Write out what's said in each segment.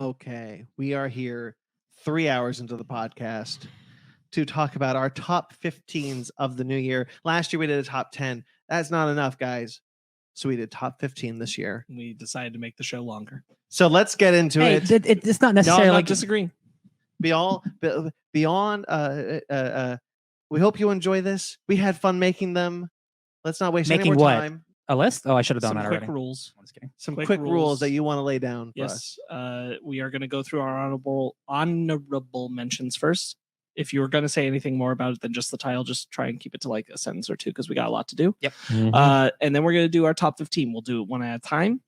Okay, we are here 3 hours into the podcast to talk about our top 15s of the new year. Last year we did a top 10. That's not enough, guys. So we did top 15 this year. We decided to make the show longer. So let's get into it. It's not necessarily No, I'm like not disagreeing. Beyond, we hope you enjoy this. We had fun making them. Let's not waste any Making more what? time. a list. Oh, I should have done Some that quick already. rules. I'm just kidding. Some quick quick rules rules that you want to lay down for us. Yes. We are going to go through our honorable mentions first. If you were going to say anything more about it than just the title, just try and keep it to like a sentence or two because we got a lot to do. Yep. And then we're going to do our top 15. We'll do it one at a time.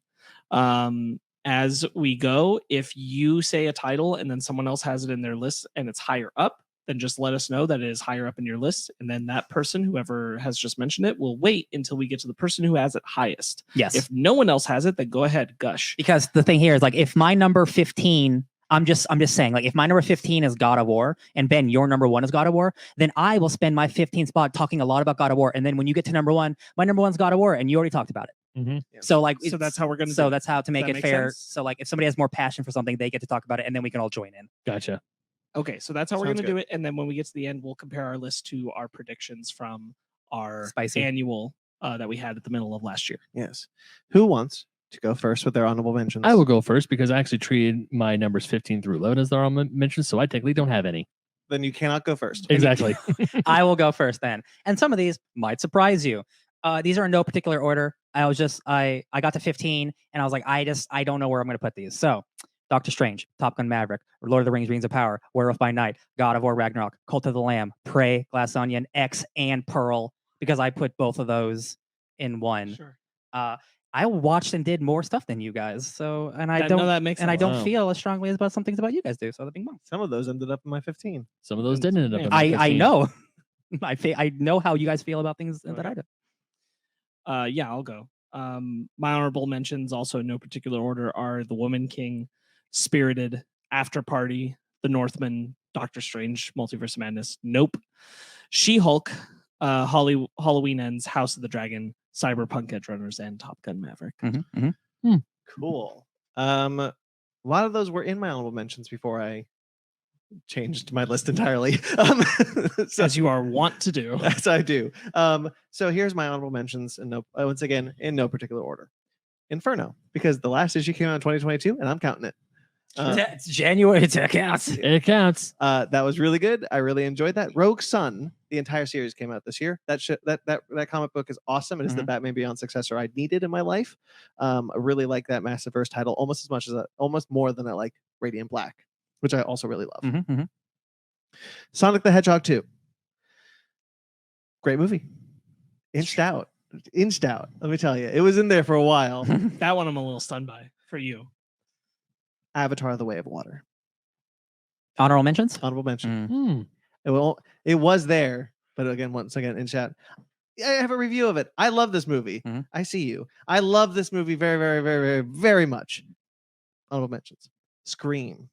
As we go, if you say a title and then someone else has it in their list and it's higher up, then just let us know that it is higher up in your list. And then that person, whoever has just mentioned it, will wait until we get to the person who has it highest. Yes. If no one else has it, then go ahead, gush. Because the thing here is like if my number 15, I'm just saying, like if my number 15 is God of War and Ben, your number 1 is God of War, then I will spend my 15th spot talking a lot about God of War. And then when you get to number 1, my number 1's God of War, and you already talked about it. So like, So that's how we're going to. So that's how to make that it make fair. sense? So like, if somebody has more passion for something, they get to talk about it, and then we can all join in. Gotcha. Okay, so that's how we're Sounds going to do good. it. And then when we get to the end, we'll compare our list to our predictions from our Spicy. annual that we had at the middle of last year. Yes. Who wants to go first with their honorable mentions? I will go first because I actually treated my numbers 15 through 11 as their honorable mentions, so I technically don't have any. Then you cannot go first. Exactly. I will go first then. And some of these might surprise you. These are in no particular order. I got to 15 and I was like, I don't know where I'm going to put these. So Doctor Strange, Top Gun Maverick, Lord of the Rings, Rings of Power, Werewolf by Night, God of War Ragnarok, Cult of the Lamb, Prey, Glass Onion, X, and Pearl, because I put both of those in one. Sure. I watched and did more stuff than you guys. So, and I No, don't, that makes and I sense. don't Wow. feel as strongly about some things about you guys do. So the bing bong. Some of those ended up in my 15. Some of those didn't end up in my I 15. know. I know how you guys feel about things that I do. Yeah, I'll go. My honorable mentions, also in no particular order, are The Woman King, Spirited, After Party, The Northman, Doctor Strange, Multiverse of Madness, Nope, She-Hulk, Halloween Ends, House of the Dragon, Cyberpunk Edge Runners, and Top Gun Maverick. Cool. A lot of those were in my honorable mentions before I changed my list entirely. So, As you are wont to do. as I do. So here's my honorable mentions, and once again, in no particular order. Inferno, because the last issue came out in 2022, and I'm counting it. It's January. It counts. It counts. That was really good. I really enjoyed that. Rogue Sun, the entire series came out this year. That comic book is awesome. It is the Batman Beyond successor I needed in my life. I really like that Massiverse title almost as much as almost more than I like Radiant Black, which I also really love. Sonic the Hedgehog 2. Great movie. Inched out. Let me tell you, it was in there for a while. That one I'm a little stunned by for you. Avatar: The Way of Water. Honorable mentions. Honorable mention. It was there, but once again in chat, I have a review of it. I love this movie. I see you. I love this movie very, very, very, very, very much. Honorable mentions. Scream,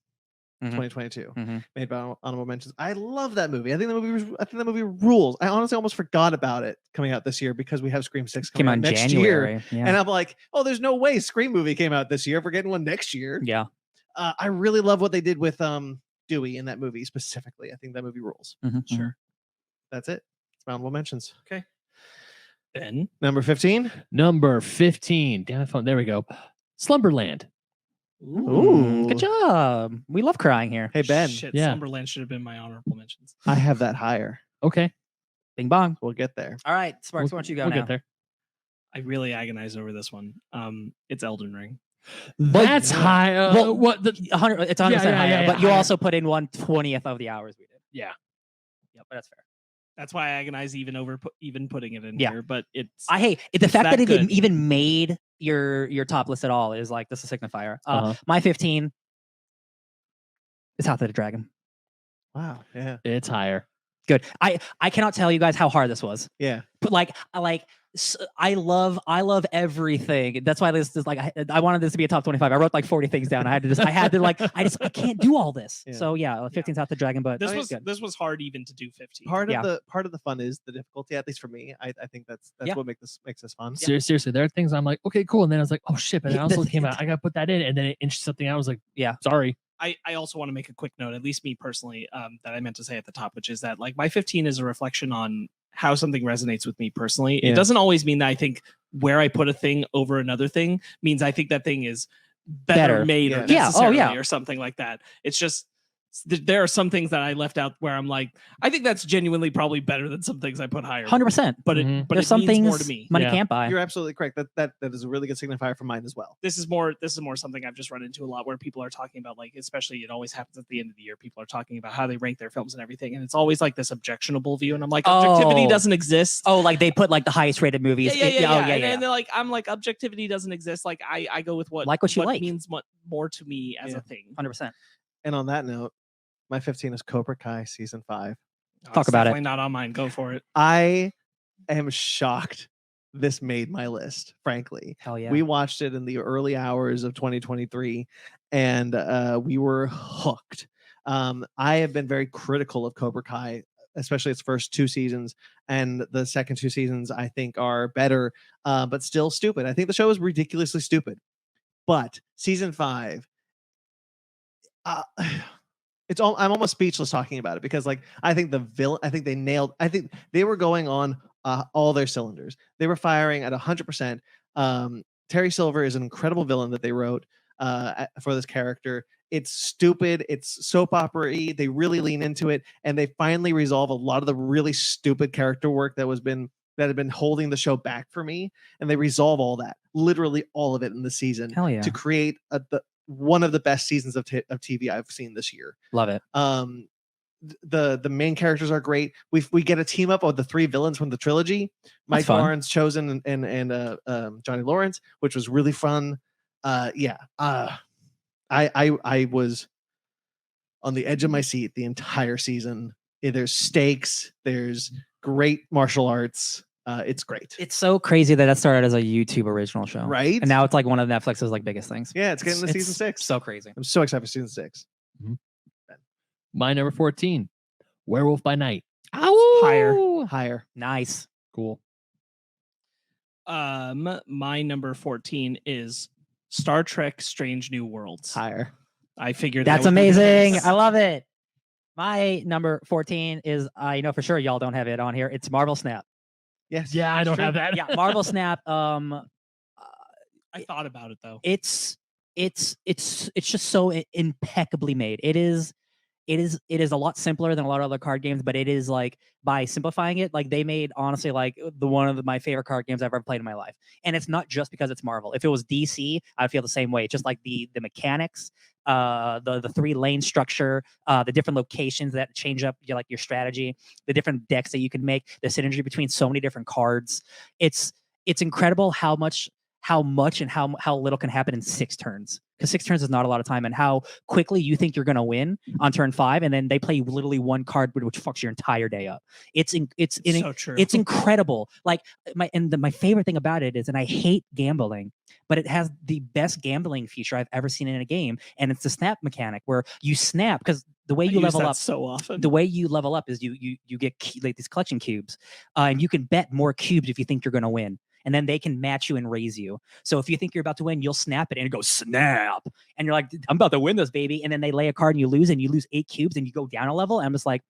2022, made by honorable mentions. I love that movie. I think that movie rules. I honestly almost forgot about it coming out this year because we have Scream 6 coming out next year, and I'm like, oh, there's no way Scream movie came out this year. If we're getting one next year. Yeah. I really love what they did with Dewey in that movie specifically. I think that movie rules. Sure. That's it. It's my honorable mentions. Okay. Ben. Number 15. Number 15. Damn the phone. There we go. Slumberland. Ooh. Good job. We love crying here. Hey, Ben. Shit, Yeah. Slumberland should have been my honorable mentions. I have that higher. Okay. Bing bong. We'll get there. All right, Sparks, why don't you go We'll now? get there. I really agonize over this one. It's Elden Ring. That's high. Well, What the? 100. It's 100% Yeah, higher, yeah, but you higher. also put in 1/20th of the hours we did. Yeah. Yeah, but that's fair. That's why I agonize even putting it in Yeah. here. But it's I hate the fact that that it good. even made your top list at all is like this is a signifier. My 15 is House of the Dragon. Wow. Yeah. It's higher. Good. I cannot tell you guys how hard this was. Yeah. But I love everything. That's why this is like I wanted this to be a top 25. I wrote like 40 things down. I can't do all this. Yeah. So yeah, 15's out the dragon, but This good. this was hard even to do 15. Part of the fun is the difficulty, at least for me. I think that's what makes this fun. Seriously, there are things I'm like, okay, cool, and then I was like, oh shit, but it also came out. I gotta put that in, and then it inched something out. I was like, yeah, sorry. I also want to make a quick note, at least me personally, that I meant to say at the top, which is that like my 15 is a reflection on how something resonates with me personally. Yeah. It doesn't always mean that I think where I put a thing over another thing means I think that thing is better made or necessarily or something like that. It's just there are some things that I left out where I'm like, I think that's genuinely probably better than some things I put higher. 100%. But there's some things more to me. Money can't buy. You're absolutely correct. That is a really good signifier for mine as well. This is more something I've just run into a lot where people are talking about, like, especially it always happens at the end of the year. People are talking about how they rank their films and everything, and it's always like this objectionable view. And I'm like, objectivity doesn't exist. Oh, like they put like the highest rated movies. And they're like, I'm like, objectivity doesn't exist. Like I go with what you like means more to me as a thing. 100%. And on that note, my 15 is Cobra Kai season 5. Talk about it. Definitely not on mine. Go for it. I am shocked this made my list, frankly. Hell yeah. We watched it in the early hours of 2023 and we were hooked. I have been very critical of Cobra Kai, especially its first 2 seasons, and the second 2 seasons I think are better, but still stupid. I think the show is ridiculously stupid. But season 5, I'm almost speechless talking about it because like I think they were going on all their cylinders. They were firing at 100%. Terry Silver is an incredible villain that they wrote for this character. It's stupid. It's soap opera-y. They really lean into it, and they finally resolve a lot of the really stupid character work that had been holding the show back for me, and they resolve all that, literally all of it in the season. Hell yeah. To create one of the best seasons of TV I've seen this year. Love it. The main characters are great. We get a team up of the 3 villains from the trilogy, Mike Lawrence, Chosen, and Johnny Lawrence, which was really fun. I was on the edge of my seat the entire season. There's stakes. There's great martial arts. It's great. It's so crazy that started as a YouTube original show, right? And now it's like one of Netflix's like biggest things. Yeah, it's getting to season 6. So crazy. I'm so excited for season 6. Mm-hmm. My number 14, Werewolf by Night. Higher. Nice. Cool. My number 14 is Star Trek: Strange New Worlds. Higher. I figured that's amazing. I love it. My number 14 is I know for sure y'all don't have it on here. It's Marvel Snap. Yes. Yeah, I don't have that. Yeah, Marvel Snap. I thought about it though. It's just so impeccably made. It is a lot simpler than a lot of other card games, but it is like by simplifying it, like they made honestly like one of my favorite card games I've ever played in my life. And it's not just because it's Marvel. If it was DC, I'd feel the same way. It's just like the mechanics, the 3-lane structure, the different locations that change up your strategy, the different decks that you can make, the synergy between so many different cards. It's incredible how much and how little can happen in 6 turns. Because 6 turns is not a lot of time, and how quickly you think you're going to win on turn 5, and then they play literally one card which fucks your entire day up. It's so true. It's incredible. Like my favorite thing about it is, and I hate gambling, but it has the best gambling feature I've ever seen in a game, and it's the snap mechanic where you snap because the way you level up so often. The way you level up is you get like these collection cubes, and you can bet more cubes if you think you're going to win. And then they can match you and raise you. So if you think you're about to win, you'll snap it and it goes snap. And you're like, I'm about to win this, baby. And then they lay a card and you lose 8 cubes and you go down a level. And I'm just like,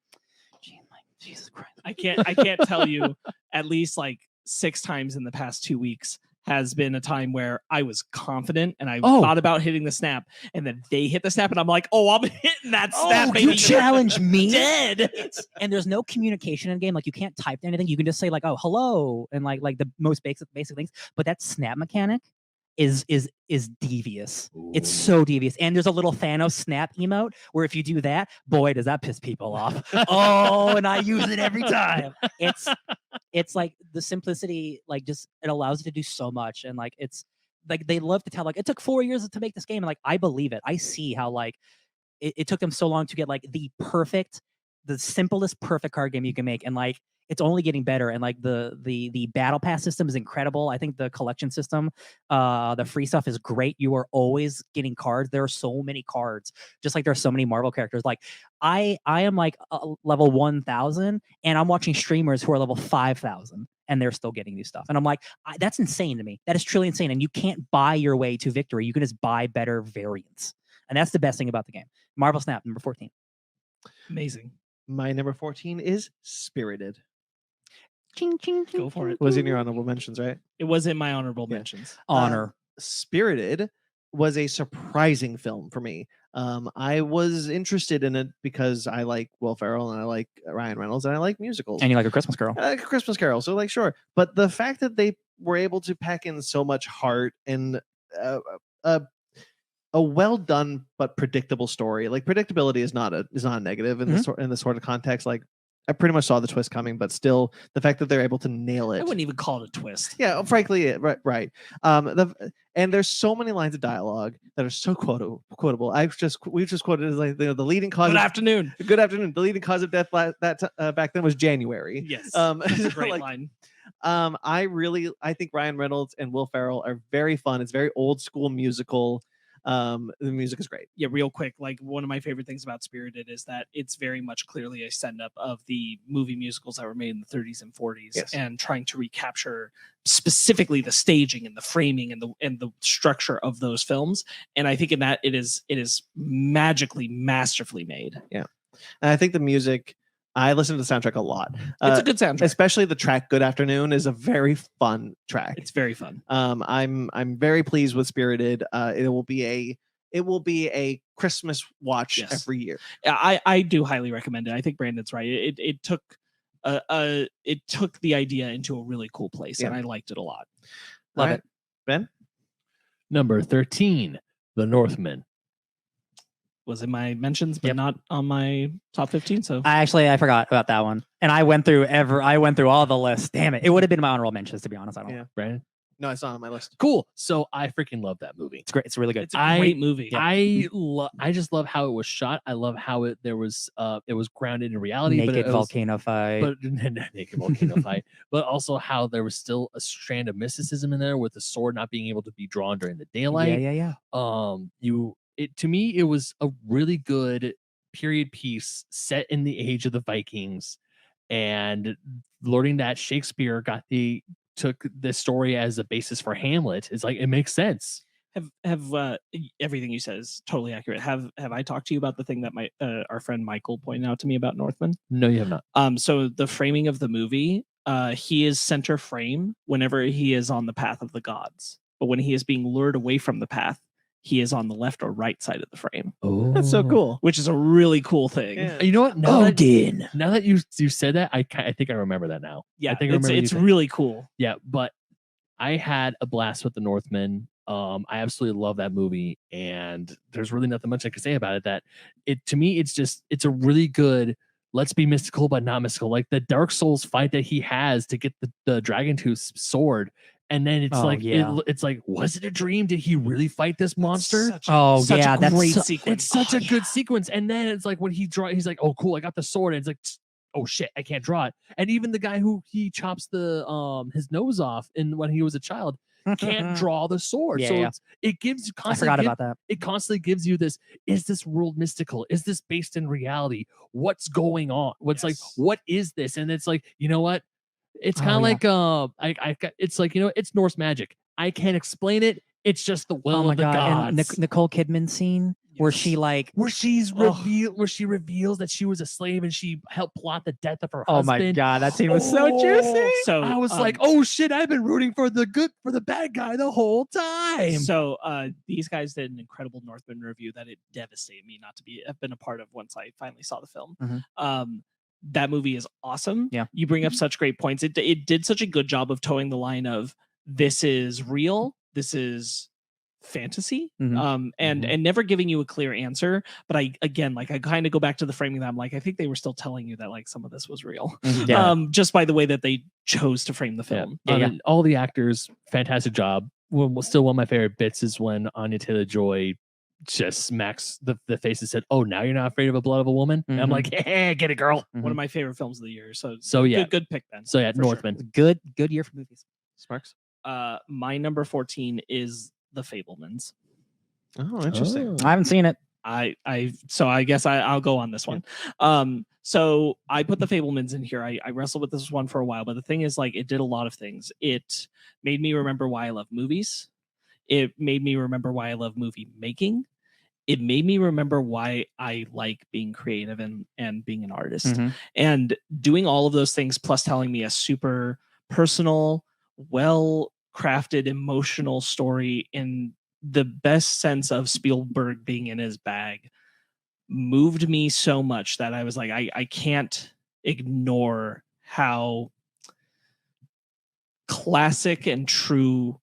Jesus Christ. I can't tell you at least like 6 times in the past 2 weeks has been a time where I was confident and I thought about hitting the snap, and then they hit the snap and I'm like, I'm hitting that snap. Baby. You challenge me? Dead. And there's no communication in the game. Like you can't type anything. You can just say like, oh, hello. And like the most basic things. But that snap mechanic is devious. Ooh. It's so devious. And there's a little Thanos snap emote where if you do that, boy, does that piss people off. And I use it every time. It's like the simplicity, like just it allows you to do so much. And like it's like they love to tell like it took 4 years to make this game. And like I believe it. I see how like it took them so long to get like the perfect the simplest perfect card game you can make, and like it's only getting better. And like the battle pass system is incredible. I think the collection system, the free stuff is great. You are always getting cards. There are so many cards, just like there's so many Marvel characters. Like I am like level 1000, and I'm watching streamers who are level 5000, and they're still getting new stuff. And I'm like, that's insane to me. That is truly insane. And you can't buy your way to victory. You can just buy better variants. And that's the best thing about the game. Marvel Snap, number 14. Amazing. My number 14 is Spirited. Ching, ching, ching, Go for it. Was in your honorable mentions, right? It was in my honorable mentions. Honor. Spirited was a surprising film for me. I was interested in it because I like Will Ferrell and I like Ryan Reynolds and I like musicals. And you like A Christmas Carol. I like A Christmas Carol, so like sure. But the fact that they were able to pack in so much heart and a well done but predictable story. Like predictability is not a negative in this sort of context. Like I pretty much saw the twist coming, but still, the fact that they're able to nail it. I wouldn't even call it a twist. Yeah, frankly, right. And there's so many lines of dialogue that are so quotable. We've just quoted as like the leading cause. Good afternoon. Good afternoon. The leading cause of death back then was January. Yes, that's a great line. I think Ryan Reynolds and Will Ferrell are very fun. It's very old school musical. The music is great. Yeah, real quick, like one of my favorite things about Spirited is that it's very much clearly a send-up of the movie musicals that were made in the 30s and 40s, and trying to recapture specifically the staging and the framing and the structure of those films. And I think in that it is magically, masterfully made. Yeah, and I think the music. I listen to the soundtrack a lot. It's a good soundtrack, especially the track "Good Afternoon" is a very fun track. It's very fun. I'm very pleased with Spirited. It will be a Christmas watch every year. I do highly recommend it. I think Brandon's right. It took the idea into a really cool place, and I liked it a lot. Love it. Ben? Number 13, The Northman. Was in my mentions, but not on my top 15. So I forgot about that one, and I went through all the lists. Damn it! It would have been my honorable mentions, to be honest. I don't know. Brandon? No, it's not on my list. Cool. So I freaking love that movie. It's great. It's really good. It's a great movie. I just love how it was shot. I love how it was grounded in reality. Naked volcano fight. Naked volcano fight. But also how there was still a strand of mysticism in there with the sword not being able to be drawn during the daylight. Yeah. To me, it was a really good period piece set in the age of the Vikings, and learning that Shakespeare took the story as a basis for Hamlet is like, it makes sense. Have everything you said is totally accurate. Have I talked to you about the thing that my our friend Michael pointed out to me about Northman? No, you have not. So the framing of the movie, he is center frame whenever he is on the path of the gods, but when he is being lured away from the path, he is on the left or right side of the frame. Oh, that's so cool. Which is a really cool thing. Yeah. You know what? Now that you said that, I think I remember that now. Yeah, I think it's really cool. Yeah, but I had a blast with The Northman. I absolutely love that movie, and there's really nothing much I can say about it. That to me, it's a really good. Let's be mystical, but not mystical. Like the Dark Souls fight that he has to get the Dragon Tooth sword. And then it's it's like, was it a dream? Did he really fight this monster? That's a great sequence. It's such a good sequence. And then it's like when he's like, oh, cool, I got the sword. And it's like, oh shit, I can't draw it. And even the guy who he chops his nose off when he was a child can't draw the sword. It gives you constantly. I forgot about that. It constantly gives you this: is this world mystical? Is this based in reality? What's going on? What is this? And it's like, you know what? It's kind of like it's like, it's Norse magic. I can't explain it. It's just the will of the gods. And Nicole Kidman scene where she reveals that she was a slave and she helped plot the death of her husband. Oh my god, that scene was so juicy. So I was like, oh shit, I've been rooting for the bad guy the whole time. So these guys did an incredible Northman review that it devastated me not to have been a part of once I finally saw the film. That movie is awesome. Yeah. You bring up such great points. It did such a good job of towing the line of this is real, this is fantasy, and never giving you a clear answer. But I kind of go back to the framing that I'm like, I think they were still telling you that like some of this was real. Just by the way that they chose to frame the film. All the actors, fantastic job. Still one of my favorite bits is when Anya Taylor-Joy just smacks the face and said, "Oh, now you're not afraid of the blood of a woman." And I'm like, "Hey, get it, girl." One of my favorite films of the year. So yeah, good pick, Ben. So yeah, for Northman. sure. Good year for movies. Sparks. My number 14 is The Fabelmans. Oh, interesting. I haven't seen it. So I guess I'll go on this one. So I put The Fabelmans in here. I wrestled with this one for a while, but the thing is, like, it did a lot of things. It made me remember why I love movies. It made me remember why I love movie making. It made me remember why I like being creative and being an artist. And doing all of those things, plus telling me a super personal, well-crafted, emotional story in the best sense of Spielberg being in his bag, moved me so much that I was like, I can't ignore how classic and true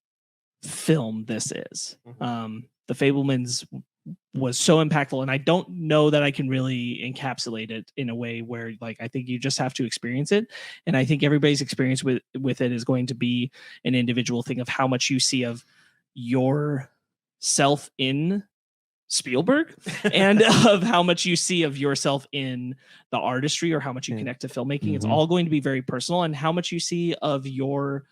film this is. The Fabelmans was so impactful, and I don't know that I can really encapsulate it in a way where, like, I think you just have to experience it, and I think everybody's experience with it is going to be an individual thing of how much you see of yourself in Spielberg and of how much you see of yourself in the artistry or how much you connect to filmmaking. It's all going to be very personal, and how much you see of your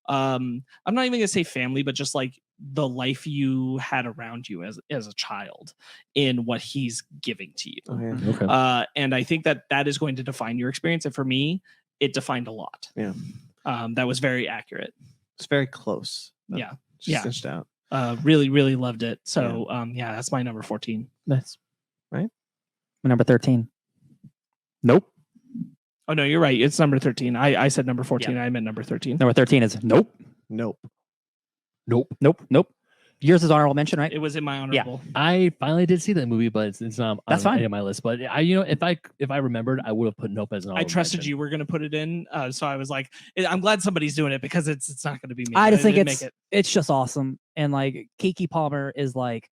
I'm not even gonna say family, but just like the life you had around you as a child in what he's giving to you. Okay. And I think that is going to define your experience. And for me, it defined a lot. Yeah. That was very accurate. It's very close. Yeah. Just stitched out. Really, really loved it. So that's my number 14. Nice. Right? My number 13. Nope. Oh no, you're right. It's number 13. I said number 14. I meant number 13. Number 13 is nope. Yours is honorable mention, right? It was in my honorable. I finally did see that movie, but it's not That's fine. on my list. But if I remembered, I would have put Nope as an honorable I trusted mention. you were going to put it in, so I was like, I'm glad somebody's doing it because it's not going to be me. I just think it's just awesome, and like Keke Palmer is like,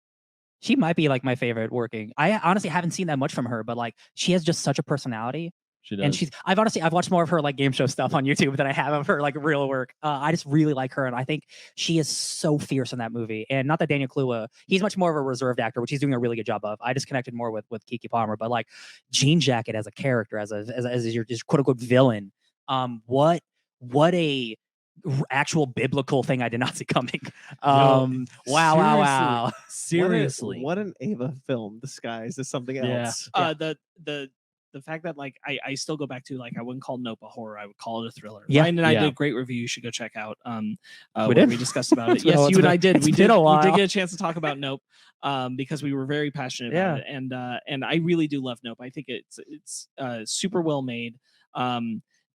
she might be like my favorite working. I honestly haven't seen that much from her, but like she has just such a personality. She does. And I've watched more of her like game show stuff on YouTube than I have of her like real work. I just really like her, and I think she is so fierce in that movie. And not that Daniel Kaluuya, he's much more of a reserved actor, which he's doing a really good job of. I just connected more with Keke Palmer, but like Jean Jacket as a character, as your just quote unquote villain. What a actual biblical thing I did not see coming. Wow. Seriously. What an Ava film disguised as something else. The fact that like I still go back to, like, I wouldn't call Nope a horror, I would call it a thriller. Yeah. Ryan and I did a great review. You should go check out. We did? We discussed about it. It's been Yes, a- you and I did. it's We been did. a We did while. get a chance to talk about Nope, because we were very passionate about it, and I really do love Nope. I think it's super well made.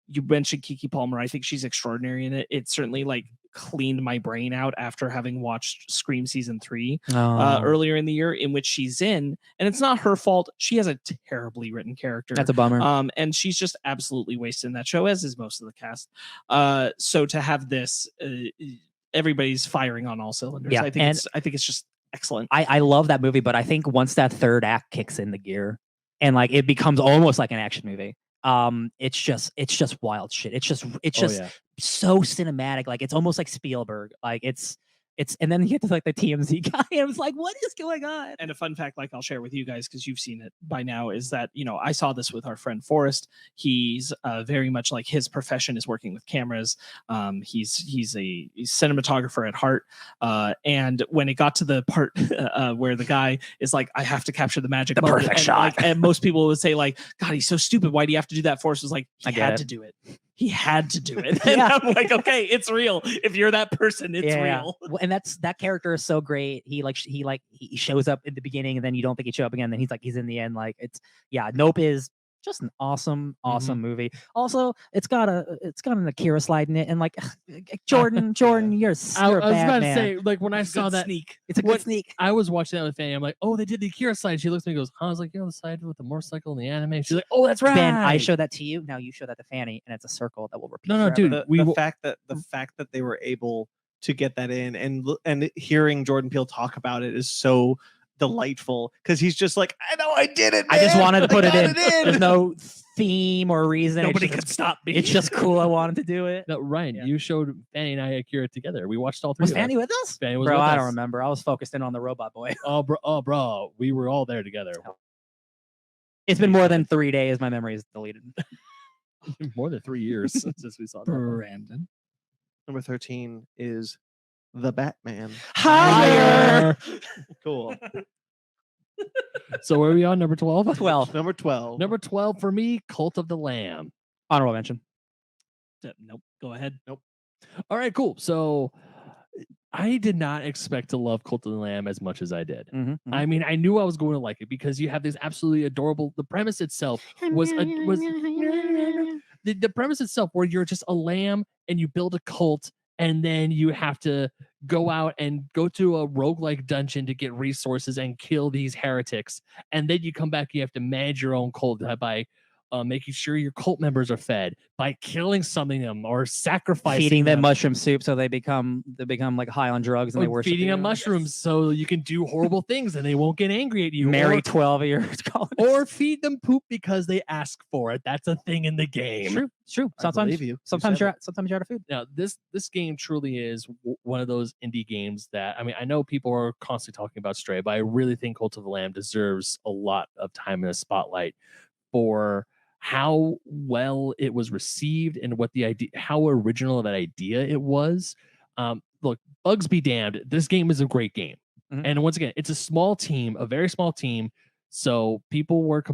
You mentioned Keke Palmer. I think she's extraordinary in it. It certainly like cleaned my brain out after having watched Scream season 3 earlier in the year, in which she's in, and it's not her fault. She has a terribly written character. That's a bummer. And she's just absolutely wasted in that show, as is most of the cast. So to have this, everybody's firing on all cylinders. Yeah, I think it's just excellent. I love that movie, but I think once that third act kicks in the gear and like it becomes almost like an action movie, it's just wild shit. It's just so cinematic. Like it's almost like Spielberg. Like it's and then you get to like the TMZ guy. And I was like, what is going on? And a fun fact, like I'll share with you guys because you've seen it by now, is that I saw this with our friend Forrest. He's very much like his profession is working with cameras. He's a cinematographer at heart. And when it got to the part where the guy is like, I have to capture the magic The moment, perfect and, shot. like, and most people would say like, God, he's so stupid. Why do you have to do that? Forrest was like, I he get had it. to do it. He had to do it. And I'm like, okay, it's real. If you're that person, it's real. Well, and that character is so great. He shows up in the beginning and then you don't think he'd show up again. Then he's in the end. Like Nope is just an awesome movie. Also, it's got an Akira slide in it, and like Jordan, you're I a was bad about to man. say, like when I saw that, sneak. It's a good sneak. I was watching that with Fanny. I'm like, oh, they did the Akira slide. She looks at me and goes, huh? I was like, the slide with the motorcycle in the anime. She's like, oh, that's right. Ben, I showed that to you. Now you show that to Fanny, and it's a circle that will repeat. No, forever. dude. The fact that they were able to get that in, and hearing Jordan Peele talk about it is so delightful, because he's just like, I know I did it, man. I just wanted to put it in. There's There's no theme or reason. Nobody could stop me. It's just cool. I wanted to do it. No, Ryan, Yeah. you showed Fanny and I Akira together. We watched all three. Was of them. Fanny with us? Fanny was Bro, with I us. don't remember. I was focused in on the robot boy. Oh, bro, we were all there together. It's been more than 3 days. My memory is deleted. More than 3 years since we saw that. Brandon. Number 13 is The Batman. Higher. Cool. So where are we on? Number 12? 12. Number 12. Number 12 for me, Cult of the Lamb. Honorable mention. Nope. Go ahead. Nope. All right, cool. So I did not expect to love Cult of the Lamb as much as I did. I mean, I knew I was going to like it because you have this absolutely adorable. The premise itself was the premise itself where you're just a lamb and you build a cult, and then you have to go out and go to a roguelike dungeon to get resources and kill these heretics, and then you come back. You have to manage your own cult by making sure your cult members are fed, by killing something them or sacrificing Feeding them mushroom soup so they become like high on drugs and they worship feeding you. them mushrooms so you can do horrible things and they won't get angry at you. Marry 12-year college. Or feed them poop because they ask for it. That's a thing in the game. True. It's true. I Sometimes believe you. sometimes said you're out of food. Now, this game truly is one of those indie games that, I mean, I know people are constantly talking about Stray, but I really think Cult of the Lamb deserves a lot of time in the spotlight for how well it was received and what the idea, how original of that idea it was. Look, bugs be damned. This game is a great game. And once again, it's a small team, a very small team. So people were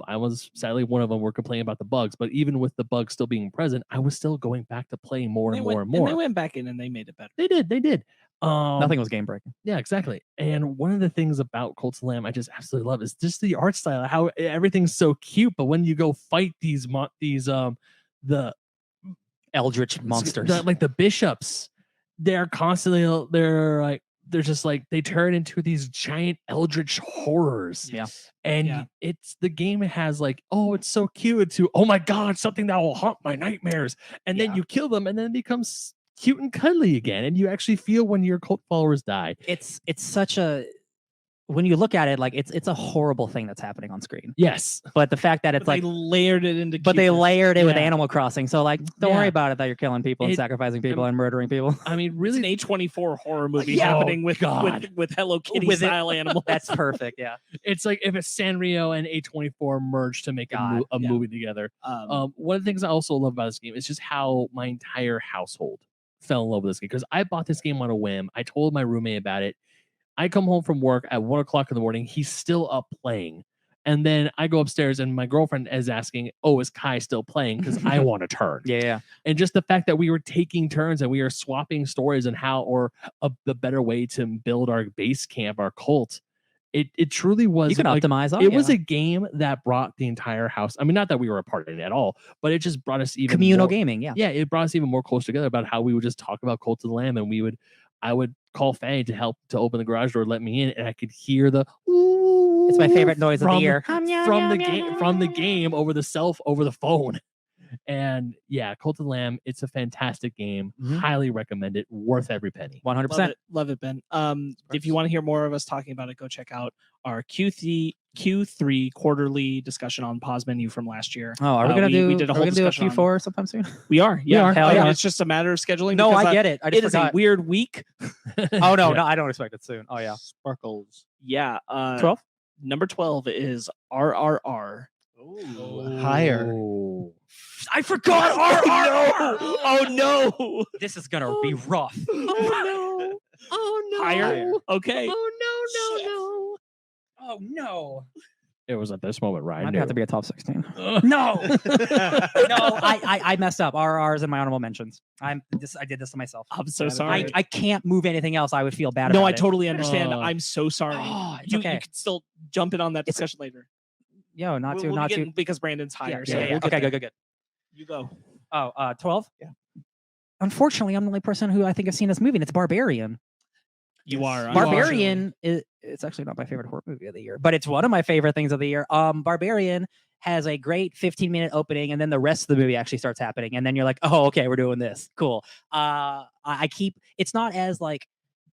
I was sadly one of them were complaining about the bugs, but even with the bugs still being present, I was still going back to play more and more and more. And they went back in and they made it better. They did. Nothing was game breaking. Yeah, exactly. And one of the things about Cult of the Lamb I just absolutely love is just the art style, how everything's so cute. But when you go fight the Eldritch monsters, like the bishops, they're constantly they're just like they turn into these giant eldritch horrors. Yeah. And it's the game has like, oh, it's so cute, to oh my god, something that will haunt my nightmares. And then you kill them and then it becomes cute and cuddly again. And you actually feel when your cult followers die. It's such a, when you look at it, like it's a horrible thing that's happening on screen. Yes. But the fact that it's they layered it into but they layered it with Yeah. Animal Crossing. So like, don't worry about it that you're killing people and sacrificing people and murdering people. I mean, Really, really, an A24 horror movie Yeah. happening with God. with Hello Kitty With it- style animals. That's perfect. Yeah. it's like if a Sanrio and A24 merged to make a yeah. movie together. One of the things I also love about this game is just how my entire household fell in love with this game, because I bought this game on a whim. I told my roommate about it. I come home from work at 1 o'clock in the morning. He's still up playing. And then I go upstairs and my girlfriend is asking, oh, is Kai still playing? Because I want a turn. Yeah. And just the fact that we were taking turns and we are swapping stories and how, or the better way to build our base camp, our cult. It truly was. You can like, optimize. It was a game that brought the entire house. I mean, not that we were a part of it at all, but it just brought us even communal more, gaming. Yeah. Yeah, it brought us even more close together about how we would just talk about Cult of the Lamb, and I would call Fanny to help to open the garage door, let me in, and I could hear the ooh. It's my favorite noise of the year. From the game over the phone. And yeah, Cult of the Lamb, it's a fantastic game. Highly recommend it. Worth every penny. 100%. Love it, Ben. If you want to hear more of us talking about it, go check out our Q3 quarterly discussion on pause menu from last year. Oh, are we gonna do? We did a whole discussion on- Q4 sometime soon? We are. Yeah. Hell yeah. It's just a matter of scheduling. No, because I get it. I just it is a forgot. weird week. Oh no, I don't expect it soon. Oh yeah. Sparkles. Yeah. 12. Number 12 is RRR. Higher. Oh. I forgot RRR. Oh no. This is gonna be rough. Oh no. Oh no. Higher. Okay. Oh no. It was at this moment, Ryan. Might have to be a top 16. No. No, I messed up. RRRs in my honorable mentions. I did this to myself. I'm so sorry. I can't move anything else. I would feel bad. No, about I it. totally understand. I'm so sorry. Oh, it's you okay. can still jump in on that discussion later. Yo, not We'll to. be getting- because Brandon's higher. Yeah, so yeah. we'll get Okay, there. good. You go. Oh, 12? Yeah. Unfortunately, I'm the only person who I think has seen this movie, and it's Barbarian. You are. Barbarian it's actually not my favorite horror movie of the year, but it's one of my favorite things of the year. Barbarian has a great 15-minute opening, and then the rest of the movie actually starts happening, and then you're like, oh, okay, we're doing this. Cool. It's not as like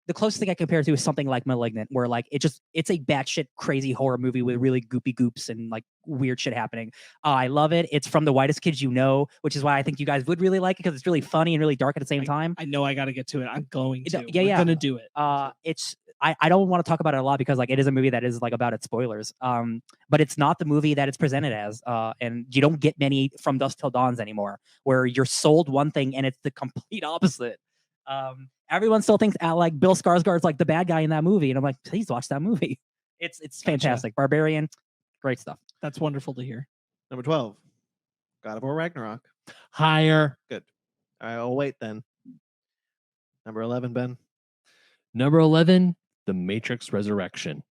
the closest thing I compare it to is something like Malignant, where like it's a batshit crazy horror movie with really goopy goops and like weird shit happening. I love it. It's from the whitest kids you know, which is why I think you guys would really like it, because it's really funny and really dark at the same time. I know I got to get to it. I'm going to. Yeah, We're gonna do it. I don't want to talk about it a lot because like it is a movie that is like about its spoilers. But it's not the movie that it's presented as. And you don't get many From Dusk Till Dawns anymore, where you're sold one thing and it's the complete opposite. Everyone still thinks like Bill Skarsgård's like the bad guy in that movie, and I'm like, please watch that movie. It's fantastic. Barbarian, great stuff. That's wonderful to hear. Number 12, God of War Ragnarok. Higher. Good. All right, I'll wait then. Number 11, Ben. Number 11, The Matrix Resurrection.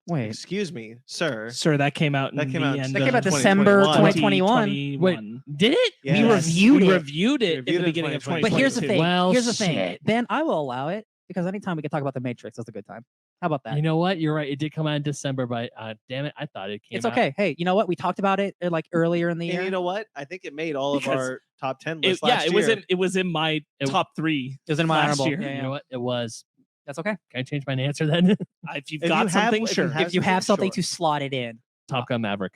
Wait, Excuse me, sir. Sir, that came out. That came out December 2021. Wait, did it? Yes. We reviewed We it. reviewed it We reviewed in the it beginning of 2022. 2022. But here's the thing. Well, here's the thing. shit. Ben, I will allow it because anytime we can talk about the Matrix, that's a good time. How about that? You know what? You're right. It did come out in December, but damn it, I thought it came It's out. okay. Hey, you know what? We talked about it like earlier in the And year. you know what? I think it made all of Because our top 10 lists Yeah, last it year. was in my top 3. It was in my last honorable. year. Yeah, You know what? It was. That's okay. Can I change my answer then? If you've If got you have- something, if you sure. have- If you have something sure. to slot it in, Top Gun Maverick.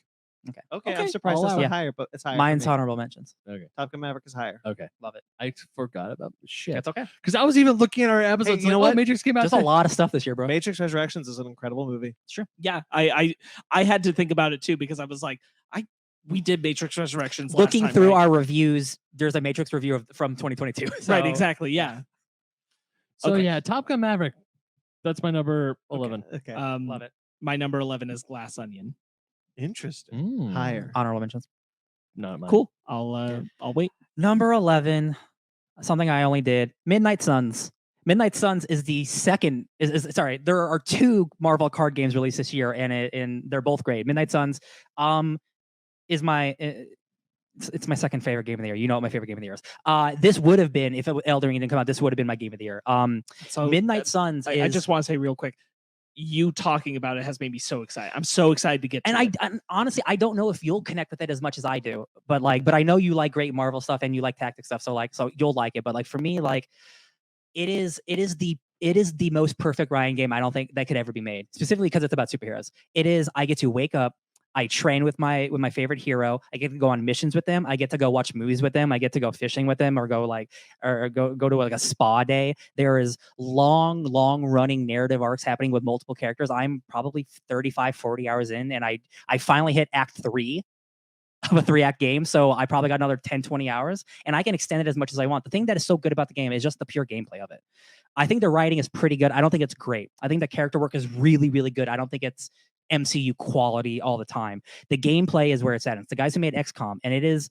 Okay, Okay, I'm surprised I'll that's allow not it. higher, but it's higher. for mine's me. honorable mentions. Okay. Top Gun Maverick is higher. Okay. Love it. I forgot about the shit. That's okay. Because I was even looking at our episodes. you know like, what? Oh, Matrix came out. There's a today. lot of stuff this year, bro. Matrix Resurrections is an incredible movie. It's true. Yeah, I had to think about it too, because I was like, we did Matrix Resurrections. Looking last time, through right? our reviews, there's a Matrix review from 2022. Right, so- exactly. Yeah. So Okay. yeah, Top Gun Maverick. That's my number 11. Okay. Love it. My number 11 is Glass Onion. Interesting. Mm. Higher. Honorable mentions. Not mine. Cool. I'll wait. Number 11, something I only did. Midnight Suns. Midnight Suns is the second. Sorry, there are 2 Marvel card games released this year, and they're both great. Midnight Suns, is my. It's my second favorite game of the year. You know what my favorite game of the year is. This would have been, if Elden Ring didn't come out, this would have been my game of the year. So Midnight Suns I is. just want to say real quick, you talking about it has made me so excited. I'm so excited to get to and it. I honestly, I don't know if you'll connect with it as much as I do, but I know you like great Marvel stuff and you like tactic stuff, so you'll like it. But like for me, like it is the most perfect Ryan game I don't think that could ever be made, specifically because it's about superheroes. It is. I get to wake up. I train with my favorite hero. I get to go on missions with them. I get to go watch movies with them. I get to go fishing with them, or go to like a spa day. There is long running narrative arcs happening with multiple characters. I'm probably 35, 40 hours in, and I finally hit Act 3 of a 3-act game. So I probably got another 10, 20 hours, and I can extend it as much as I want. The thing that is so good about the game is just the pure gameplay of it. I think the writing is pretty good. I don't think it's great. I think the character work is really, really good. I don't think it's MCU quality all the time. The gameplay is where it's at. It's the guys who made XCOM, and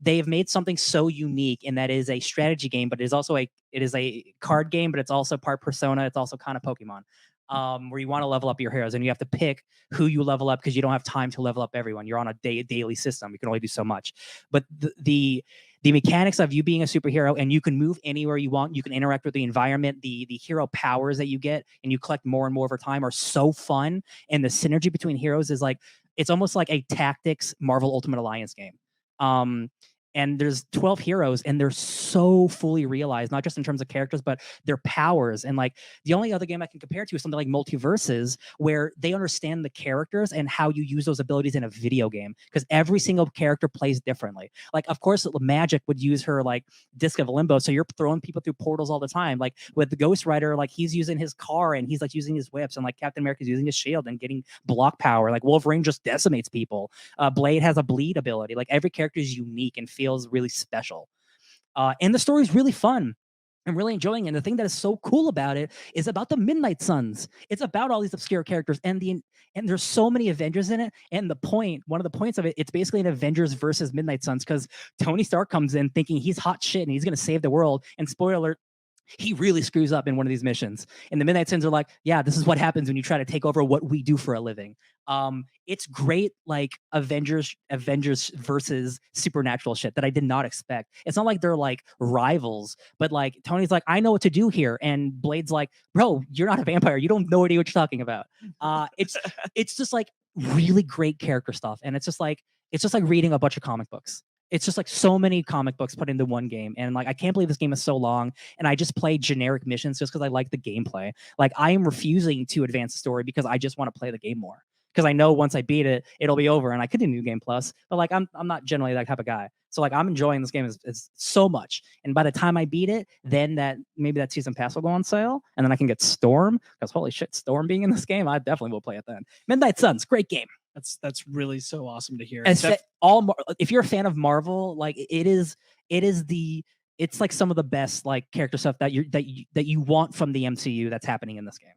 they've made something so unique, and that is a strategy game, but it is a card game, but it's also part Persona. It's also kind of Pokemon, where you want to level up your heroes, and you have to pick who you level up because you don't have time to level up everyone. You're on a daily system. You can only do so much. But the mechanics of you being a superhero, and you can move anywhere you want, you can interact with the environment, the hero powers that you get, and you collect more and more over time, are so fun. And the synergy between heroes is it's almost like a tactics Marvel Ultimate Alliance game. And there's 12 heroes, and they're so fully realized, not just in terms of characters, but their powers. And the only other game I can compare it to is something like Multiverses, where they understand the characters and how you use those abilities in a video game, because every single character plays differently. Of course, Magic would use her Disc of Limbo, so you're throwing people through portals all the time. With the Ghost Rider, he's using his car, and he's using his whips, and Captain America's using his shield and getting block power. Wolverine just decimates people. Blade has a bleed ability. Every character is unique and feels really special. And the story is really fun. I'm really enjoying it. And the thing that is so cool about it is about the Midnight Suns. It's about all these obscure characters, and there's so many Avengers in it. And one of the points of it, it's basically an Avengers versus Midnight Suns, because Tony Stark comes in thinking he's hot shit and he's going to save the world. And spoiler alert, he really screws up in one of these missions. And the Midnight Suns are like, yeah, this is what happens when you try to take over what we do for a living. It's great, Avengers versus supernatural shit that I did not expect. It's not like they're rivals, but Tony's like, I know what to do here. And Blade's like, bro, you're not a vampire. You don't know what you're talking about. It's just really great character stuff. And it's just like reading a bunch of comic books. it's just like so many comic books put into one game, and like I can't believe this game is so long. And I just play generic missions just because I like the gameplay. Like I am refusing to advance the story because I just want to play the game more. Because I know once I beat it, it'll be over and I could do New Game Plus. But like I'm not generally that type of guy. So like I'm enjoying this game is so much. And by the time I beat it, then maybe that season pass will go on sale, and then I can get Storm. Because holy shit, Storm being in this game, I definitely will play it then. Midnight Suns, great game. That's really so awesome to hear. If you're a fan of Marvel, like it's like some of the best like character stuff that you want from the MCU that's happening in this game.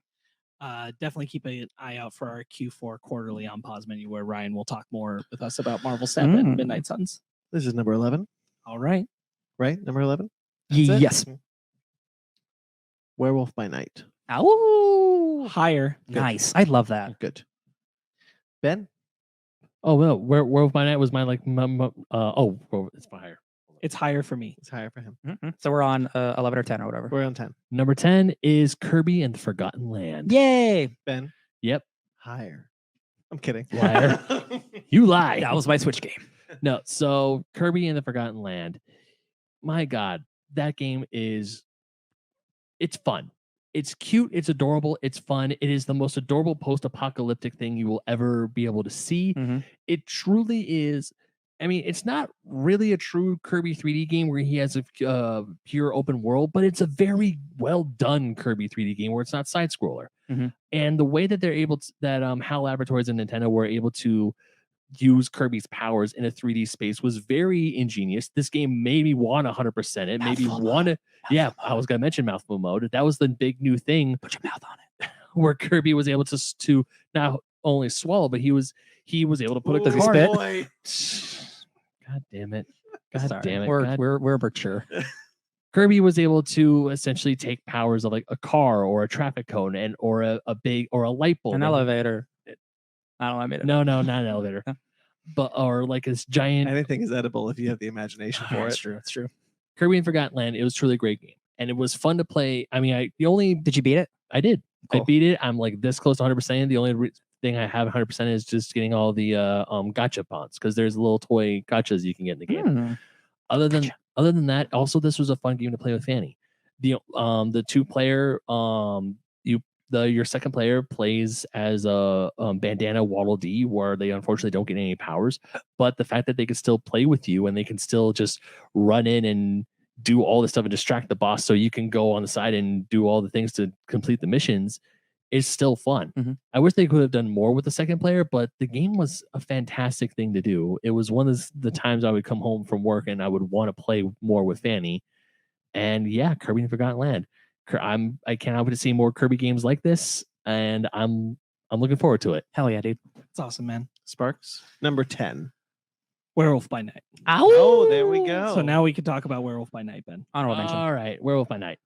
Definitely keep an eye out for our Q4 quarterly on Pause Menu, where Ryan will talk more with us about Marvel Snap and Midnight Suns. This is number 11. All right. Right? Number 11? Yes. Werewolf by Night. Oh, higher. Good. Nice. I love that. Good. Ben? Oh, well, Werewolf by Night was my, like, it's higher. It's higher for me. It's higher for him. Mm-hmm. So we're on 11 or 10 or whatever. We're on 10. Number 10 is Kirby and the Forgotten Land. Yay. Ben? Yep. Higher. I'm kidding. Liar. You lie. That was my Switch game. No, so Kirby and the Forgotten Land. My God, that game it's fun. It's cute. It's adorable. It's fun. It is the most adorable post-apocalyptic thing you will ever be able to see. Mm-hmm. It truly is. I mean, it's not really a true Kirby 3D game where he has a pure open world, but it's a very well done Kirby 3D game where it's not side scroller. Mm-hmm. And the way that they're able to, that HAL Laboratories and Nintendo were able to use Kirby's powers in a 3D space was very ingenious. This game made me want 100%. It made me want to. Yeah, I was gonna mention mouthful mode. That was the big new thing. Put your mouth on it. Where Kirby was able to not only swallow, but he was able to put a Does he card. spit? God damn it! God Sorry. damn it! We're mature. Kirby was able to essentially take powers of like a car or a traffic cone and or a light bulb. An elevator. I don't know. I made it. No, not an elevator. But or like this giant. Anything is edible if you have the imagination for it. It's true. Kirby and Forgotten Land. It was truly a great game, and it was fun to play. I mean, Did you beat it? I did. Cool. I beat it. I'm like this close to 100%. The only thing I have 100% is just getting all the gotcha pawns because there's little toy gotchas you can get in the game. Other than that, also this was a fun game to play with Fanny. The 2-player your second player plays as a bandana Waddle Dee, where they unfortunately don't get any powers, but the fact that they can still play with you and they can still just run in and do all this stuff and distract the boss so you can go on the side and do all the things to complete the missions is still fun. Mm-hmm. I wish they could have done more with the second player, but the game was a fantastic thing to do. It was one of the times I would come home from work and I would want to play more with Fanny. And yeah, Kirby and Forgotten Land. I cannot wait to see more Kirby games like this, and I'm looking forward to it. Hell yeah, dude. It's awesome, man. Sparks? Number 10. Werewolf by Night. Oh, there we go. So now we can talk about Werewolf by Night, Ben. Honorable mention. All right, Werewolf by Night.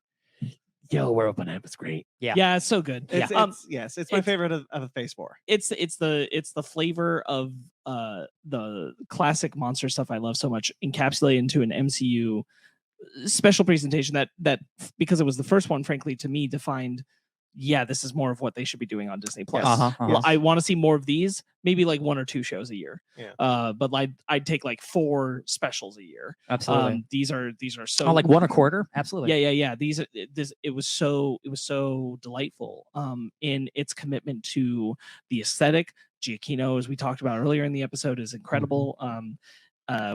Yo, Werewolf by Night was great. Yeah, it's so good. It's my favorite of a Phase 4. It's the flavor of the classic monster stuff I love so much encapsulated into an MCU special presentation that because it was the first one, frankly, to me defined, this is more of what they should be doing on Disney Plus. Yes. I want to see more of these, maybe like 1 or 2 shows a year. Yeah. But like I'd take like 4 specials a year. Absolutely. These are so like 1 a quarter. Absolutely. Yeah. It was so delightful in its commitment to the aesthetic. Giacchino, as we talked about earlier in the episode, is incredible.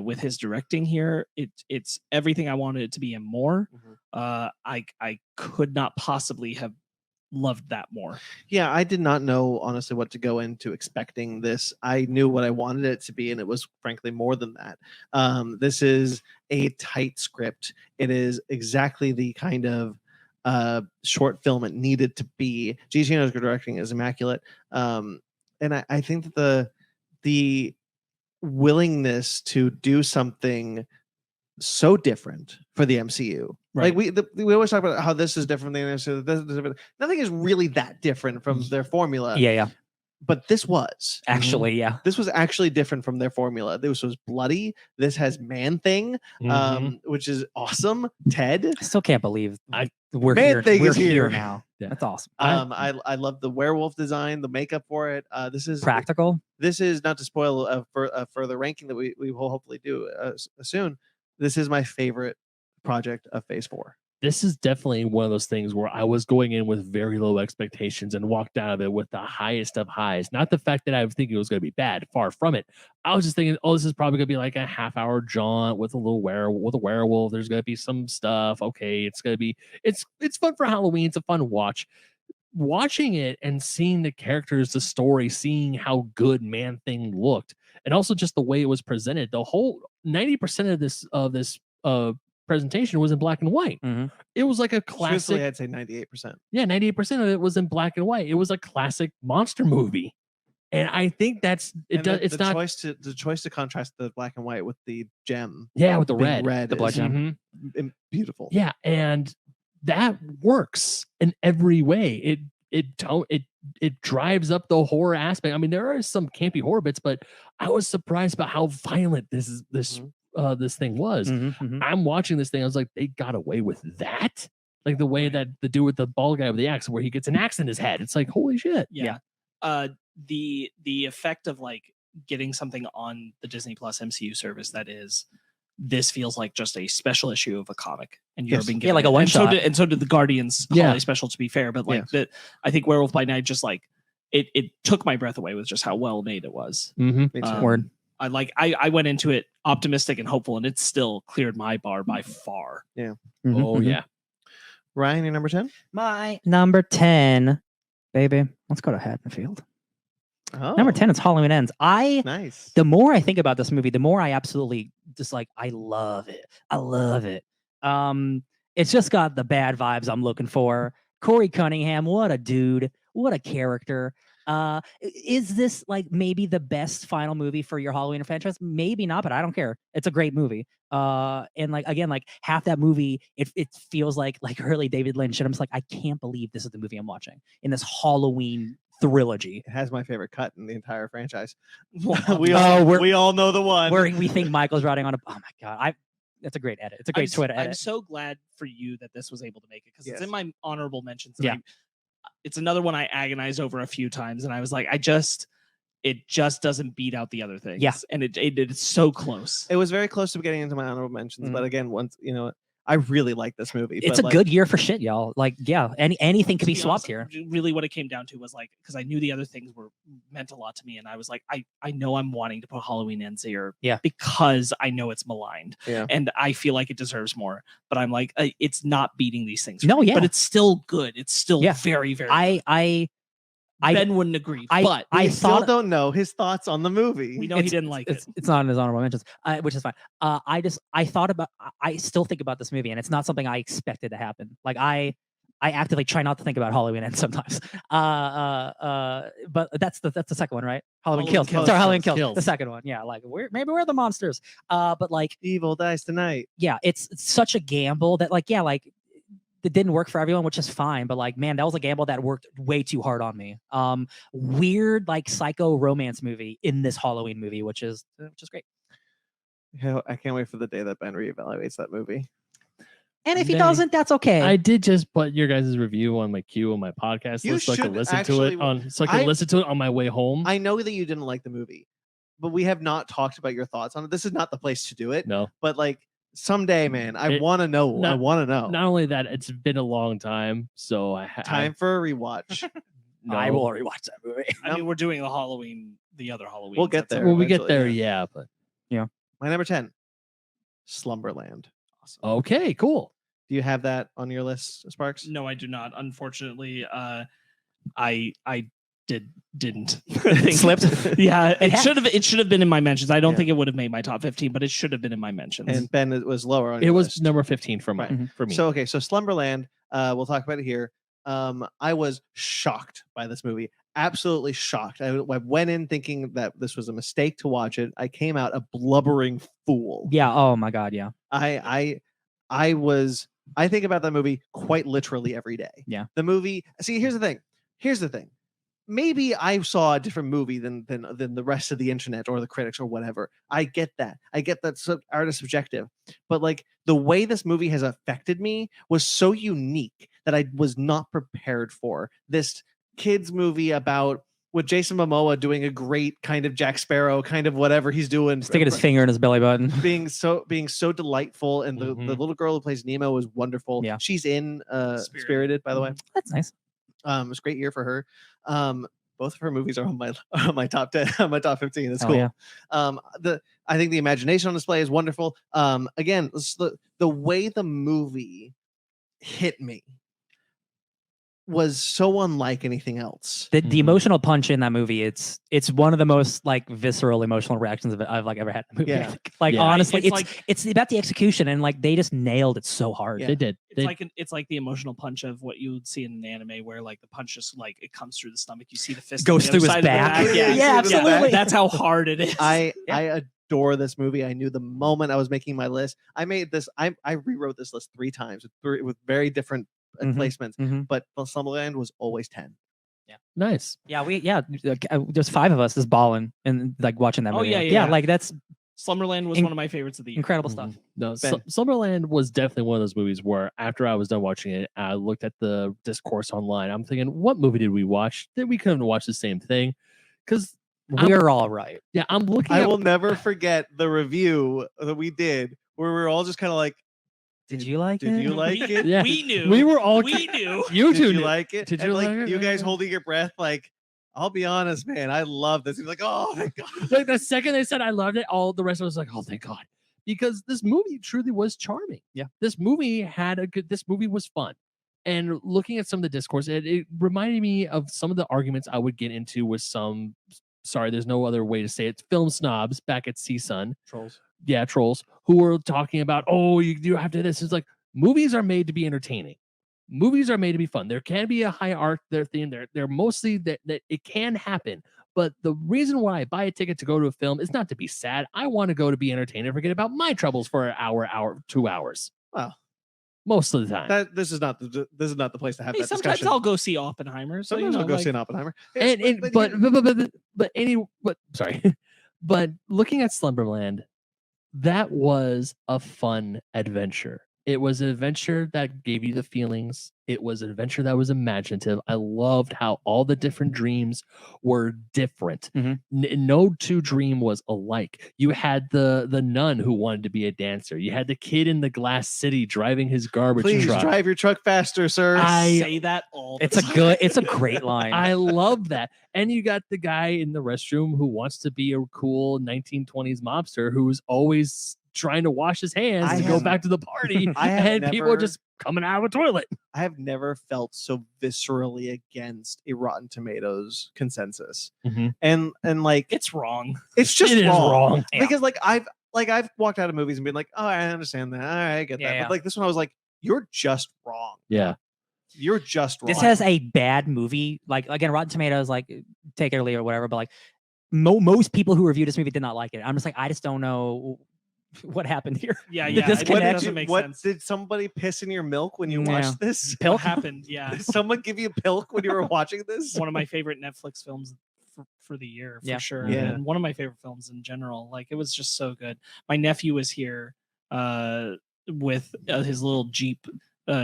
With his directing here, it's everything I wanted it to be and more. I could not possibly have loved that more. Yeah, I did not know honestly what to go into expecting this. I knew what I wanted it to be, and it was frankly more than that. This is a tight script. It is exactly the kind of short film it needed to be. Giacchino's directing is immaculate, and I think that the willingness to do something so different for the MCU. Right. Like we always talk about how this is different than the MCU. This is different. Nothing is really that different from their formula. Yeah. But this was Actually, yeah. This was actually different from their formula. This was bloody. This has Man-Thing, which is awesome. Ted. I still can't believe we're Man here. Thing We're is here. now. That's awesome. I love the werewolf design, the makeup for it. This is Practical. This is not to spoil for a further ranking that we will hopefully do soon. This is my favorite project of Phase 4. This is definitely one of those things where I was going in with very low expectations and walked out of it with the highest of highs. Not the fact that I was thinking it was going to be bad, far from it. I was just thinking, oh, this is probably going to be like a half-hour jaunt with a werewolf. There's going to be some stuff. Okay, it's going to be it's fun for Halloween. It's a fun watch. Watching it and seeing the characters, the story, seeing how good Man Thing looked, and also just the way it was presented. The whole 90% of this presentation was in black and white. It was like a classic. Truthfully, I'd say 98%. Yeah, 98% of it was in black and white. It was a classic monster movie, and I think that's it. It's not the choice to contrast the black and white with the gem. Yeah, with the big red, the blood gem. Beautiful. Yeah, and that works in every way. It drives up the horror aspect. I mean, there are some campy horror bits, but I was surprised about how violent this thing was. I'm watching this thing. I was like, they got away with that. Like the way that the dude with the bald guy with the axe, where he gets an axe in his head. It's like, holy shit. Yeah. The effect of like getting something on the Disney Plus MCU service that is, this feels like just a special issue of a comic, and you're being given like a one shot. And so did the Guardians holiday special, to be fair. But like I think Werewolf by Night just like it took my breath away with just how well made it was. Word. I went into it optimistic and hopeful, and it still cleared my bar by far. Yeah. Oh yeah. Ryan, your number 10? My number 10, baby. Let's go to Haddonfield. Oh. Number 10 is Halloween Ends. Nice. The more I think about this movie, the more I absolutely just like, I love it. I love it. It's just got the bad vibes I'm looking for. Corey Cunningham, what a dude. What a character. Is this like maybe the best final movie for your Halloween franchise? Maybe not, but I don't care. It's a great movie. And like again, like half that movie, it feels like early David Lynch, and I'm just like, I can't believe this is the movie I'm watching in this Halloween trilogy. It has my favorite cut in the entire franchise. we all know the one where we think Michael's riding on a. Oh my god, that's a great edit. It's a great Twitter edit. I'm so glad for you that this was able to make it, because it's in my honorable mentions. Yeah. It's another one I agonized over a few times, and I was like, it just doesn't beat out the other things. Yeah. And it's so close. It was very close to getting into my honorable mentions, but again, once I really like this movie. It's a good year for shit, y'all. Like, yeah, anything could be swapped here. Really, what it came down to was like, because I knew the other things meant a lot to me, and I was like, I know I'm wanting to put Halloween Ends here, because I know it's maligned, and I feel like it deserves more. But I'm like, it's not beating these things. But it's still good. It's still very, very. Ben wouldn't agree, but I still don't know his thoughts on the movie. We know he didn't like it. It's not in his honorable mentions, which is fine. I still think about this movie, and it's not something I expected to happen. Like I actively try not to think about Halloween Ends sometimes. But that's the second one, right? Halloween Kills. Sorry, Halloween Kills. The second one. Yeah, like maybe we're the monsters. But like Evil Dies Tonight. Yeah, it's such a gamble that it didn't work for everyone, which is fine. But like, man, that was a gamble that worked way too hard on me. Weird, like psycho romance movie in this Halloween movie, which is great. Yeah, I can't wait for the day that Ben reevaluates that movie. And if he doesn't, that's okay. I did just put your guys' review on my queue on my podcast list, so I can listen to it on my way home. I know that you didn't like the movie, but we have not talked about your thoughts on it. This is not the place to do it. No, but like, someday, man, I want to know. I want to know. Not only that, it's been a long time, so time for a rewatch. No. I will rewatch that movie. I mean, we're doing the other Halloween. We'll get there. Well, we get there, but my number 10, Slumberland. Awesome. Okay, cool. Do you have that on your list, Sparks? No, I do not. Unfortunately, I didn't slipped. Yeah, it should have been in my mentions. I don't think it would have made my top 15, but it should have been in my mentions. And Ben, it was lower on it your was list. Number 15 for me. So Slumberland, we'll talk about it here. I was shocked by this movie. Absolutely shocked. I went in thinking that this was a mistake to watch it. I came out a blubbering fool. Yeah. Oh my God. Yeah. I think about that movie quite literally every day. Yeah. The movie. See, here's the thing. maybe I saw a different movie than the rest of the internet or the critics or whatever. I get that. Art is subjective. But like the way this movie has affected me was so unique that I was not prepared for. This kids movie about with Jason Momoa doing a great kind of Jack Sparrow, kind of whatever he's doing, Sticking his finger in his belly button. being so delightful, and the little girl who plays Nemo is wonderful. Yeah. She's in Spirited, by the way. That's nice. It was a great year for her. Both of her movies are on my top 10, on my top 15. It's cool. Yeah. I think the imagination on display is wonderful. Again, the way the movie hit me was so unlike anything else. The emotional punch in that movie, it's one of the most like visceral emotional reactions I've like ever had in a movie. Yeah. Like honestly, It's it's about the execution, and like they just nailed it so hard. Yeah. They did. It's like the emotional punch of what you would see in an anime, where like the punch just like it comes through the stomach. You see the fist Goes on the through other his side of the back. Yeah, Yeah, absolutely. That's how hard it is. I adore this movie. I knew the moment I was making my list. I rewrote this list 3 times with very different placements, but Slumberland was always 10. Nice. Yeah, there's 5 of us just balling and like watching that movie. Yeah. Like that's Slumberland was one of my favorites of the year. incredible stuff. No, Ben. Slumberland was definitely one of those movies where after I was done watching it, I looked at the discourse online. I'm thinking, what movie did we watch? That we couldn't watch the same thing? Because We're all right. yeah, I'm looking. I will never forget the review that we did where we were all just kind of like, Did you like did it? you like it? Yeah. We knew. We were all. We knew. You Did two you knew. like it? Did And you like like it? you guys holding your breath like, I'll be honest, man, I love this. He was like, oh my God. Like the second they said I loved it, all the rest of us was like, oh thank God, because this movie truly was charming. Yeah, this movie this movie was fun, and looking at some of the discourse, it reminded me of some of the arguments I would get into with some. Sorry, there's no other way to say it. Film snobs back at CSUN. Trolls. Yeah, trolls who were talking about, oh, you have to. This is like movies are made to be entertaining. Movies are made to be fun. There can be a high art there theme. They're mostly that it can happen. But the reason why I buy a ticket to go to a film is not to be sad. I want to go to be entertained and forget about my troubles for an hour, 2 hours. Wow. Most of the time. This is not the place to have Hey, that sometimes discussion. I'll go see Oppenheimer. So Sometimes you know, I'll go like, see an Oppenheimer. But sorry. But looking at Slumberland, that was a fun adventure. It was an adventure that gave you the feelings. It was an adventure that was imaginative. I loved how all the different dreams were different. No 2 dream was alike. You had the nun who wanted to be a dancer. You had the kid in the glass city driving his garbage Please truck. drive your truck faster, sir. I say that all the time. It's a great line. I love that. And you got the guy in the restroom who wants to be a cool 1920s mobster who's always trying to wash his hands to go back to the party. And people are just coming out of a toilet. I have never felt so viscerally against a Rotten Tomatoes consensus. And like It's wrong. it's just It is wrong. because like I've walked out of movies and been like, oh, I understand that. All right, I get that. Yeah. But like this one, I was like, you're just wrong. Yeah. You're just wrong. This has a bad movie. Like again, Rotten Tomatoes, like take it or leave it or whatever. But like most people who reviewed this movie did not like it. I'm just like, I just don't know what happened here. Yeah, The yeah. It disconnect. doesn't make what sense. did somebody piss in your milk when you Yeah. watched this? What happened? Yeah. Did someone give you pilk when you were watching this? One of my favorite Netflix films for the year, for Yeah. sure. Yeah. And one of my favorite films in general. Like it was just so good. My nephew was here with his little Jeep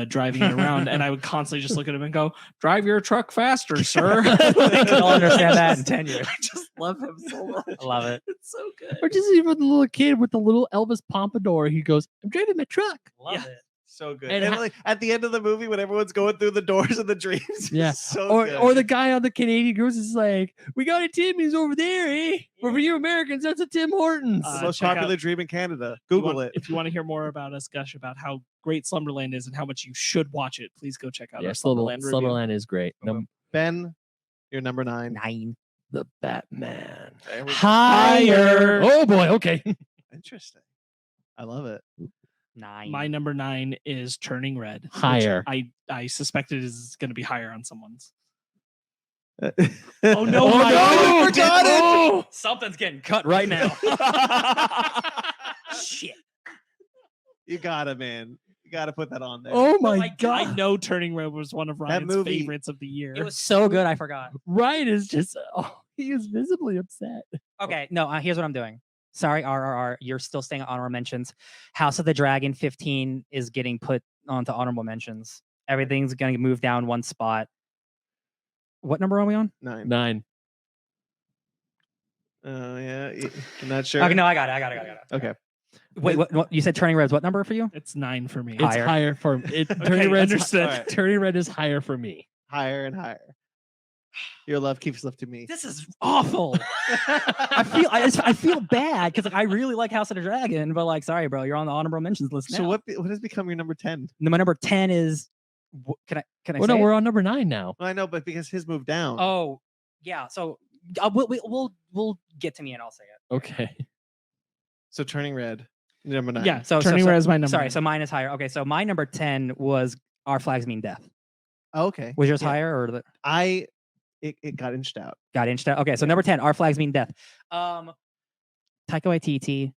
driving it around, and I would constantly just look at him and go, "Drive your truck faster, sir." I'll understand that in 10 years. I just love him so much. I love it. It's so good. Or just even the little kid with the little Elvis pompadour. He goes, I'm driving my truck. Love Yeah. it. So good. And And, ha- like, at the end of the movie, when everyone's going through the doors of the dreams, Yeah. it's so Or good. or the guy on the Canadian Goose is like, we got a Timmy's over there, eh? But for you Americans, that's a Tim Hortons. It's the most check popular out- dream in Canada. If you Google want- it. If you want to hear more about us gush about how great Slumberland is and how much you should watch it, please go check out yeah, our Slumberland review. Slumberland is great. Ben, you're number 9. 9. The Batman. There we go. Higher. Oh boy, okay. Interesting. I love it. 9. My number 9 is Turning Red. which Higher. I suspected is going to be higher on someone's. Oh Oh, no, Oh, my- no, you forgot it. Oh, something's getting cut right now. Shit. You got it, man. You got to put that on there. Oh my I god! know Turning Red was one of Ryan's movie- favorites of the year. It was so good, I forgot. Ryan is just he is visibly upset. Okay, no, here's what I'm doing. Sorry, RRR, you're still staying on honorable mentions. House of the Dragon 15 is getting put onto honorable mentions. Everything's going to move down one spot. What number are we on? 9. 9. Yeah. I'm not sure. Okay, no, I got it. Okay. Wait, what? You said Turning Red's what number for you? It's 9 for me. It's Higher. higher for it. Okay, Turning Red's understood. All right. Turning Red is higher for me. Higher and higher. Your love keeps lifting me. This is awful. I feel bad because I really like House of the Dragon, but like, sorry, bro, you're on the honorable mentions list now. So what has become your number 10? My number 10 is. Can I Well, say no, it? we're on number 9 now. Well, I know, but because his moved down. Oh, yeah. So we'll get to me and I'll say it. Okay. So Turning Red, number 9. Yeah, So Turning Red is my number. Sorry, 9. so mine is higher. Okay, so my number 10 was Our Flags Mean Death. Oh, okay. Was yours Yeah. higher or It got inched out. got inched out? Okay, so number 10, Our Flags Mean Death. Taika Waititi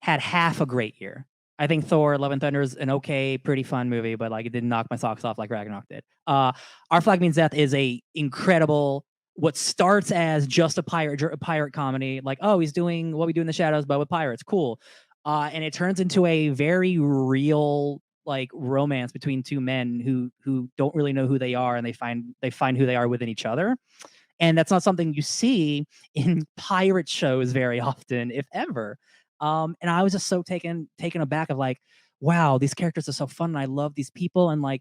had half a great year. I think Thor: Love and Thunder is an okay, pretty fun movie, but like it didn't knock my socks off like Ragnarok did. Our Flag Means Death is a incredible. What starts as just a pirate comedy, like, oh, he's doing What We Do in the Shadows, but with pirates, cool. And it turns into a very real like romance between two men who don't really know who they are, and they find who they are within each other. And that's not something you see in pirate shows very often, if ever. And I was just so taken aback of like, wow, these characters are so fun, and I love these people. And like,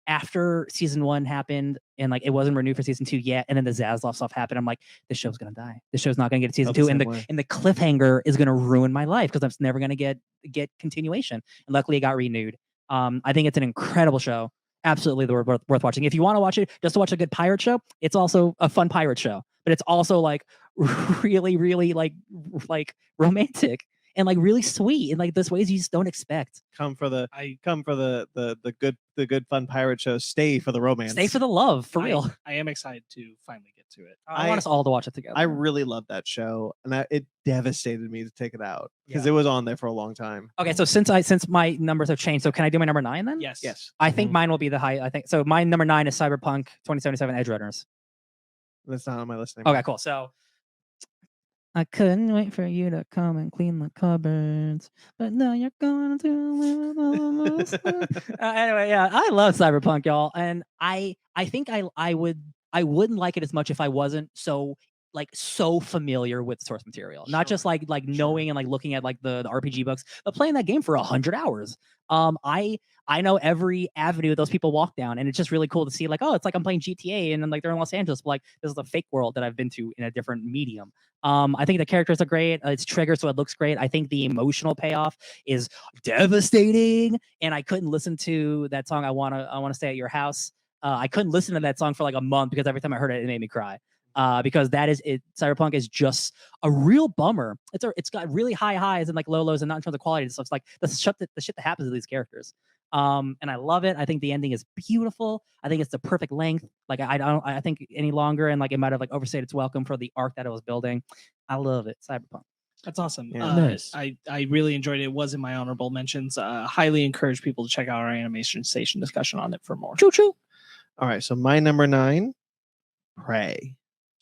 after season 1 happened and like it wasn't renewed for season 2 yet, and then the Zaslav stuff happened, I'm like, this show's gonna die. This show's not gonna get a season 2, and the cliffhanger is gonna ruin my life because I'm never gonna get continuation. And luckily, it got renewed. I think it's an incredible show. Absolutely worth watching. If you want to watch it just to watch a good pirate show, it's also a fun pirate show, but it's also like really, really like romantic and like really sweet in like those ways you just don't expect. Come for the good fun pirate show. Stay for the romance. Stay for the love, for real. I am excited to finally get to it. I want us all to watch it together. I really love that show, and it devastated me to take it out because Yeah. it was on there for a long time. Okay, so since my numbers have changed, so can I do my number 9 then? Yes. Yes, I think mine will be the high. I think so. My number 9 is Cyberpunk 2077 Edge Runners. that's not on my list anymore. Okay, cool. So I couldn't wait for you to come and clean the cupboards, but now you're going to live with anyway, yeah, I love Cyberpunk, y'all, and I think I wouldn't like it as much if I wasn't so familiar with source material, not just like knowing and like looking at like the RPG books, but playing that game for 100 hours. I know every avenue those people walk down, and it's just really cool to see like, oh, it's like I'm playing GTA and then like they're in Los Angeles, but like this is a fake world that I've been to in a different medium. I think the characters are great. It's triggered, so it looks great. I think the emotional payoff is devastating, and I couldn't listen to that song. I wanna stay at your house. I couldn't listen to that song for like a month because every time I heard it, it made me cry. Because that is it. Cyberpunk is just a real bummer. It's got really high highs and like low lows, and not in terms of quality. So it's like the shit that happens to these characters. And I love it. I think the ending is beautiful. I think it's the perfect length. Like I think any longer, and like it might have like overstayed its welcome for the arc that it was building. I love it. Cyberpunk. That's awesome. Yeah. Nice. I really enjoyed it. It was in my honorable mentions. Highly encourage people to check out our animation station discussion on it for more. Choo choo. All right, so my number 9, Prey.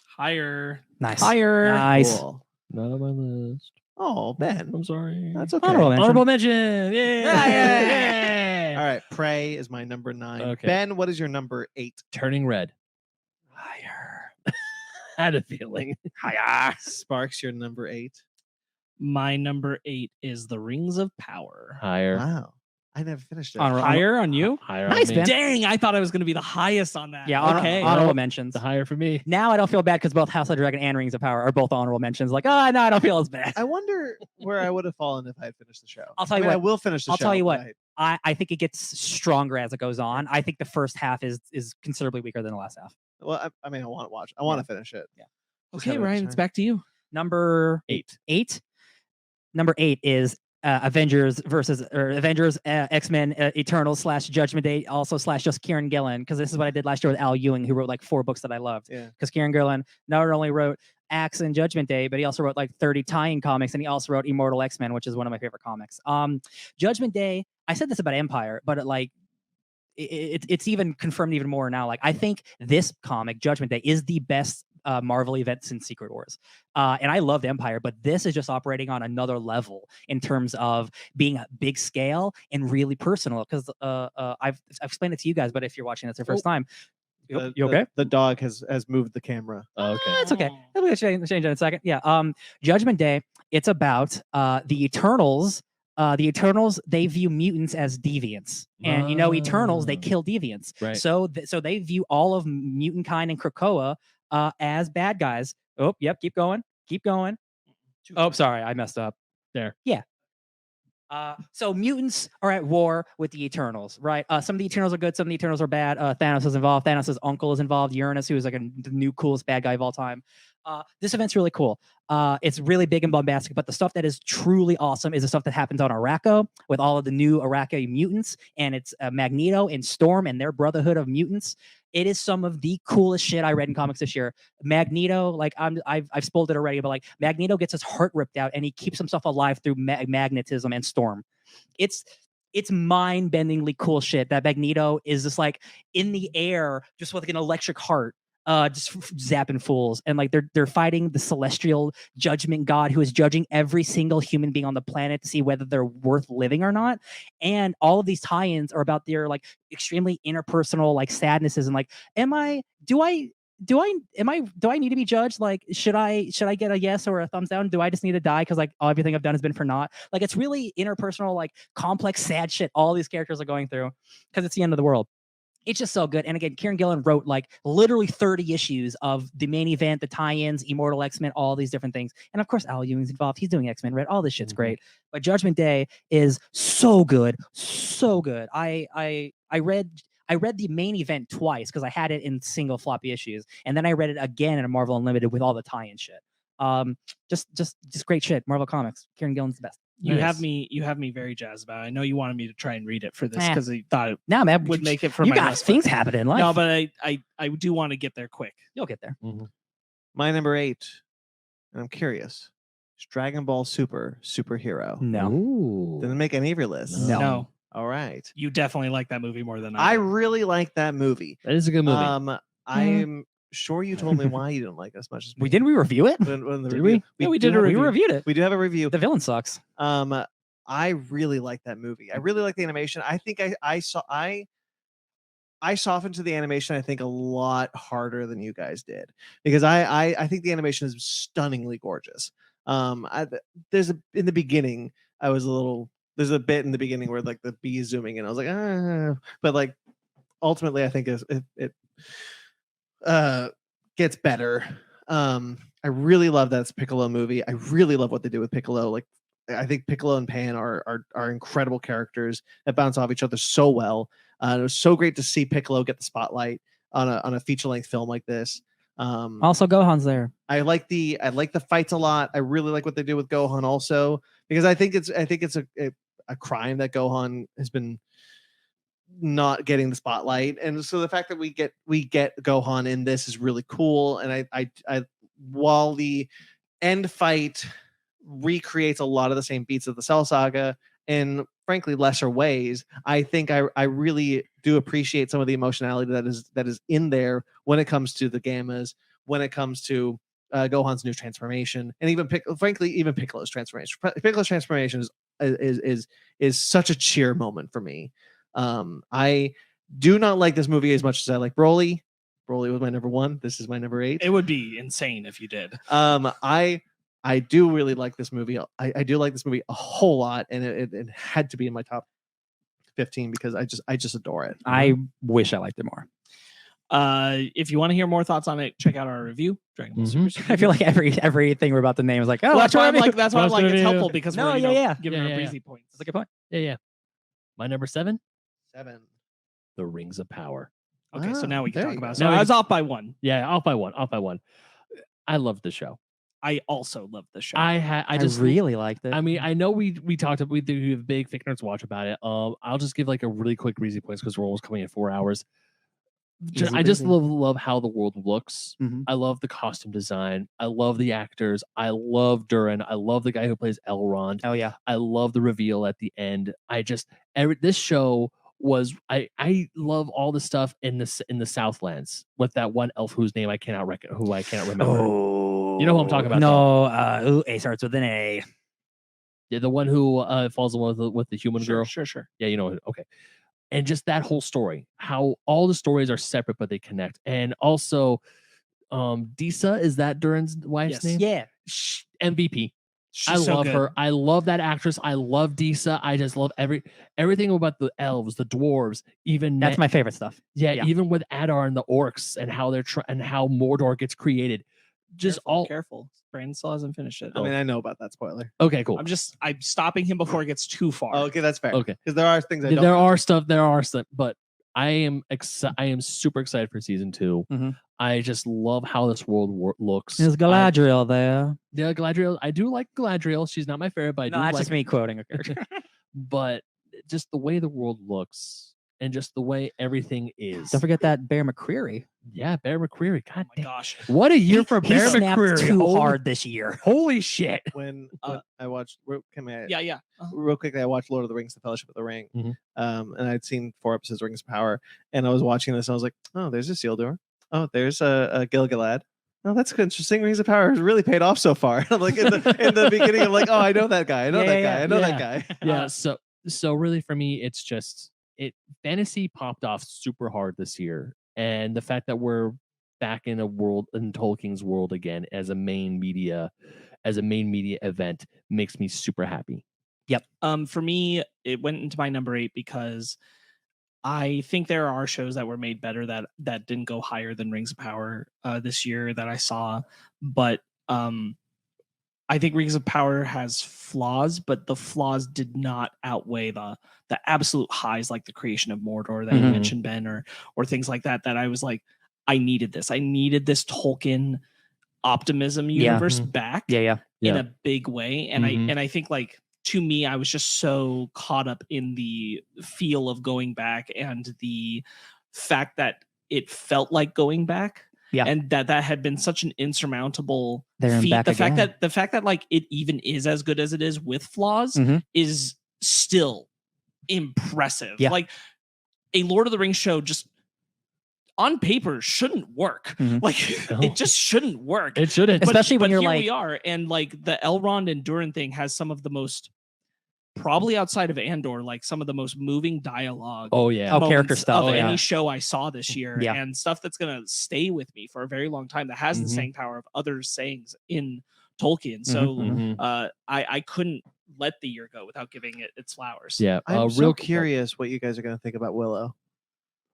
Higher. Nice. Higher. Nice. Cool. Not on my list. Oh, Ben. I'm sorry. That's okay. Honorable mention. Honorable mention. Yeah. All right, Prey is my number 9. Okay. Ben, what is your number 8? Turning Red. Higher. Had a feeling. Higher. Sparks, your number 8. My number 8 is The Rings of Power. Higher. Wow, I never finished it. Higher on you? Higher Nice, on me. Ben. Dang, I thought I was going to be the highest on that. Yeah. Okay. Honorable mentions. The higher for me. Now I don't feel bad because both House of the Dragon and Rings of Power are both honorable mentions. Like, oh no, I don't feel as bad. I wonder where I would have fallen if I had finished the show. I'll tell you I mean, what. I will finish the I'll show. tell you what. but I think it gets stronger as it goes on. I think the first half is considerably weaker than the last half. I mean, I want to watch. I want to finish it. Yeah. Just Okay, haven't Ryan, had it's time. back to you. Number 8. Number 8 is Avengers X-Men Eternals / Judgment Day, also / just Kieran Gillen, because this is what I did last year with Al Ewing, who wrote like 4 books that I loved. Yeah. Because Kieran Gillen not only wrote acts in Judgment Day, but he also wrote like 30 tie-in comics, and he also wrote Immortal X-Men, which is one of my favorite comics. Judgment Day, I said this about Empire, but it's even confirmed even more now. Like, I think this comic, Judgment Day, is the best Marvel event since Secret Wars. And I loved Empire, but this is just operating on another level in terms of being a big scale and really personal. Because I've explained it to you guys, but if you're watching this the first time, you okay? The dog has moved the camera. Oh, okay. It's okay. We'll change it in a second. Yeah. Judgment Day. It's about the Eternals. The Eternals, they view mutants as deviants, and Eternals, they kill deviants. Right. So they view all of mutant kind and Krakoa as bad guys. Oh, yep. Keep going. Oh, sorry, I messed up. There. Yeah. So mutants are at war with the Eternals, right? Some of the Eternals are good, some of the Eternals are bad. Thanos is involved. Thanos' uncle is involved. Uranus, who is like the new coolest bad guy of all time. This event's really cool. It's really big and bombastic, but the stuff that is truly awesome is the stuff that happens on Arakko with all of the new Arakko mutants, and it's Magneto and Storm and their brotherhood of mutants. It is some of the coolest shit I read in comics this year. Magneto, like I've spoiled it already, but like Magneto gets his heart ripped out and he keeps himself alive through magnetism and Storm. It's mind-bendingly cool shit that Magneto is just like in the air, just with like an electric heart. Just zapping fools, and like they're fighting the celestial judgment god who is judging every single human being on the planet to see whether they're worth living or not. And all of these tie-ins are about their like extremely interpersonal like sadnesses and like, do I need to be judged? Like, should I get a yes or a thumbs down? Do I just need to die because like everything I've done has been for naught? Like, it's really interpersonal, like complex, sad shit all these characters are going through because it's the end of the world. It's just so good. And again, Kieran Gillen wrote like literally 30 issues of the main event, the tie-ins, Immortal X-Men, all these different things. And of course, Al Ewing's involved. He's doing X-Men Red. All this shit's great. But Judgment Day is so good. So good. I read the main event twice because I had it in single floppy issues. And then I read it again in a Marvel Unlimited with all the tie-in shit. Just great shit. Marvel Comics. Kieran Gillen's the best. You have me very jazzed about it. I know you wanted me to try and read it for this because I thought it man, would make it for you my got list. things happening in life. No, but I do want to get there quick. You'll get there. My number 8, and I'm curious, is Dragon Ball Super superhero. No. Ooh. Didn't make any of your lists. No. All right. You definitely like that movie more than I do. really like that movie. That is a good movie. I'm sure you told me why you didn't like it as much as me. Didn't we review it? When the Did review. we? Yeah, we did a review. We reviewed it. We do have a review. The villain sucks. I really like that movie. I really like the animation. I think I softened to the animation, I think, a lot harder than you guys did, because I think the animation is stunningly gorgeous. In the beginning, there's a bit in the beginning where like the bee is zooming in. I was like, but like ultimately, I think it gets better. I really love that it's a Piccolo movie. I really love what they do with Piccolo. Like, I think Piccolo and Pan are incredible characters that bounce off each other so well. It was so great to see Piccolo get the spotlight on a feature length film like this. Also, Gohan's there. I like the fights a lot. I really like what they do with Gohan also, because I think it's a crime that Gohan has been not getting the spotlight, and so the fact that we get Gohan in this is really cool. And I while the end fight recreates a lot of the same beats of the Cell Saga in frankly lesser ways, I think I really do appreciate some of the emotionality that is in there when it comes to the Gammas, when it comes to Gohan's new transformation, and even Piccolo's transformation. Piccolo's transformation is such a cheer moment for me. I do not like this movie as much as I like Broly. Broly was my number 1. This is my number 8. It would be insane if you did. I do really like this movie. I do like this movie a whole lot, and it had to be in my top 15 because I just adore it. I wish I liked it more. If you want to hear more thoughts on it, check out our review. Dragon Ball Super. I feel like everything we're about to name is like, oh, well, that's why I'm like Watch it's the review. helpful because we're giving Yeah, our yeah. breezy points. That's a good point. Yeah. My number 7, 7. The Rings of Power. Okay, so now we can there talk you about go. it. So I was off by 1. Yeah, off by one. I love the show. I also love the show. I just really liked it. I mean, I know we talked about, we have big Fake Nerds watch about it. I'll just give like a really quick breezy points because we're almost coming in 4 hours. I just love how the world looks. Mhm. I love the costume design. I love the actors. I love Durin. I love the guy who plays Elrond. Oh yeah. I love the reveal at the end. This show was I love all the stuff in the Southlands with that one elf whose name I cannot remember. Oh, You know who I'm talking about, No, A starts with an A. Yeah, the one who falls in love with the human girl. Sure. Yeah, you know. Okay. And just that whole story, how all the stories are separate but they connect. And also, Disa, is that Durin's wife's name? Yeah. MVP. I She's so love good. her. I love that actress. I love Disa. I just love everything about the elves, the dwarves, even That's my favorite stuff. yeah, yeah. even with Adar and the orcs and how they're and how Mordor gets created. Just Careful. Brandon still hasn't finished it. I mean, I know about that spoiler. Okay, cool. I'm stopping him before it gets too far. Oh, okay, that's fair. Okay, because there are things I don't. there are stuff, but I am super excited for season 2. Mhm. I just love how this world looks. There's Galadriel there. Yeah, Galadriel. I do like Galadriel. She's not my favorite, but I No, do that's like just me quoting a character. But just the way the world looks and just the way everything is. Don't forget that Bear McCreary. Yeah, Bear McCreary. God Oh my damn. gosh. What a year for He Bear snapped McCreary. too Holy- hard this year. Holy shit. when I watched. Yeah. Real quickly, I watched Lord of the Rings: The Fellowship of the Ring, Mhm. and I'd seen 4 episodes of Rings of Power, and I was watching this, and I was like, "Oh, there's a Isildur. Oh, there's a Gil-galad. Oh, that's interesting. Rings of Power has really paid off so far." I'm like in the beginning, I'm like, "Oh, I know that guy. I know that guy. I know that guy." Yeah. So really for me, it's just fantasy popped off super hard this year. And the fact that we're back in Tolkien's world again as a main media event makes me super happy. For me, it went into my number 8 because I think there are shows that were made better that didn't go higher than Rings of Power this year that I saw, but I think Rings of Power has flaws, but the flaws did not outweigh the absolute highs, like the creation of Mordor that you mentioned, Ben, or things like that. That I was like, I needed this. I needed this Tolkien optimism universe back in a big way, and I think like. To me, I was just so caught up in the feel of going back and the fact that it felt like going back. Yeah. And that had been such an insurmountable There and feat. back The fact again. that like it even is as good as it is with flaws is still impressive. Yeah. Like a Lord of the Rings show just on paper shouldn't work. Like it just shouldn't work. It shouldn't. Especially when but you're here like, we are, and like the Elrond and Durin thing has some of the most, probably outside of Andor, like some of the most moving dialogue. Oh yeah. character moments stuff. of Oh, yeah. any show I saw this year, Yeah. and stuff that's gonna stay with me for a very long time. That has the staying power of other sayings in Tolkien. So I couldn't let the year go without giving it its flowers. Yeah. I'm so curious what you guys are going to think about Willow.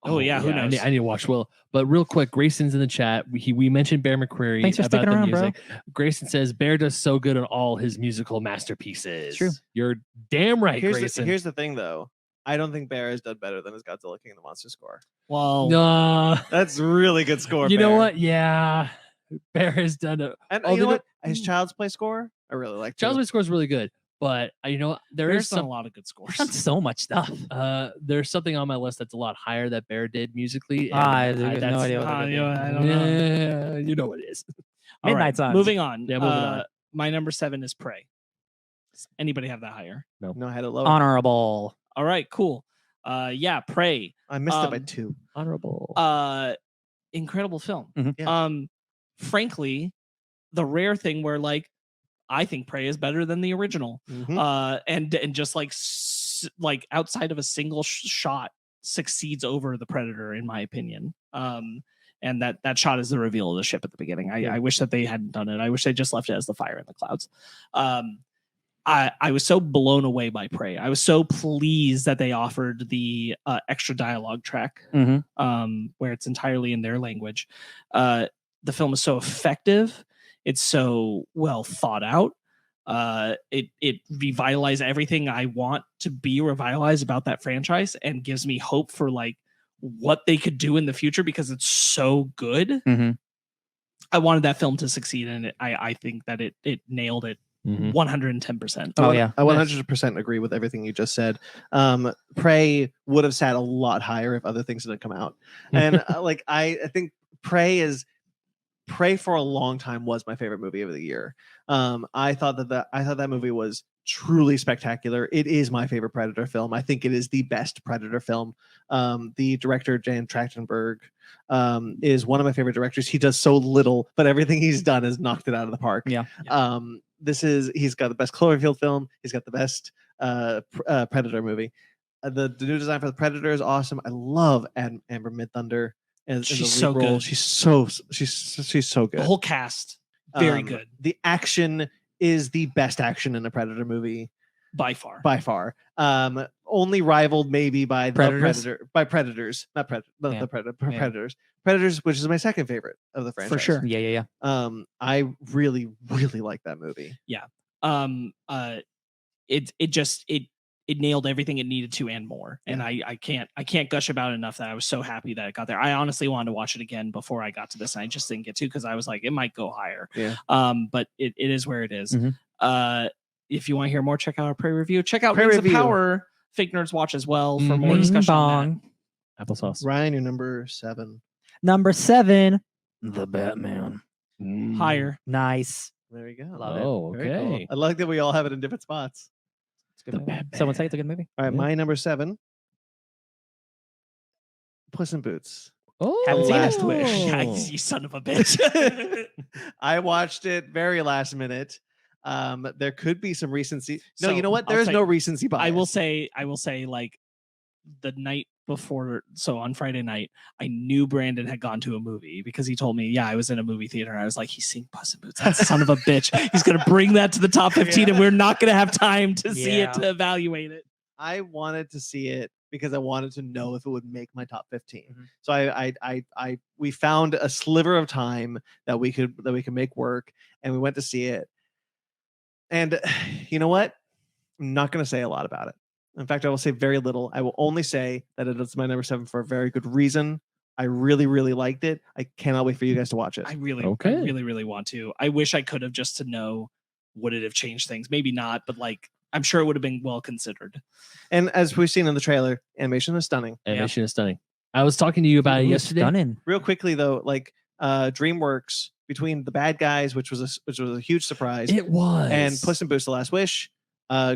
Oh yeah, who knows? I need to watch Will. But real quick, Grayson's in the chat. We mentioned Bear McCreary. Thanks for about sticking the around, music. Grayson says Bear does so good on all his musical masterpieces. True. You're damn right, Grayson. Here's the thing, though. I don't think Bear has done better than his Godzilla King of the Monsters score. Well, No. That's really good score. You know Bear. what? Yeah. Bear has done it. And Oh, you know they what? His Child's Play score, I really like. Child's Play score is really good. But there there's is done a lot of good scores. done so much stuff. there's something on my list that's a lot higher that Bear did musically. and I have no idea what I it is. don't know. Yeah, you know what it is. All Midnight right, Suns. moving on. Yeah, moving on. My number 7 is Prey. Does anybody have that higher? No, I had it low. Honorable. All right, cool. Yeah, Prey. I missed it by 2. Honorable. Incredible film. Yeah. Frankly, the rare thing where like I think Prey is better than the original. And just like outside of a single shot succeeds over the Predator in my opinion. And that shot is the reveal of the ship at the beginning. I wish that they hadn't done it. I wish they just left it as the fire in the clouds. I was so blown away by Prey. I was so pleased that they offered the extra dialogue track, where it's entirely in their language. The film is so effective. It's so well thought out. It revitalized everything I want to be revitalized about that franchise, and gives me hope for like what they could do in the future because it's so good. I wanted that film to succeed, and I think that it nailed it Mhm. 110%. Oh, yeah. I 100% agree with everything you just said. Prey would have sat a lot higher if other things didn't come out. And I think Prey for a long time was my favorite movie of the year. I thought that movie was truly spectacular. It is my favorite Predator film. I think it is the best Predator film. The director Jan Trachtenberg is one of my favorite directors. He does so little, but everything he's done has knocked it out of the park. Yeah. He's got the best Cloverfield film. He's got the best Predator movie. The new design for the Predator is awesome. I love Amber Midthunder. And She's so good. She's so good. The whole cast, very good The action is the best action in a Predator movie by far. Only rivaled maybe by Predators? Predators, not Predator, Yeah. the Predator, Yeah. Predators, which is my second favorite of the franchise. For sure. Yeah. I really like that movie. It nailed everything it needed to and more. And I can't gush about it enough that I was so happy that it got there. I honestly wanted to watch it again before I got to this, and I just didn't get to because I was like, it might go higher. Yeah. But it is where it is. Mhm. If you want to hear more, check out our Prey review. Check out Prey Rings of review. Power. Fake Nerds watch as well for more Ding discussion on dong. Applesauce. Ryan, you're number 7. Number 7, The Batman. that. Higher. Nice. There you go. Love it. Oh, Very cool. okay. I like that we all have it in different spots. It's a good movie. Someone say it's a good movie. All right, Yeah. my number 7, Puss in Boots. Oh, Haven't seen it. Last Wish. Yeah, you son of a bitch. I watched it very last minute. There could be some recency. No, So, you know what? I'll There is say- no recency bias. I will say, like the night before, so on Friday night, I knew Brandon had gone to a movie because he told me, yeah, I was in a movie theater. And I was like, he's seeing Puss in Boots. That son of a bitch. He's gonna bring that to the top 15, and we're not gonna have time to see it to evaluate it. I wanted to see it because I wanted to know if it would make my top 15. Mhm. So we found a sliver of time that we could make work, and we went to see it. And you know what? I'm not going to say a lot about it. In fact, I will say very little. I will only say that it is my number 7 for a very good reason. I really liked it. I cannot wait for you guys to watch it. I really want to. I wish I could have, just to know, would it have changed things? Maybe not, but like I'm sure it would have been well considered. And as we've seen in the trailer, animation is stunning. Animation is stunning. I was talking to you about it yesterday. Stunning. Real quickly though, like DreamWorks, between The Bad Guys, which was a huge surprise, It was. and Puss in Boots: The Last Wish,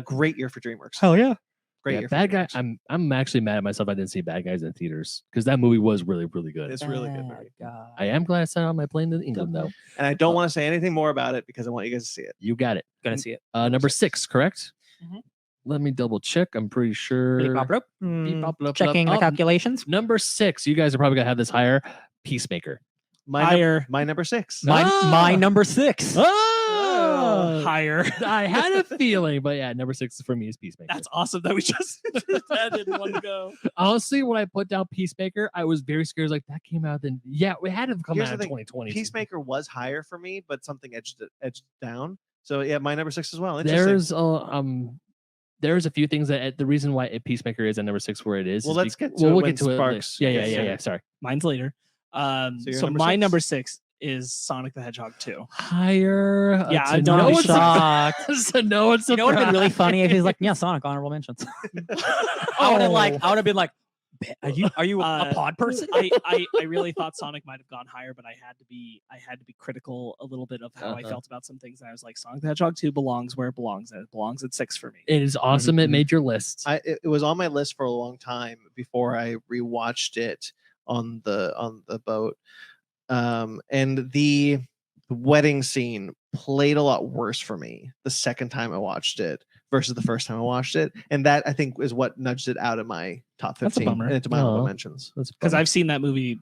great year for DreamWorks. Hell yeah. Great Yeah, year. For Bad Guy. DreamWorks. I'm actually mad at myself I didn't see Bad Guys in theaters because that movie was really good. It's really good movie. I am glad I sat on my plane to England though. And I don't want to say anything more about it because I want you guys to see it. You got it. Gonna see it. Number 6, correct? Mhm. Let me double check. I'm pretty sure. Beep, bop, bloop. Beep, bop, bloop, Checking bloop. the calculations. Number 6. You guys are probably gonna have this higher. Peacemaker. Higher. My number 6. My number 6. Oh, Higher. I had a feeling, but yeah, number 6 for me is Peacemaker. That's awesome that we just did that in one go. Honestly, when I put down Peacemaker, I was very scared. I was like, that came out then. Yeah, it had to come Here's out in the thing, 2020. Peacemaker was higher for me, but something edged down. So yeah, my number 6 as well. Interesting. There's a few things that the reason why Peacemaker is at number 6 where it is. Well, is let's get to we'll it when get to it. Sparks Yeah. gets to it. Sorry. Mine's later. your So number my 6? number 6 is Sonic the Hedgehog 2. Higher. Yeah, to I'm Don't not be no shocked. so no one's You know what would have been really surprised. funny if he's like, yeah, Sonic, honorable mentions. I would have been like, are you a pod person? I really thought Sonic might have gone higher, but I had to be critical a little bit of how I felt about some things. And I was like, Sonic the Hedgehog 2 belongs where it belongs, and it belongs at 6 for me. It is awesome. It Mhm. made your list. It was on my list for a long time before I rewatched it on the boat. And the wedding scene played a lot worse for me the second time I watched it versus the first time I watched it, and that I think is what nudged it out of my top That's a 15 bummer. and into my honorable Aw. mentions. Because I've seen that movie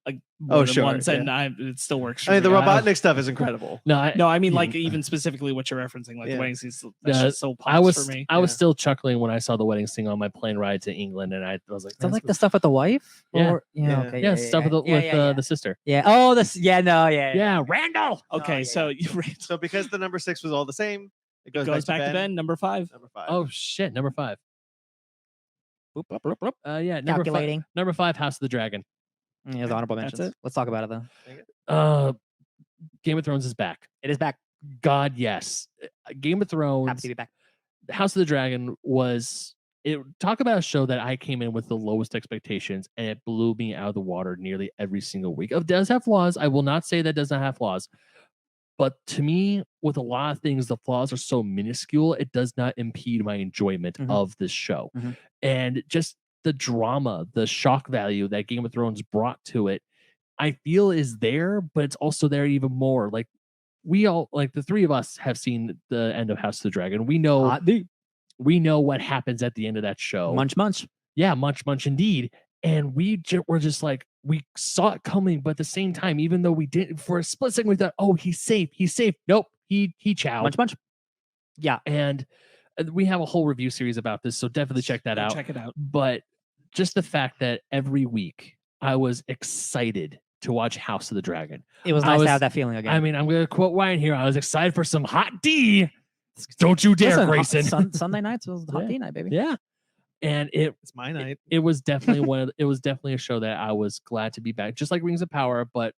like Oh, more than sure, once, yeah. and it still works. For I mean, the me. Robotnik stuff is incredible. No, I mean, like Yeah. even specifically what you're referencing, like Yeah. the wedding scene. That's Yeah, just so pops I was for me. I was Yeah. still chuckling when I saw the wedding scene on my plane ride to England, and I was like, Is that that's like the stuff with the wife? Yeah. Or, Yeah. okay. yeah, stuff with the sister. Yeah. Oh, this. Yeah. No. Yeah. Yeah, Randall. Okay, yeah, so you So because the number 6 was all the same, it goes goes, back to Ben, number 5. Number 5. Oh shit, number 5. Boop, boop, boop, boop. Yeah, number 5. Calculating. Number 5, House of the Dragon. Yeah, honorable That's mentions. it. Let's talk about it though. Game of Thrones is back. It is back. God, yes. Game of Thrones. Happy to be back. House of the Dragon was it. Talk about a show that I came in with the lowest expectations, and it blew me out of the water nearly every single week. It does have flaws. I will not say that does not have flaws, but to me, with a lot of things, the flaws are so minuscule, it does not impede my enjoyment of this show. And just the drama, the shock value that Game of Thrones brought to it, I feel is there, but it's also there even more. Like we all, like the three of us, have seen the end of House of the Dragon. We know what happens at the end of that show. Munch. Yeah, much indeed. And were just like, we saw it coming, but at the same time, even though we didn't, for a split second, we thought, oh, he's safe. Nope, he chowed. Munch. Yeah. And we have a whole review series about this, so definitely check that out. Check it out. But just the fact that every week I was excited to watch House of the Dragon. It was nice to have that feeling again. I mean, I'm going to quote Ryan here. I was excited for some hot D. Don't you dare, Grayson. Sunday nights was hot D night, baby. Yeah. And it's my night. It was definitely it was definitely a show that I was glad to be back, just like Rings of Power. But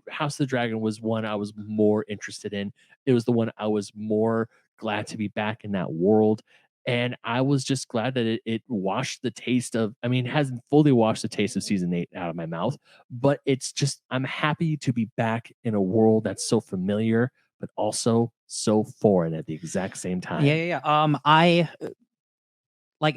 House of the Dragon was one I was more interested in. It was the one I was more glad to be back in that world. And I was just glad that it washed the taste of, I mean, it hasn't fully washed the taste of season 8 out of my mouth, but it's just, I'm happy to be back in a world that's so familiar, but also so foreign at the exact same time. Yeah. I like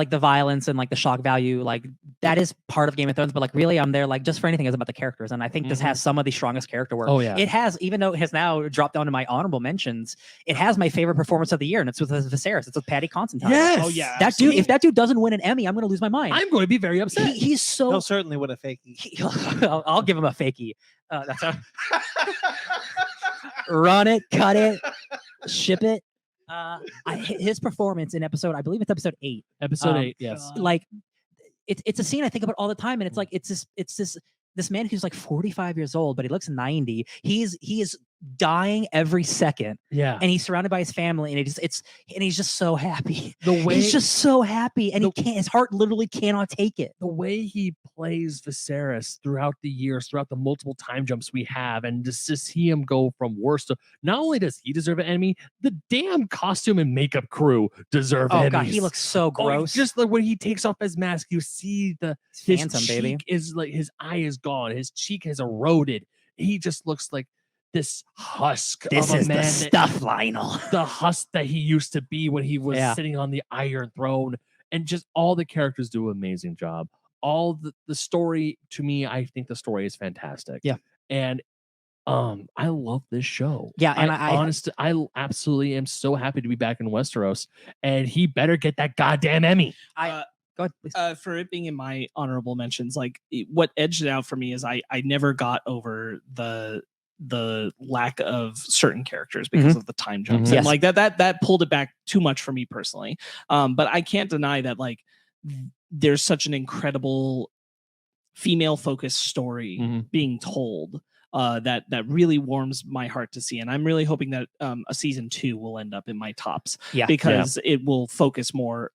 the violence and like the shock value, like that is part of Game of Thrones, but like really I'm there like just for anything is about the characters. And I think this has some of the strongest character work. Oh yeah. It has, even though it has now dropped down to my honorable mentions, it has my favorite performance of the year, and it's with Viserys. It's with Paddy Considine. Yes. Oh yeah. That dude, if that dude doesn't win an Emmy, I'm gonna lose my mind. I'm going to be very upset. He's so He'll certainly win a fakie. I'll give him a fakie. That's how run it, cut it, ship it. His performance in I believe it's episode 8. Episode 8, yes. Like it's a scene I think about all the time, and it's like it's this man who's like 45 years old, but he looks 90. He is dying every second. Yeah. And he's surrounded by his family, and he's just so happy. The way He's just so happy, and his heart literally cannot take it. The way he plays Viserys throughout the years, throughout the multiple time jumps we have, and just to see him go from worst to, not only does he deserve an Emmy, the damn costume and makeup crew deserve Emmys. Oh god, he looks so gross. Just like when he takes off his mask, you see his Phantom, cheek baby. is like, his eye is gone, his cheek has eroded. He just looks like this husk This of a is man the stuff, Lionel. the husk that he used to be when he was sitting on the Iron Throne. And just all the characters do an amazing job. All the story, to me, I think the story is fantastic. Yeah. And I love this show. Yeah, and I absolutely am so happy to be back in Westeros, and he better get that goddamn Emmy. Go ahead, please. For it being in my honorable mentions, like what edged it out for me is I never got over the lack of certain characters because of the time jumps. And like that pulled it back too much for me personally. But I can't deny that like there's such an incredible female focused story being told that really warms my heart to see. And I'm really hoping that a season 2 will end up in my tops because it will focus more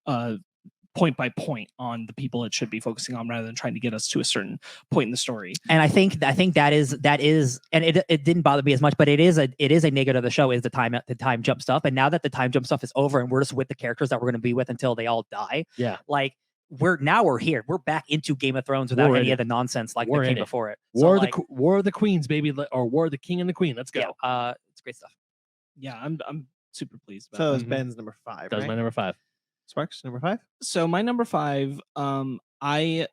point by point on the people it should be focusing on rather than trying to get us to a certain point in the story. And I think that is, and it didn't bother me as much, but it is a negative of the show is the time jump stuff. And now that the time jump stuff is over and we're just with the characters that we're going to be with until they all die. Yeah. Like we're here. We're back into Game of Thrones without any of the nonsense like that came before it. War of the Queens, baby, or War of the King and the Queen. Let's go. Yeah, it's great stuff. Yeah, I'm super pleased about So it's Ben's number 5. That was my number 5. Sparks, number 5. So my number 5, I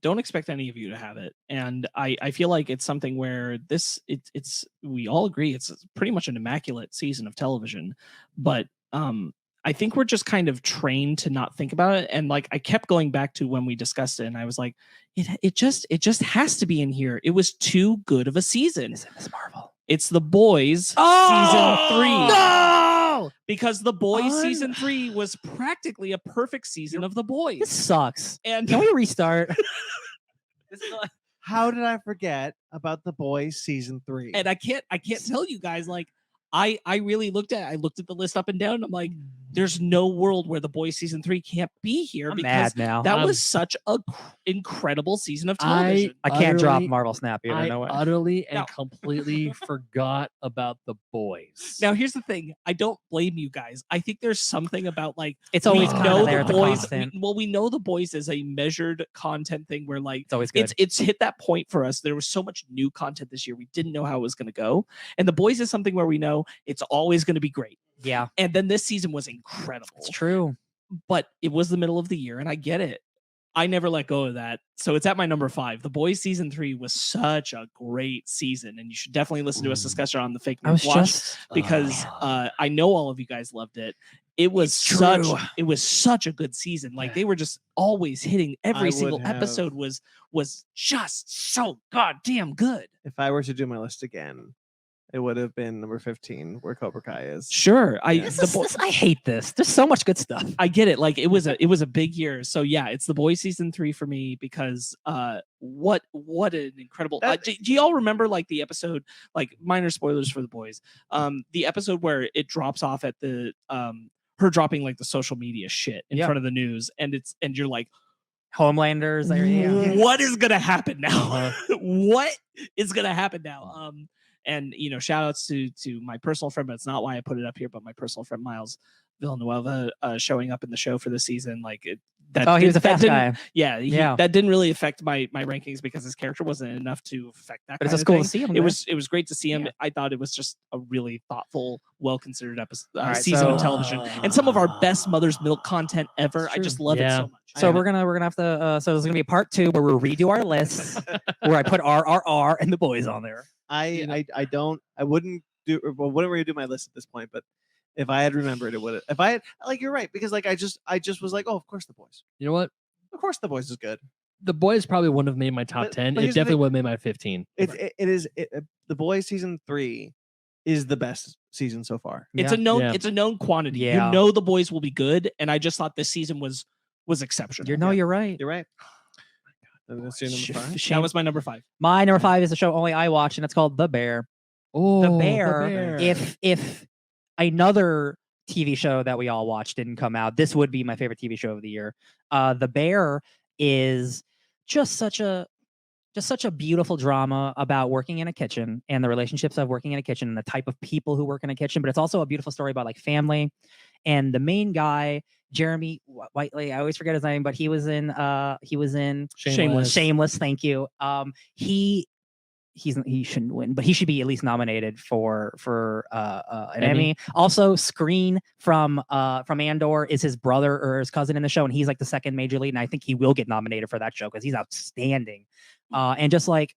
don't expect any of you to have it, and I feel like it's something where it's we all agree it's pretty much an immaculate season of television, but I think we're just kind of trained to not think about it, and like I kept going back to when we discussed it, and I was like, it just has to be in here. It was too good of a season. Is it Miss Marvel? It's The Boys season 3. No! Because The Boys season 3 was practically a perfect season of The Boys. This sucks. And can we restart? How did I forget about The Boys season 3? And I can't tell you guys, like I really looked at the list up and down. And I'm like, there's no world where The Boys season 3 can't be here I'm because mad now. that was such a incredible season of television. I can't drop utterly- Marvel Snap either. I No way. utterly and Now- completely forgot about The Boys. Now, here's the thing. I don't blame you guys. I think there's something about like It's always we kind know of there The at the Boys. constant. We know The Boys is a measured content thing where like It's always good. it's hit that point for us. There was so much new content this year. We didn't know how it was going to go. And The Boys is something where we know it's always going to be great. Yeah, And then this season was incredible. it's true. But it was the middle of the year, and I get it. I never let go of that. So it's at my number 5. The Boys season 3 was such a great season, and you should definitely listen to us discuss it on the Fake I was Nerd Watch just because I know all of you guys loved it. It was such a good season. Like they were just always hitting. Every single episode was just so goddamn good. If I were to do my list again, it would have been number 15, where Cobra Kai is. Sure, Yeah. I hate this. There's so much good stuff. I get it. Like it was a big year. So yeah, it's The Boys season 3 for me because what an incredible. Do y'all remember like the episode? Like minor spoilers for The Boys. The episode where it drops off at the her dropping like the social media shit in front of the news, and you're like, Homelanders. What is gonna happen now? What is gonna happen now? And shout outs to my personal friend, but it's not why I put it up here, but my personal friend Miles Villanueva showing up in the show for the season. Like he was a fast guy. Yeah, that didn't really affect my rankings because his character wasn't enough to affect that. But it's kind just of cool thing. to see him. It was great to see him. Yeah. I thought it was just a really thoughtful, well considered right, season of television, and some of our best Mother's Milk content ever. I just love it so much. So we're gonna have to. So there's gonna be a part 2 where we'll redo our lists, where I put RRR and The Boys on there. I wouldn't redo my list at this point, but if I had remembered, it would. If I had, like, you're right, because like I just was like, oh, of course The Boys. You know what? Of course The Boys is good. The Boys probably wouldn't have made my top 10. but It here's the definitely thing. would have made my 15. The Boys season 3 is the best season so far. It's a known quantity. Yeah. You know The Boys will be good, and I just thought this season was exceptional. You're right. You're right. That's your number 5. That was my number 5. My number 5 is a show only I watch, and it's called The Bear. Oh, The Bear. If another TV show that we all watch didn't come out, this would be my favorite TV show of the year. The Bear is just such a beautiful drama about working in a kitchen and the relationships of working in a kitchen and the type of people who work in a kitchen. But it's also a beautiful story about like family. And the main guy, Jeremy Whiteley, I always forget his name, but he was in Shameless. Shameless. Thank you. He shouldn't win, but he should be at least nominated for an Emmy. Also, Screen from Andor is his brother or his cousin in the show, and he's like the second major lead, and I think he will get nominated for that show because he's outstanding. And just like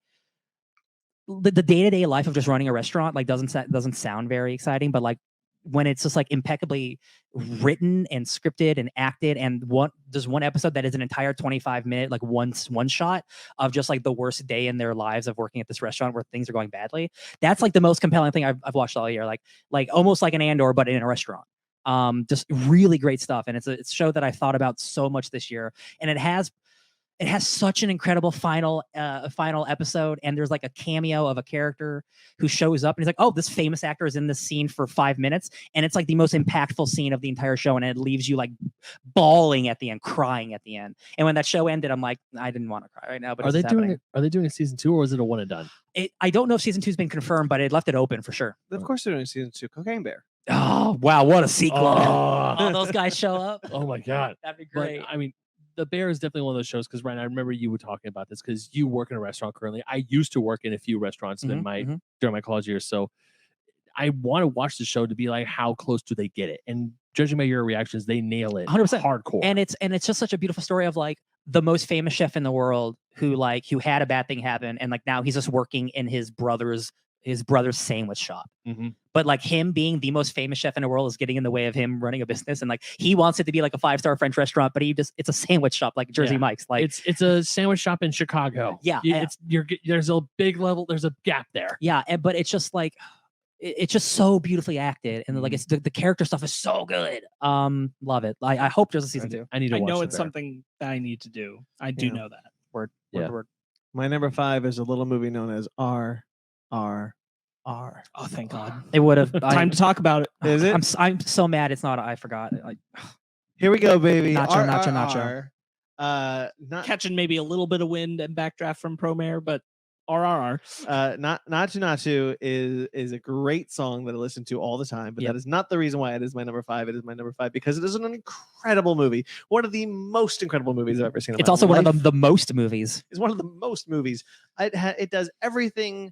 the day-to-day life of just running a restaurant like doesn't sound very exciting, but like when it's just like impeccably written and scripted and acted, and there's one episode that is an entire 25-minute like one shot of just like the worst day in their lives of working at this restaurant where things are going badly. That's like the most compelling thing I've watched all year. Like almost like an Andor, but in a restaurant. Just really great stuff, and it's a show that I thought about so much this year, and it has such an incredible final episode, and there's like a cameo of a character who shows up and he's like, oh, this famous actor is in this scene for 5 minutes, and it's like the most impactful scene of the entire show, and it leaves you like bawling at the end, crying at the end. And when that show ended, I'm like, I didn't want to cry right now, but are they doing a season 2, or is it a one and done? I don't know if season 2's been confirmed, but it left it open for sure. Of course they're doing season 2. Cocaine Bear. Oh wow, what a sequel. Oh. Those guys show up. Oh my god, that'd be great. But, I mean, The Bear is definitely one of those shows because, Ryan, I remember you were talking about this because you work in a restaurant currently. I used to work in a few restaurants during my college years, so I want to watch the show to be like, how close do they get it? And judging by your reactions, they nail it 100% hardcore. And it's just such a beautiful story of like the most famous chef in the world who had a bad thing happen, and like now he's just working in his brother's sandwich shop. But like him being the most famous chef in the world is getting in the way of him running a business, and like he wants it to be like a 5-star French restaurant, but it's a sandwich shop like Jersey Mike's. Like it's a sandwich shop in Chicago. Yeah, there's a big level, there's a gap there. Yeah, but it's just like it's just so beautifully acted, and like it's the character stuff is so good. Love it. I hope there's a season 2. I need to watch know The it's Bear. something that I need to do. I do know that. Word. My number 5 is a little movie known as RRR. RRR. Oh, thank God. It would have Time to talk about it. Is it? I'm so mad it's not. I forgot. Like, Here we go, baby. Nacho, nacho, RRR. nacho. Not Catching maybe a little bit of wind and backdraft from Promare, but RRR. Not Natu is a great song that I listen to all the time, but Yep. that is not the reason why it is my number 5. It is my number 5 because it is an incredible movie. One of the most incredible movies I've ever seen. It's also one of the most movies. It's one of the most movies. It does everything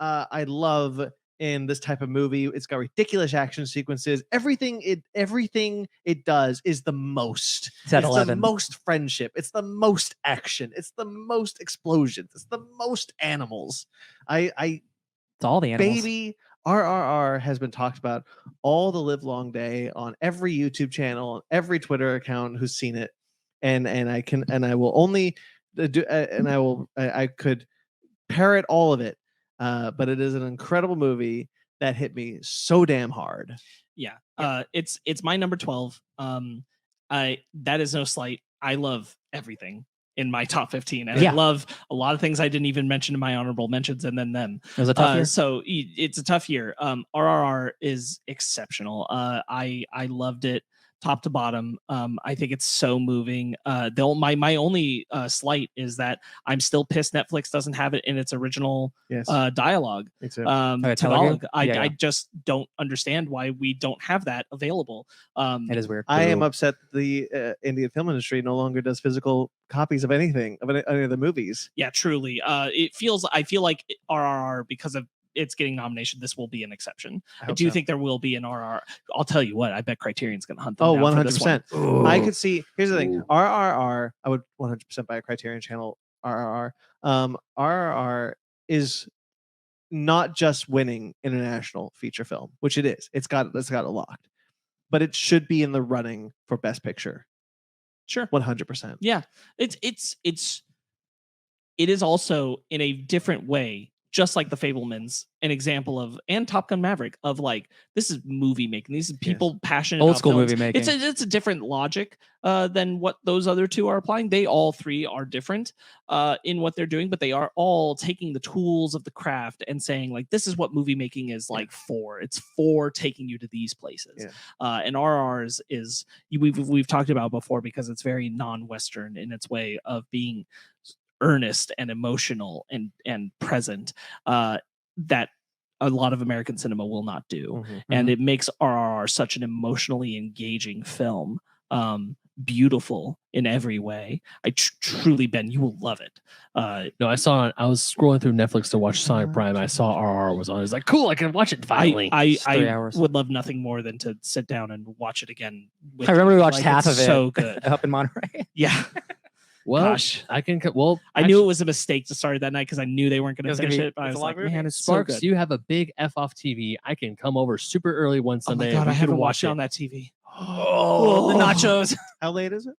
I love in this type of movie. It's got ridiculous action sequences. Everything it does is the most. It's at the 11. most friendship. It's the most action. It's the most explosions. It's the most animals. It's all the animals. Baby, RRR has been talked about all the live long day on every YouTube channel, every Twitter account who's seen it, and I will only do I could parrot all of it, but it is an incredible movie that hit me so damn hard. Yeah. It's my number 12. That is no slight. I love everything in my top 15, and I love a lot of things I didn't even mention in my honorable mentions, and then them. It was a tough year. So it's a tough year. RRR is exceptional. I loved it top to bottom. I think it's so moving. My only slight is that I'm still pissed Netflix doesn't have it in its original dialogue. Me too. Tagalog. I Yeah. just don't understand why we don't have that available. It is weird. I am upset the Indian film industry no longer does physical copies of anything of any of the movies. Yeah, truly. I feel like RRR, because of it's getting nomination, this will be an exception. I do think there will be an RRR. I'll tell you what, I bet Criterion's going to hunt them down 100%. I could see. Here's the thing. RRR, I would 100% buy a Criterion channel. RRR. RRR is not just winning international feature film, which it is. It's got it locked, but it should be in the running for Best Picture. Sure, 100%. Yeah, it is also in a different way, just like The Fabelmans, an example of, and Top Gun Maverick, of like, this is movie making. These are people passionate Old about school films. movie making. It's a different logic than what those other two are applying. They all three are different in what they're doing, but they are all taking the tools of the craft and saying, like, this is what movie making is like for. It's for taking you to these places. And RR's is we've talked about before because it's very non-Western in its way of being earnest and emotional and present, that a lot of American cinema will not do. And it makes RRR such an emotionally engaging film, beautiful in every way. I truly, Ben, you will love it. No, I was scrolling through Netflix to watch Sonic Prime. I saw RRR was on. It's like, cool, I can watch it finally. I would love nothing more than to sit down and watch it again. I remember we watched half of it. So good. Up in Monterey. Yeah. Well, Gosh. I knew it was a mistake to start that night because I knew they weren't going to finish it. But I was like, man, it's so Sparks, good. you have a big F off TV. I can come over super early one Sunday. Oh my God, I haven't watched it on that TV. Oh, the nachos. How late is it?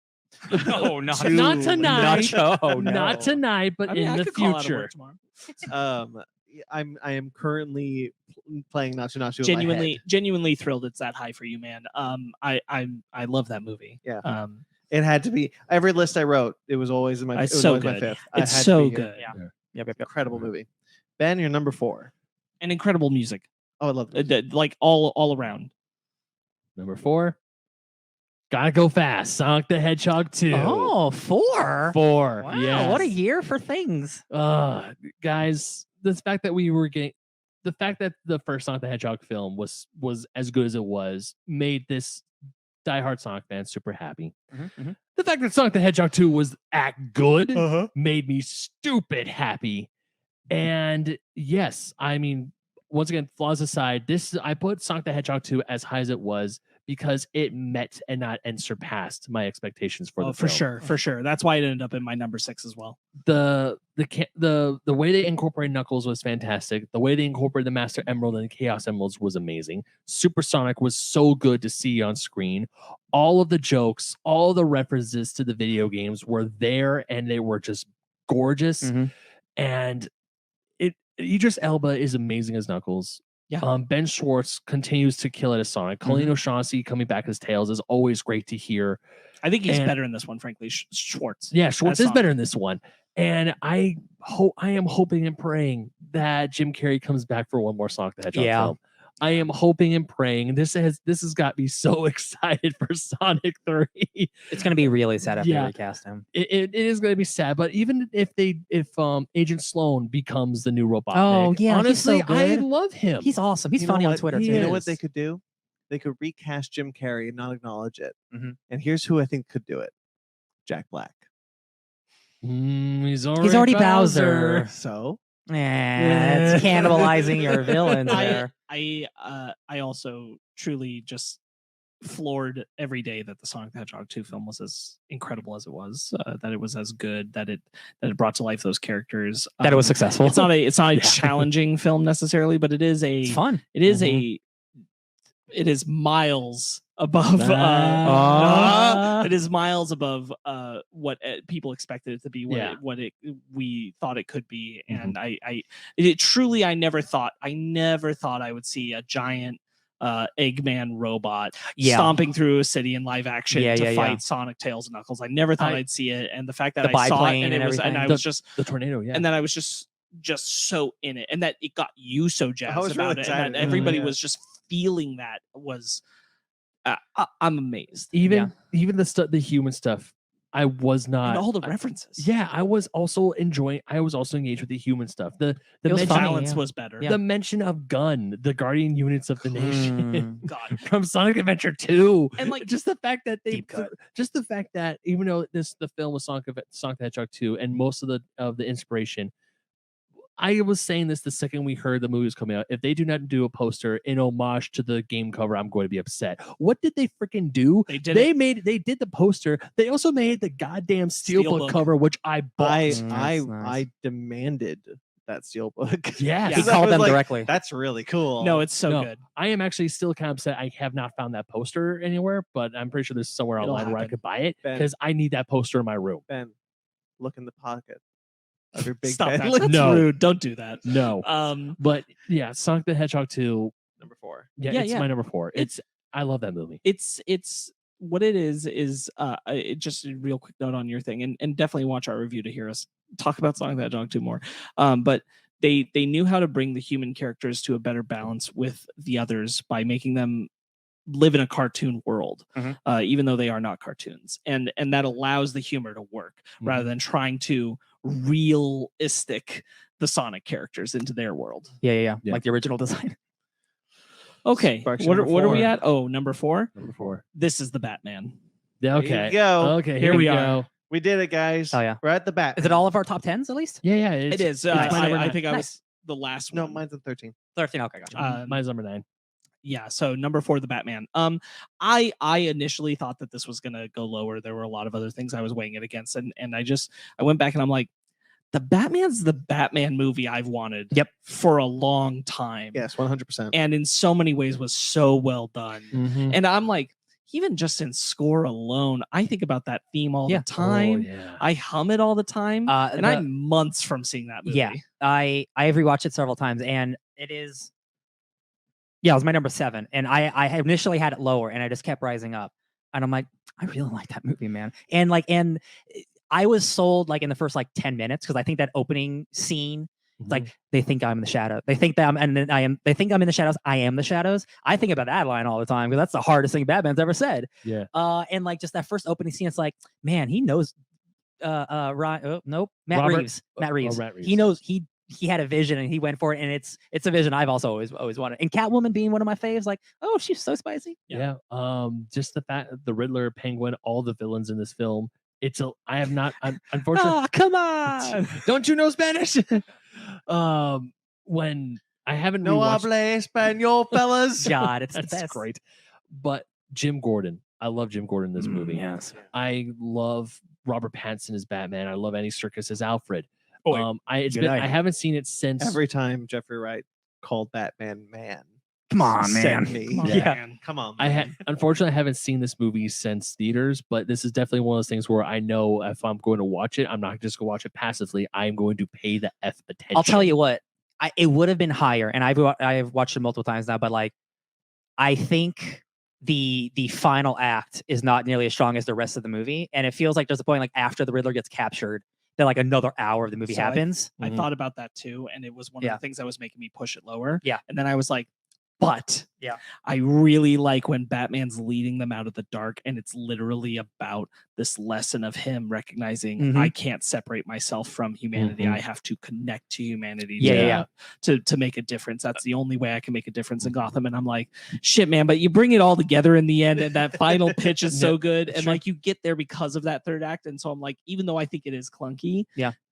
No, not tonight. Nacho, no. Not tonight, but in the future. I am currently playing Nacho Nacho. in my head. Genuinely thrilled it's that high for you, man. I love that movie. Yeah. It had to be every list I wrote. It was always in my. It's so good. My fifth. It's so good. Yeah. Incredible movie. Ben, you're number 4. And incredible music. Oh, I love it. Like all around. Number 4. Gotta go fast. Sonic the Hedgehog 2. Oh, 4. 4. Wow, yes. what a year for things. Guys, the fact that the first Sonic the Hedgehog film was as good as it was made this diehard Sonic fan super happy. The fact that Sonic the Hedgehog 2 was act good made me stupid happy. And yes, I mean, once again, flaws aside, I put Sonic the Hedgehog 2 as high as it was because it met and surpassed my expectations for the film. For sure. That's why it ended up in my number 6 as well. The way they incorporated Knuckles was fantastic. The way they incorporated the Master Emerald and the Chaos Emeralds was amazing. Supersonic was so good to see on screen. All of the jokes, all the references to the video games were there, and they were just gorgeous. And Idris Elba is amazing as Knuckles. Yeah. Ben Schwartz continues to kill it as Sonic. Colleen O'Shaughnessy coming back as Tails is always great to hear. I think he's better in this one, frankly. Schwartz. Yeah, Schwartz is better in this one. And I am hoping and praying that Jim Carrey comes back for one more Sonic the Hedgehog Yeah. film. I am hoping and praying. This has got me so excited for Sonic 3. It's gonna be really sad if they Yeah. recast him. It is going to be sad, but even if Agent Sloan becomes the new robot, Oh, yeah, he's so honestly, I good. love him. He's awesome. He's You know funny on what? Twitter He too. You know what is. they could do? They could recast Jim Carrey and not acknowledge it. Mhm. And here's who I think could do it: Jack Black. He's already already Bowser. Bowser. So Yeah, it's cannibalizing your villains there. I also truly just floored every day that the Sonic the Hedgehog 2 film was as incredible as it was, that it was as good, that it brought to life those characters, That it was successful. It's not a Yeah. challenging film necessarily, but it is It's fun. it is Mhm. it is miles above it is miles above what people expected it to be, Yeah. we thought it could be. Mhm. And I never thought I would see a giant Eggman robot stomping through a city in live action to fight Sonic, Tails, and Knuckles. I never thought I'd see it, and the fact that The I saw it biplane and and it was, and everything. I was just, The tornado, yeah. and then I was just so in it, and that it got you so jazzed was really about it, and excited. that everybody Yeah. was just feeling that was. I'm amazed. even the human stuff, I was not. And all the references. Yeah, I was also enjoying. I was also engaged with the human stuff. The It was mention, funny, balance yeah. was better. Yeah. the mention of Gun, the guardian units of the nation, God. from Sonic Adventure 2, And, like, just the fact that Deep cut. even though the film was Sonic the Hedgehog 2, and most of the inspiration. I was saying this the second we heard the movie was coming out. If they do not do a poster in homage to the game cover, I'm going to be upset. What did they freaking do? They did They did the poster. They also made the goddamn steelbook Steelbook. cover, which I bought. That's nice. I demanded that steelbook. Yes. He Yeah. called I was them like, directly. That's really cool. No, it's so No. good. I am actually still kind of upset. I have not found that poster anywhere, but I'm pretty sure there's somewhere It'll online where I happen. could buy it Ben. because I need that poster in my room. Ben, look in the pocket of your big Stop Ben. that. Look- That's No. rude. Don't do that. No. But yeah, Sonic the Hedgehog 2. Number 4. Yeah, Yeah, it's yeah. my number 4. I love that movie. It's what it is just a real quick note on your thing, and definitely watch our review to hear us talk about Sonic the Hedgehog 2 more. But they knew how to bring the human characters to a better balance with the others by making them live in a cartoon world, even though they are not cartoons, and that allows the humor to work rather than trying to realistic the Sonic characters into their world. Yeah. Yeah. Like the original design. Okay, Sparks what number are we 4. at? Oh, number 4. Number 4. This is the Batman. Yeah, There you okay. go. Okay, Here here we we are. go. We did it, guys. Oh, yeah. We're at the bat. Is it all of our top 10s at least? Yeah, It is. it's my number I 9. think I Nice. was the last No, one. mine's at 13. 13. Okay, gotcha. Mine's number 9. Yeah, so number 4, the Batman. I initially thought that this was gonna go lower. There were a lot of other things I was weighing it against, and I went back and I'm like, the Batman's the Batman movie I've wanted for a long time. Yes, 100%. And in so many ways was so well done. Mm-hmm. And I'm like, even just in score alone, I think about that theme all the time. Oh, yeah. I hum it all the time. And the- I'm months from seeing that movie. Yeah. I have rewatched it several times, and it is. Yeah, it was my number 7, and I initially had it lower, and I just kept rising up, and I'm like, I really like that movie, man, and I was sold like in the first like 10 minutes because I think that opening scene, it's like they think I'm in the shadow, they think that they think I'm in the shadows, I am the shadows. I think about that line all the time because that's the hardest thing Batman's ever said. Yeah. Uh, And like just that first opening scene, it's like, man, he knows. Matt Reeves. He knows he had a vision and he went for it, and it's a vision I've also always wanted. And Catwoman being one of my faves, like, oh, she's so spicy. Yeah. Just the fact that the Riddler, Penguin, all the villains in this film. I have not unfortunately. Oh, come on. Don't you know Spanish? When I haven't No rewatched- habla español, fellas. God, it's That's the best. great. But Jim Gordon, I love Jim Gordon in this movie. Yes. I love Robert Pattinson as Batman. I love Andy Serkis as Alfred. Oh, I haven't seen it since Every time Jeffrey Wright called Batman man. Come on, send man. me. Come on, Yeah. man. Come on. I man. unfortunately haven't seen this movie since theaters, but this is definitely one of those things where I know if I'm going to watch it, I'm not just going to watch it passively. I'm going to pay the attention. I'll tell you what, it would have been higher, and I've watched it multiple times now, but like, I think the final act is not nearly as strong as the rest of the movie, and it feels like there's a point like after the Riddler gets captured, that like another hour of the movie So happens. I thought about that too, and it was one of the things that was making me push it lower. Yeah. And then I was like, but Yeah. I really like when Batman's leading them out of the dark, and it's literally about this lesson of him recognizing I can't separate myself from humanity. I have to connect to humanity to make a difference. That's the only way I can make a difference in Gotham. And I'm like, shit, man, but you bring it all together in the end, and that final pitch is so good. And like you get there because of that third act. And so I'm like, even though I think it is clunky,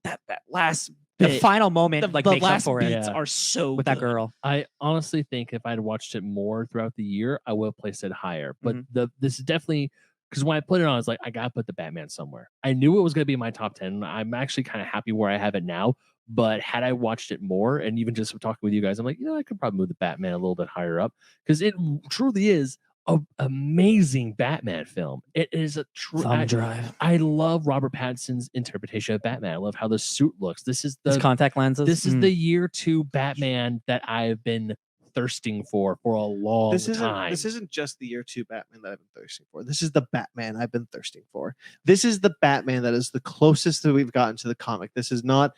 that last the final moment like the makes up last for it beats are so with good. that girl. I honestly think if I'd watched it more throughout the year, I would have placed it higher. But this is definitely because when I put it on, I was like, I gotta put the Batman somewhere. I knew it was gonna be in my top 10. I'm actually kind of happy where I have it now. But had I watched it more, and even just talking with you guys, I'm like, I could probably move the Batman a little bit higher up because it truly is an amazing Batman film. It is a true drive. I love Robert Pattinson's interpretation of Batman. I love how the suit looks. This is His contact lenses. This is the year 2 Batman that I've been thirsting for a long time. This isn't just the year 2 Batman that I've been thirsting for. This is the Batman I've been thirsting for. This is the Batman that is the closest that we've gotten to the comic. This is not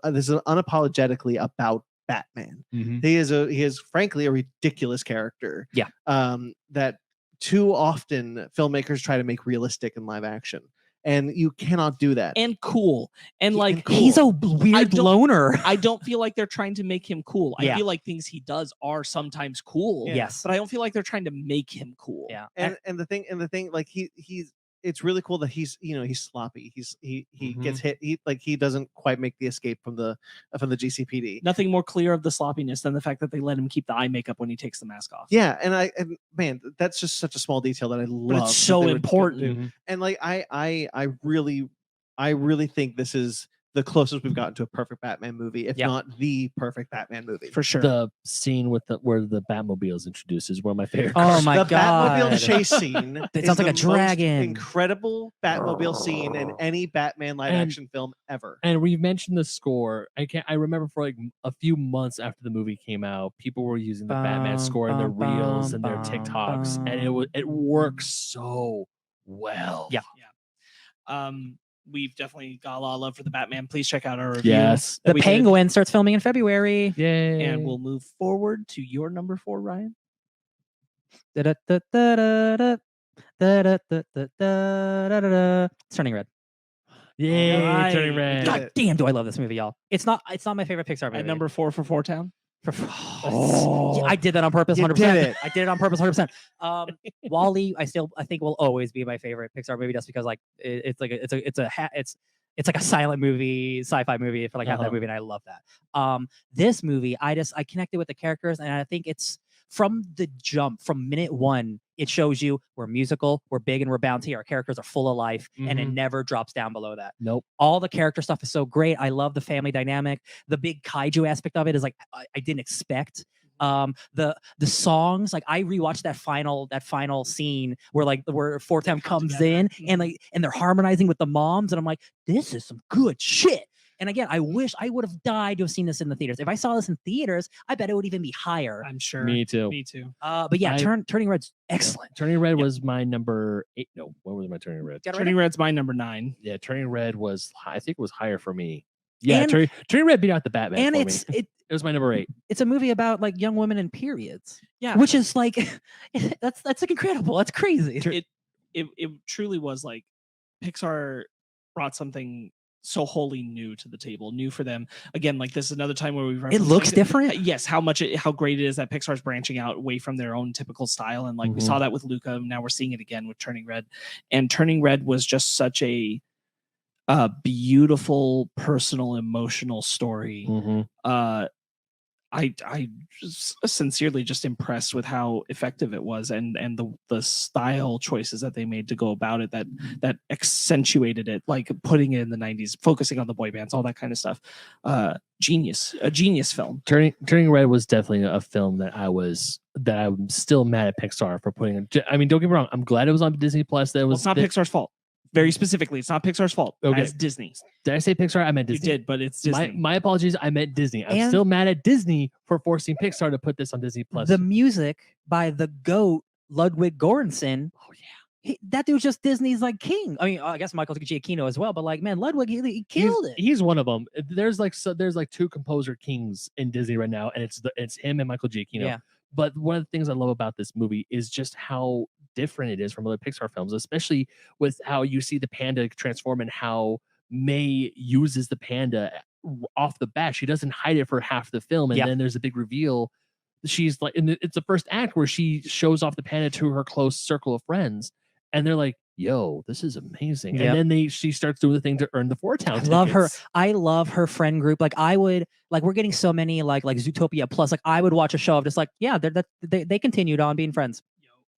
this is unapologetically about Batman. He is frankly a ridiculous character. Yeah. That too often filmmakers try to make realistic in live action. And you cannot do that. And cool. And like cool. He's a weird loner. I don't feel like they're trying to make him cool. Yeah. I feel like things he does are sometimes cool. Yes. But I don't feel like they're trying to make him cool. Yeah. And the thing like he's it's really cool that he's he's sloppy. He gets hit. He doesn't quite make the escape from the GCPD. Nothing more clear of the sloppiness than the fact that they let him keep the eye makeup when he takes the mask off. Yeah, and man, that's just such a small detail that I love. But it's so important. And like I really think this is the closest we've gotten to a perfect Batman movie, if not the perfect Batman movie. For sure. The scene with where the Batmobile is introduced is one of my favorite. Oh my the god! Batmobile chase scene. It sounds like a dragon. Incredible Batmobile scene in any Batman live action film ever. And we mentioned the score. I remember for like a few months after the movie came out, people were using the Batman score in their reels and their TikToks, and it works so well. Yeah. We've definitely got a lot of love for the Batman. Please check out our review. Yes. The Penguin starts filming in February. Yay. And we'll move forward to your number 4, Ryan. It's Turning Red. Yay, Right. Turning Red. God damn, do I love this movie, y'all. It's not my favorite Pixar movie. At number 4 for 4 Town. Yeah, I did that on purpose. 100%. did it. I did it on purpose. 100%. WALL-E, I think will always be my favorite Pixar movie, just because like it's like a silent movie, sci-fi movie for like half that movie, and I love that. This movie, I connected with the characters, and I think it's from the jump, from minute 1, it shows you we're musical, we're big, and we're bounty. Our characters are full of life, and it never drops down below that. Nope. All the character stuff is so great. I love the family dynamic. The big kaiju aspect of it is like I didn't expect. The songs, like I rewatched that final scene where Four Town comes in and they're harmonizing with the moms, and I'm like, this is some good shit. And again, I wish I would have died to have seen this in the theaters. If I saw this in theaters, I bet it would even be higher. I'm sure. Me too. But yeah, Turning Red's excellent. Turning Red was my number 8. No, what was my Turning Red? Turning Red's my number 9. Yeah, Turning Red was, I think it was higher for me. Yeah, Turning Red beat out the Batman. And for me. It was my number 8. It's a movie about like young women in periods. Yeah. Which is like that's like incredible. That's crazy. It truly was like Pixar brought something so wholly new to the table, new for them. Again, like this is another time where it looks different. Yes, how great it is that Pixar's branching out away from their own typical style, and like we saw that with Luca. Now we're seeing it again with Turning Red, and Turning Red was just such a beautiful, personal, emotional story. I just sincerely just impressed with how effective it was, and the style choices that they made to go about it that accentuated it, like putting it in the 90s, focusing on the boy bands, all that kind of stuff. A genius film. Turning Red was definitely a film that I'm still mad at Pixar for putting it. I mean, don't get me wrong, I'm glad it was on Disney Plus. It's not Pixar's fault. Very specifically, it's not Pixar's fault. Okay. It's Disney. Did I say Pixar? I meant Disney. You did, but it's Disney. My apologies. I meant Disney. I'm still mad at Disney for forcing Pixar to put this on Disney Plus. The music by the GOAT Ludwig Göransson. Oh yeah, that dude's just Disney's like king. I mean, I guess Michael Giacchino as well, but like, man, Ludwig, he killed it. He's one of them. There's like two composer kings in Disney right now, and it's him and Michael Giacchino. Yeah. But one of the things I love about this movie is just how different it is from other Pixar films, especially with how you see the panda transform and how May uses the panda off the bat. She doesn't hide it for half the film, and then there's a big reveal. She's like, it's the first act where she shows off the panda to her close circle of friends, and they're like, "Yo, this is amazing." Yep. And then she starts doing the thing to earn the Four Town tickets. I love her friend group. Like I would we're getting so many like Zootopia Plus. Like I would watch a show of just like, yeah, they continued on being friends,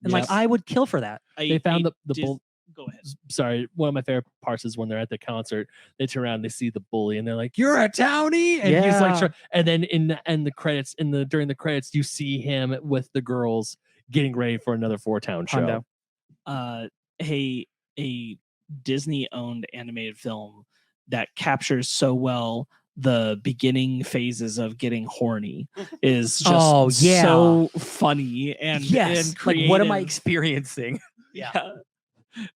and like I would kill for that. They found the bull. Go ahead. Sorry, one of my favorite parts is when they're at the concert. They turn around, they see the bully, and they're like, "You're a townie," and he's like, and then during the credits, you see him with the girls getting ready for another Four Town show. A Disney-owned animated film that captures so well the beginning phases of getting horny is just so funny and and creative. Like, what am I experiencing? Yeah.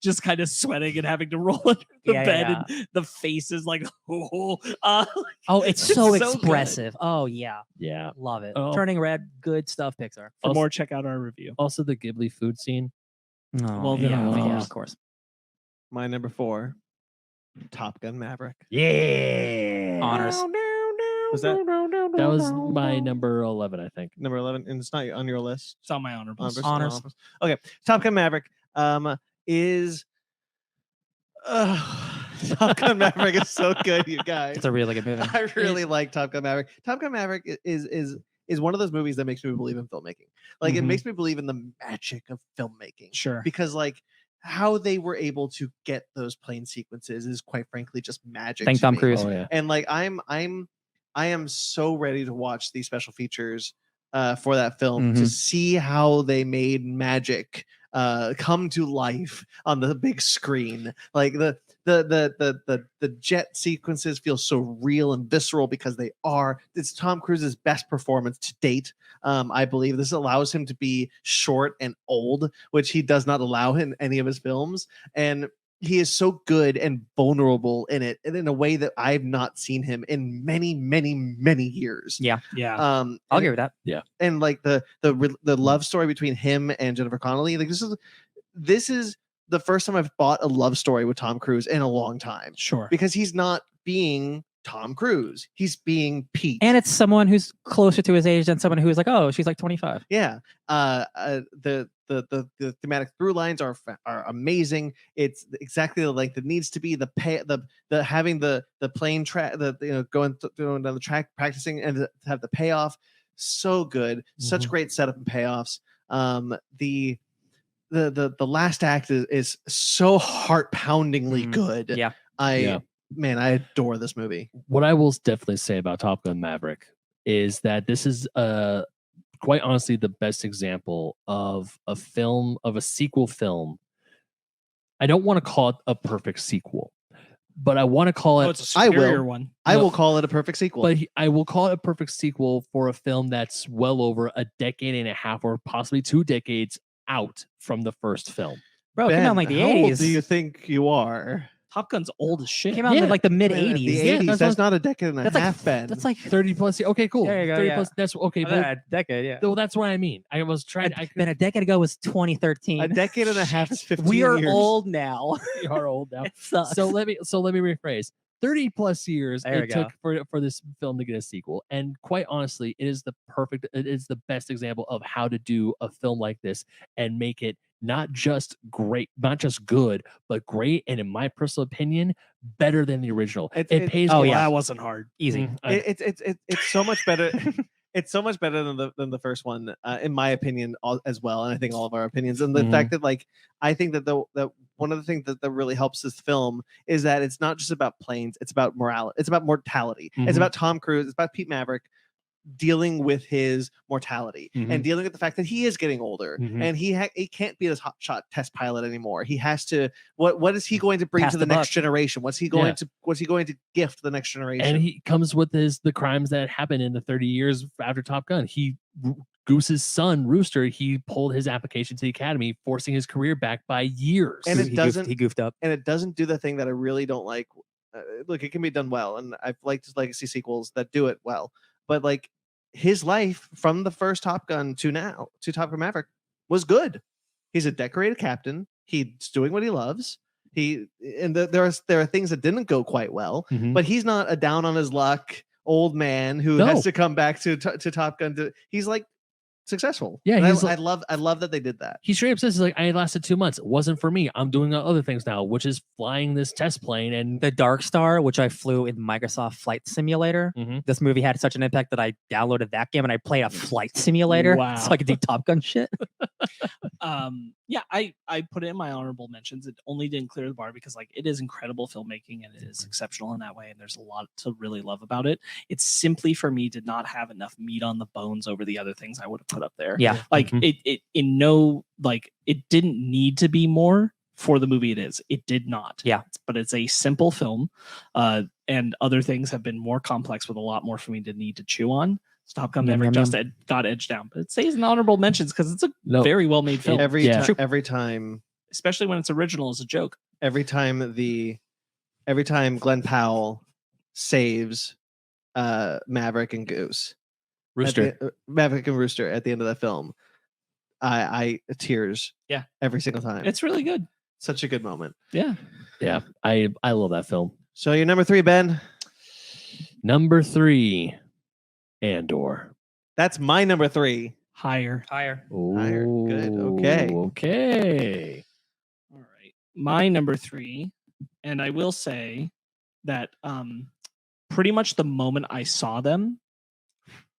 Just kind of sweating and having to roll under the bed, and the face is like, it's so expressive. Good. Oh yeah, love it. Turning red, good stuff, Pixar. For more, check out our review. Also, the Ghibli food scene. Oh, yeah, of course. My number 4, Top Gun Maverick. Yeah, honors. Was that was my number 11, I think. Number 11, and it's not on your list. It's on my honorables. Honors. Okay, Top Gun Maverick. Is Top Gun Maverick is so good, you guys. It's a really good movie. I really like Top Gun Maverick. Top Gun Maverick is one of those movies that makes me believe in filmmaking. Like it makes me believe in the magic of filmmaking. Sure. Because like how they were able to get those plane sequences is quite frankly just magic. Thank Tom Cruise. Oh, yeah. And like I am so ready to watch these special features for that film to see how they made magic come to life on the big screen. Like the jet sequences feel so real and visceral because it's Tom Cruise's best performance to date. I believe this allows him to be short and old, which he does not allow in any of his films, and he is so good and vulnerable in it, and in a way that I've not seen him in many, many, many years. Yeah. I'll give it that. Yeah. And like the love story between him and Jennifer Connelly, like this is the first time I've bought a love story with Tom Cruise in a long time. Sure. Because he's not being Tom Cruise. He's being Pete. And it's someone who's closer to his age than someone who's like, oh, she's like 25. Yeah. The thematic through lines are amazing. It's exactly the length it needs to be. The having the plane track, going down the track, practicing, and to have the payoff, so good. Such great setup and payoffs. The last act is so heart poundingly good. Yeah. Man, I adore this movie. What I will definitely say about Top Gun Maverick is that this is quite honestly the best example of a sequel film. I don't want to call it a perfect sequel, but I want to call it. It's a superior one. I will call it a perfect sequel. But I will call it a perfect sequel for a film that's well over a decade and a half, or possibly 2 decades out from the first film. Bro, it came out in like the 80s. How old do you think you are? Top Gun's old as shit. Came out in like the mid 80s. The 80s. That's not a decade and a half, Ben. That's like 30 plus. Okay, cool. There you go. 30 plus. That's okay. A decade, yeah. Well, that's what I mean. I was trying. Ben, a decade ago was 2013. A decade and a half is 15 We are years. old now. We are old now. It sucks. So let me rephrase. 30 plus years it took for this film to get a sequel, and quite honestly, it is the best example of how to do a film like this and make it not just great, not just good, but great, and in my personal opinion, better than the original. It pays. Oh yeah, that wasn't hard. Easy. It's so much better. It's so much better than the first one, in my opinion, as well. And I think all of our opinions. And the fact that, like, I think that the one of the things that really helps this film is that it's not just about planes. It's about morality. It's about mortality. It's about Tom Cruise. It's about Pete Maverick dealing with his mortality and dealing with the fact that he is getting older and he can't be this hotshot test pilot anymore. He has to. What is he going to bring to the next generation? What's he going to gift the next generation? And he comes with the crimes that happened in the 30 years after Top Gun. He Goose's son, Rooster, he pulled his application to the Academy, forcing his career back by years. And he goofed up. And it doesn't do the thing that I really don't like. Look, it can be done well, and I've liked his legacy sequels that do it well. But like his life from the first Top Gun to now to Top Gun Maverick was good. He's a decorated captain. He's doing what he loves. There are things that didn't go quite well, but he's not a down on his luck old man who has to come back to Top Gun. He's like successful. Yeah, I love that they did that. He straight up says, like, I lasted 2 months. It wasn't for me. I'm doing other things now, which is flying this test plane. And the Dark Star, which I flew in Microsoft Flight Simulator. This movie had such an impact that I downloaded that game and I played a flight simulator so I could do Top Gun shit. Yeah, I put it in my honorable mentions. It only didn't clear the bar because like it is incredible filmmaking and it is exceptional in that way, and there's a lot to really love about it. It simply for me did not have enough meat on the bones over the other things I would have put up there. Yeah, like it didn't need to be more for the movie it is. It did not. Yeah, but it's a simple film, and other things have been more complex with a lot more for me to need to chew on. Top Gun Maverick just got edged down, but it stays in honorable mentions because it's a very well made film. Every time, especially when it's original, is a joke. Every time Glenn Powell saves Maverick and Goose, Maverick and Rooster at the end of that film, I tears. Yeah, every single time. It's really good. Such a good moment. Yeah. I love that film. So your number 3, Ben. Number 3. Andor. That's my number 3. Higher. Ooh, higher. Good. Okay. All right. My number 3, and I will say that pretty much the moment I saw them,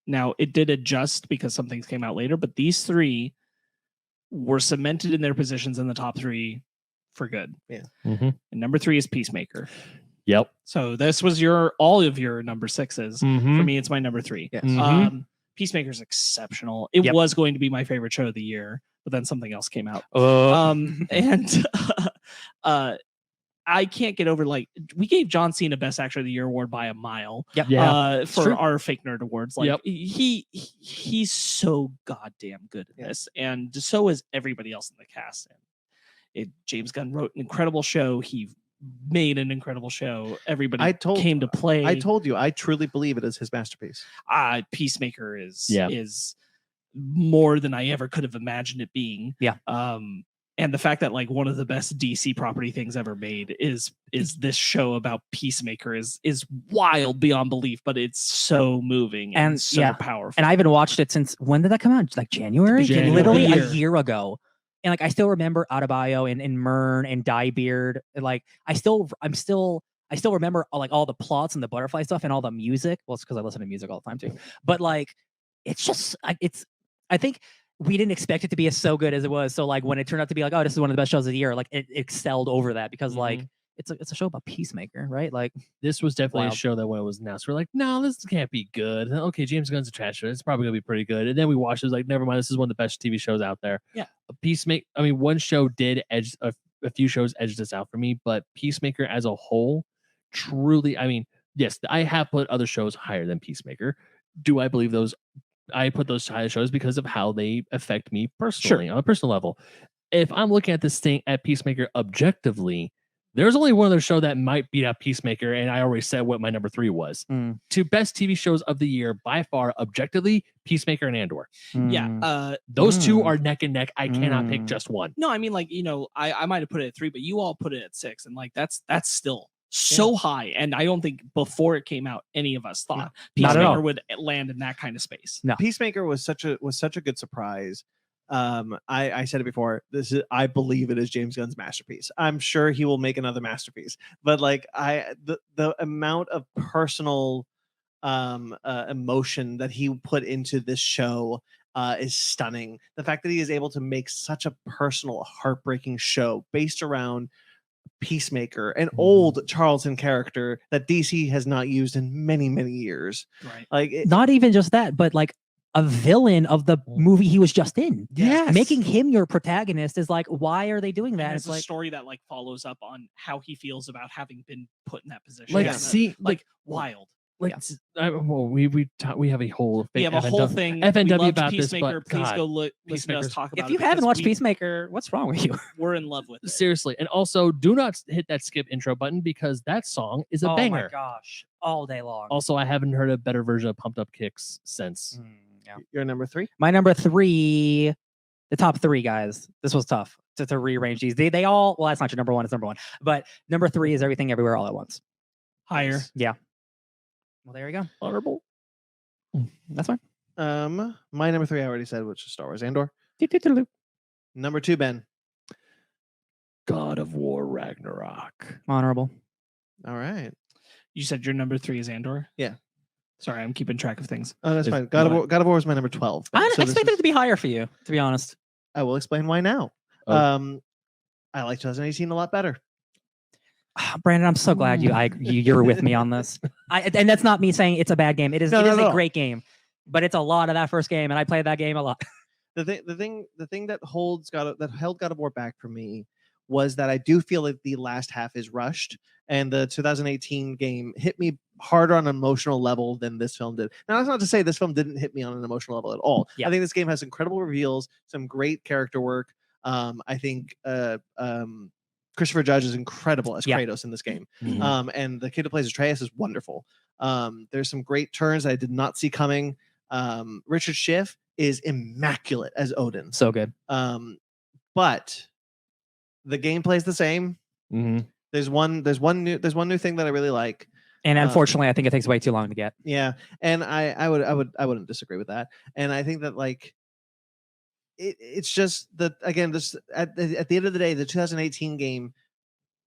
now it did adjust because some things came out later, but these 3 were cemented in their positions in the top 3 for good. Yeah. And number 3 is Peacemaker. Yep. So this was all of your number 6s. For me, it's my number 3. Yes. Peacemaker's exceptional. It was going to be my favorite show of the year, but then something else came out. And I can't get over, like, we gave John Cena Best Actor of the Year award by a mile. For our Fake Nerd Awards. Like he's so goddamn good at this, and so is everybody else in the cast. And James Gunn wrote an incredible show. He made an incredible show. Everybody came to play. I told you, I truly believe it is his masterpiece. Peacemaker is more than I ever could have imagined it being. Yeah. And the fact that like one of the best DC property things ever made is this show about Peacemaker is wild beyond belief, but it's so moving and so powerful. And I haven't watched it since, when did that come out? Like January? Literally a year ago. And like I still remember Adebayo and Myrn and Diebeard. And like I still remember like all the plots and the butterfly stuff and all the music. Well, it's because I listen to music all the time too. But like it's just I think we didn't expect it to be as so good as it was. So like when it turned out to be like, oh, this is one of the best shows of the year, like it excelled over that because like it's a show about Peacemaker, right? Like this was definitely a show that when it was announced, we're like, no, this can't be good. Okay, James Gunn's a trash show. It's probably gonna be pretty good. And then we watched it, was like, never mind, this is one of the best TV shows out there. Yeah. Peacemaker, I mean, one show did edge a few shows edged this out for me, but Peacemaker as a whole, truly, I mean, yes, I have put other shows higher than Peacemaker. Do I believe those? I put those higher shows because of how they affect me personally on a personal level. If I'm looking at this thing at Peacemaker objectively, there's only one other show that might beat out Peacemaker, and I already said what my number 3 was. 2 best TV shows of the year by far, objectively, Peacemaker and Andor. Yeah, those 2 are neck and neck. I cannot pick just one. No, I mean, like, you know, I might have put it at 3, but you all put it at 6, and like that's still so high. And I don't think before it came out, any of us thought Peacemaker would land in that kind of space. No, Peacemaker was such a good surprise. I said it before. I believe it is James Gunn's masterpiece. I'm sure he will make another masterpiece, but like the amount of personal emotion that he put into this show is stunning. The fact that he is able to make such a personal, heartbreaking show based around Peacemaker, an old Charlton character that DC has not used in many, many years. Right. Like not even just that, but like a villain of the movie he was just in. Yes. Making him your protagonist is like, why are they doing that? It's a like story that like follows up on how he feels about having been put in that position. Like, see, like wild. we have a whole We have a whole thing. FNW we loved about this, Peacemaker. but Please God, go listen to us Peacemaker's- talk about If it. you haven't because watched Peacemaker, what's wrong with you? we're in love with it. seriously. And also, do not hit that skip intro button because that song is a Oh banger. my gosh, all day long. Also, I haven't heard a better version of Pumped Up Kicks since. Yeah. Your number 3? My number 3, the top 3 guys. This was tough to rearrange these. They all. Well, that's not your number 1. It's number 1. But number 3 is Everything Everywhere All at Once. Higher. Yeah. Well, there you go. Honorable. That's fine. My number 3 I already said, which is Star Wars Andor. Number 2, Ben. God of War Ragnarok. Honorable. All right. You said your number 3 is Andor? Yeah. Sorry, I'm keeping track of things. Oh, that's If- fine. God of War is my number 12. Ben. I So this expected is- it to be higher for you, to be honest. I will explain why now. Oh. I like 2018 a lot better. Brandon, I'm so glad you're with me on this. And that's not me saying it's a bad game. It is a great game, but it's a lot of that first game, and I played that game a lot. The thing that held God of War back for me was that I do feel like the last half is rushed, and the 2018 game hit me harder on an emotional level than this film did. Now, that's not to say this film didn't hit me on an emotional level at all. Yeah. I think this game has incredible reveals, some great character work. I think Christopher Judge is incredible as Kratos in this game. Mhm. And the kid who plays Atreus is wonderful. There's some great turns I did not see coming. Richard Schiff is immaculate as Odin. So good. But the gameplay is the same. Mhm. There's one new thing that I really like. And unfortunately, I think it takes way too long to get. Yeah, and I wouldn't disagree with that. And I think that like it's just that again, this at the end of the day, the 2018 game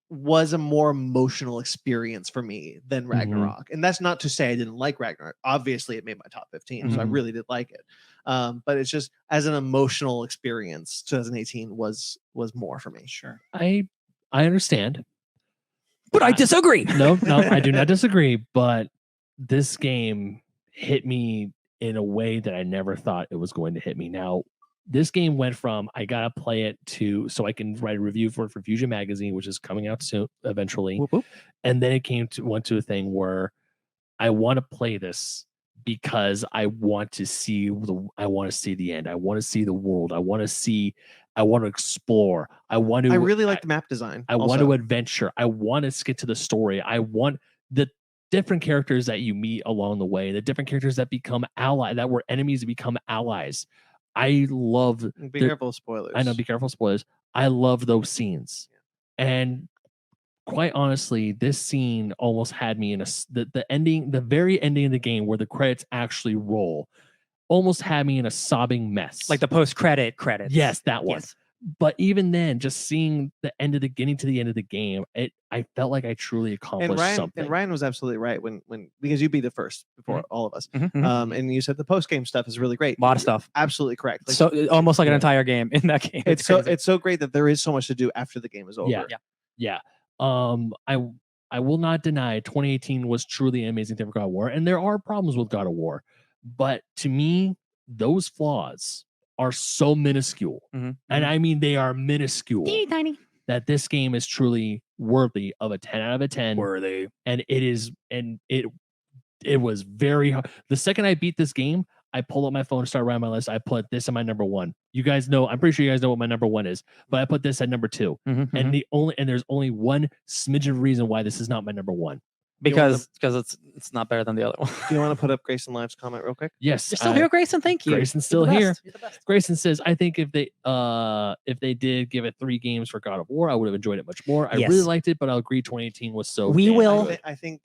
was a more emotional experience for me than Ragnarok. And that's not to say I didn't like Ragnarok. Obviously, it made my top 15, so I really did like it. But it's just as an emotional experience, 2018 was more for me. Sure. I understand. But I disagree. No, I do not disagree. But this game hit me in a way that I never thought it was going to hit me. Now, this game went from I gotta play it to so I can write a review for it for Fusion Magazine, which is coming out soon, eventually. Whoop, whoop. And then it went to a thing where I want to play this because I want to see the end. I want to see the world. I want to explore. I really like the map design. I want to adventure. I want to get to the story. I want the different characters that you meet along the way, the different characters that become that were enemies to become allies. I love. Be careful of spoilers. I know. Be careful of spoilers. I love those scenes, and quite honestly, this scene almost had me in the ending, the very ending of the game where the credits actually roll, almost had me in a sobbing mess. Like the post-credit credits. Yes, that one. Yes. But even then, just seeing the end of the getting to the end of the game, I felt like I truly accomplished something. And Ryan was absolutely right when because you beat it first before all of us. And you said the post game stuff is really great. A lot of stuff. Absolutely correct. Like, So almost like an entire game in that game. it's so great that there is so much to do after the game is over. Yeah. I will not deny 2018 was truly an amazing thing for God of War, and there are problems with God of War, but to me, those flaws are so minuscule, and I mean they are minuscule, tiny, that this game is truly worthy of a 10 out of a 10. Worthy, and it was very hard. The second I beat this game, I pulled up my phone and started writing my list. I put this in my number 1. You guys know, I'm pretty sure you guys know what my number 1 is, but I put this at number 2. And there's only one smidgen of reason why this is not my number 1. because it's not better than the other one. Do you want to put up Grayson Live's comment real quick? Yes, You're still here, Grayson. Thank you. Grayson's still here. Grayson says, I think if they did give it 3 games for God of War, I would have enjoyed it much more. I really liked it, but I'll agree 2018 was so We damn will- good. I think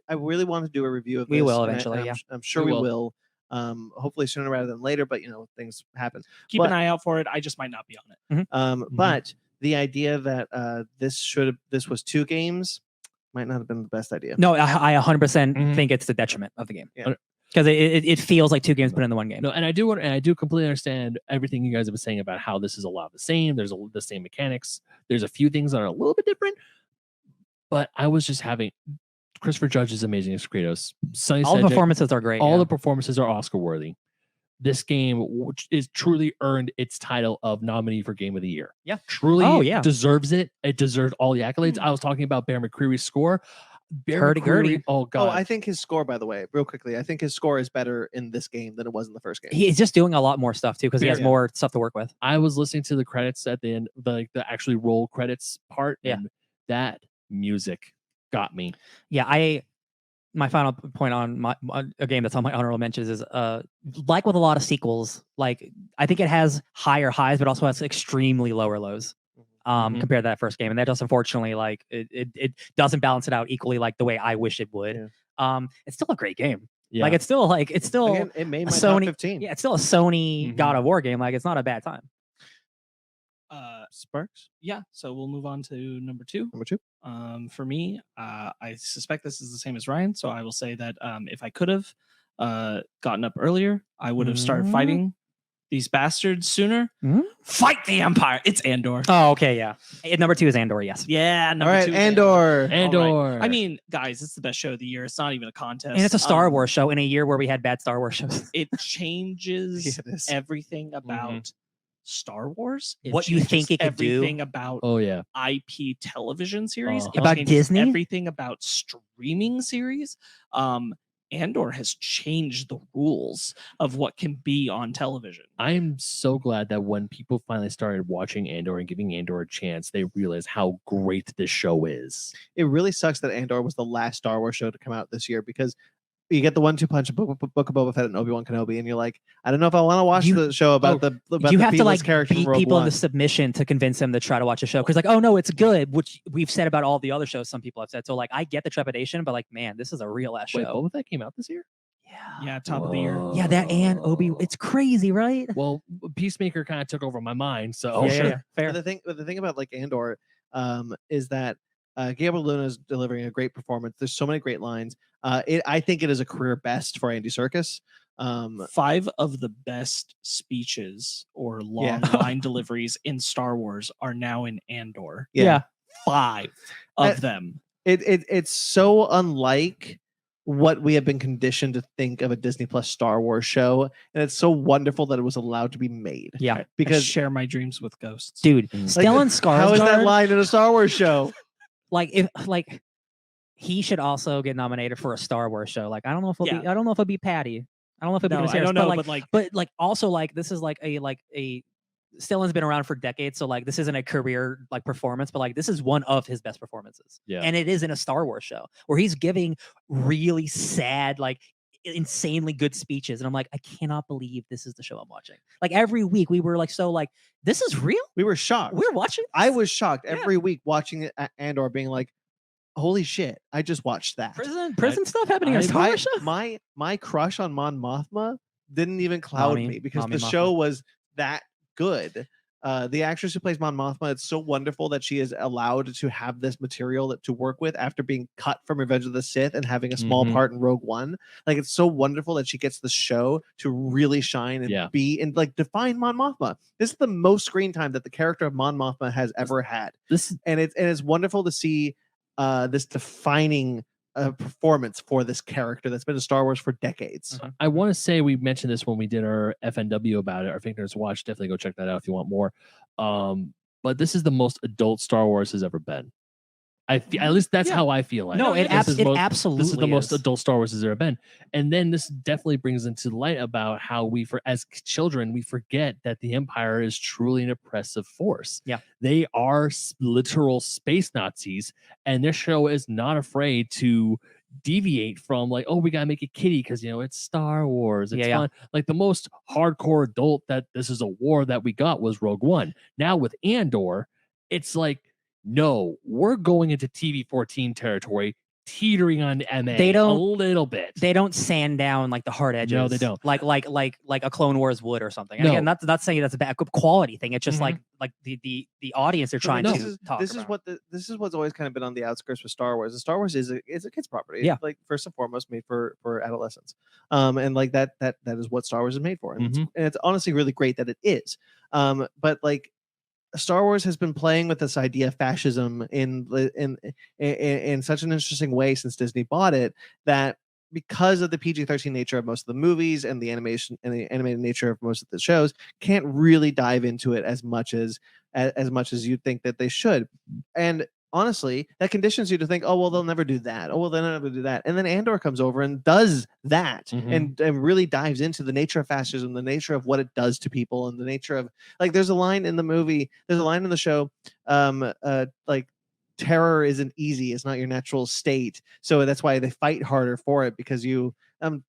I really want to do a review of this. We will and eventually, I'm sure We we will. will. Hopefully sooner rather than later, but things happen. Keep an eye out for it. I just might not be on it. But the idea that this was 2 games might not have been the best idea. No, I 100% think it's the detriment of the game. Yeah. Because it feels like 2 games put in the one game. No, and I do completely understand everything you guys have been saying about how this is a lot of the same. There's the same mechanics. There's a few things that are a little bit different, but I was just having Christopher Judge is amazing as Kratos. All the performances are great. All the performances are Oscar worthy. This game, which is truly earned its title of nominee for Game of the Year. Yeah. Truly Oh, yeah. deserves it. It deserves all the accolades. I was talking about Bear McCreary's score. Hurdy-gurdy. Oh god. Oh, I think his score, by the way, real quickly, I think his score is better in this game than it was in the first game. He's just doing a lot more stuff too because he has Yeah. more stuff to work with. I was listening to the credits at the end, the actually roll credits part, Yeah. and that music got me. Yeah, my final point on a game that's on my honorable mentions is like with a lot of sequels, like I think it has higher highs but also has extremely lower lows compared to that first game, and that just unfortunately like it doesn't balance it out equally like the way I wish it would. It's still a great game. Yeah. Like it's still Again, it made a my Sony top 15. Yeah, it's still a Sony God of War game. Like it's not a bad time. Sparks. Yeah, so we'll move on to number 2. Number 2. For me, I suspect this is the same as Ryan, so I will say that if I could have gotten up earlier, I would have started fighting these bastards sooner. Fight the Empire. It's Andor. Oh, okay, yeah. Number 2 is Andor. Yes. Yeah, number All right, 2 is Andor. Andor. All right. I mean, guys, it's the best show of the year. It's not even a contest. And it's a Star Wars show in a year where we had bad Star Wars shows. It changes Yeah, it is. everything about Star Wars. It What you changes think it could do. everything about Oh yeah. IP television series. It About changes Disney? everything about streaming series. Andor has changed the rules of what can be on television. I'm so glad that when people finally started watching Andor and giving Andor a chance, they realized how great this show is. It really sucks that Andor was the last Star Wars show to come out this year because you get the 1-2 punch of Book of Boba Fett and Obi-Wan Kenobi, and you're like, I don't know if I want to watch the show about the you have to like character beat from Rogue people One. into submission to convince them to try to watch a show because like, oh no, it's good, which we've said about all the other shows. Some people have said so. Like, I get the trepidation, but like, man, this is a real ass show. Wait, Boba Fett came out this year? Yeah, top of the year. Yeah, that and Obi, it's crazy, right? Well, Peacemaker kind of took over my mind, so Yeah, fair. But the thing about like Andor is that Gabriel Luna is delivering a great performance. There's so many great lines. I think it is a career best for Andy Serkis. 5 of the best speeches or long line deliveries in Star Wars are now in Andor. Yeah. 5 of them. It's so unlike what we have been conditioned to think of a Disney Plus Star Wars show, and it's so wonderful that it was allowed to be made. Yeah, because I share my dreams with ghosts, dude. like, Stellan Skarsgård. how is that line in a Star Wars show? Like he should also get nominated for a Star Wars show. Like I don't know if it'll be, I don't know if it'll be Patty. I don't know if it'll be I don't know, but also like this is like a Stellan's been around for decades, so like this isn't a career like performance, but like this is one of his best performances. Yeah. And it is in a Star Wars show where he's giving really sad, like insanely good speeches, and I'm like, I cannot believe this is the show I'm watching. Like every week we were like, so like this is real. We were shocked. We're watching. I was shocked every week watching it at Andor, being like, holy shit, I just watched that. Prison stuff happening in a Star Wars show. My crush on Mon Mothma didn't even cloud me because the show was that good. The actress who plays Mon Mothma, it's so wonderful that she is allowed to have this material to work with after being cut from Revenge of the Sith and having a small part in Rogue One. Like, it's so wonderful that she gets the show to really shine and be and like define Mon Mothma. This is the most screen time that the character of Mon Mothma has ever had. And it's wonderful to see this defining performance for this character that's been in Star Wars for decades. I want to say we mentioned this when we did our FNW about it, our Fake Nerds Watch. Definitely go check that out if you want more. But this is the most adult Star Wars has ever been. At least that's how I feel like. No, it absolutely This is the most adult Star Wars has ever been. And then this definitely brings into light about how we, as children, we forget that the Empire is truly an oppressive force. Yeah. They are literal space Nazis, and this show is not afraid to deviate from like, oh, we gotta make it kiddie because it's Star Wars. It's fun. Like the most hardcore adult that this is a war that we got was Rogue One. Now with Andor, it's like, no, we're going into TV-14 territory, teetering on MA a little bit. They don't sand down like the hard edges. No, they don't. Like a Clone Wars would or something. No. Again, not saying that's a bad quality thing. It's just like the audience they're trying to talk about. This is what's always kind of been on the outskirts with Star Wars. Star Wars is a kids property. Yeah. Like first and foremost made for adolescents. And like that is what Star Wars is made for. And it's honestly really great that it is. But like Star Wars has been playing with this idea of fascism in such an interesting way since Disney bought it, that because of the PG-13 nature of most of the movies and the animation and the animated nature of most of the shows, can't really dive into it as much as you'd think that they should. And honestly, that conditions you to think, oh well, they'll never do that. Oh well, they'll never do that. And then Andor comes over and does that, and really dives into the nature of fascism, the nature of what it does to people, and the nature of like. There's a line in the movie. There's a line in the show. Like terror isn't easy. It's not your natural state. So that's why they fight harder for it because you. I'm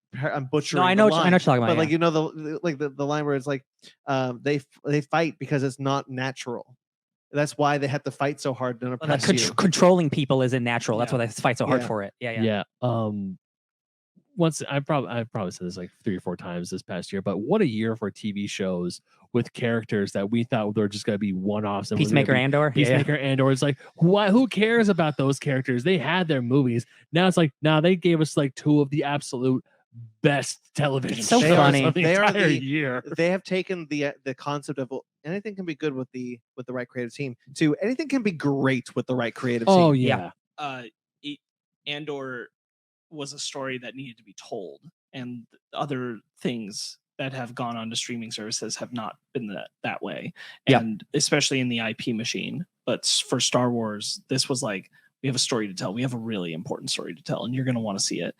butchering. No, I know. The line, I know what you're talking about. but like you know the line where it's like they fight because it's not natural. That's why they have to fight so hard to oppress you. Controlling people isn't natural. That's why they fight so hard for it. Yeah. Once I've probably said this like 3 or 4 times this past year, but what a year for TV shows with characters that we thought were just gonna be one-offs. And Peacemaker Andor. Andor. It's like who cares about those characters? They had their movies. Now it's like they gave us like 2 of the absolute best television so shows funny. of the entire year. They have taken the concept of anything can be good with the right creative team to anything can be great with the right creative team. Oh yeah. Andor was a story that needed to be told, and other things that have gone on to streaming services have not been that way. And especially in the IP machine. But for Star Wars, this was like, we have a story to tell. We have a really important story to tell, and you're going to want to see it.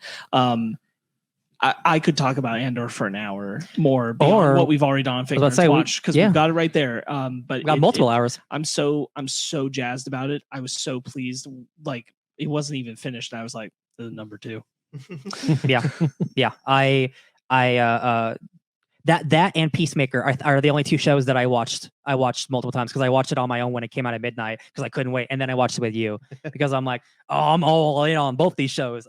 I could talk about Andor for an hour more beyond what we've already done on FakeNerd's Watch because we've got it right there. But we've got multiple hours. I'm so jazzed about it. I was so pleased. Like it wasn't even finished. And I was like, the number 2. Yeah. That and Peacemaker are the only 2 shows that I watched multiple times because I watched it on my own when it came out at midnight because I couldn't wait, and then I watched it with you because I'm like, oh, I'm all in on both these shows.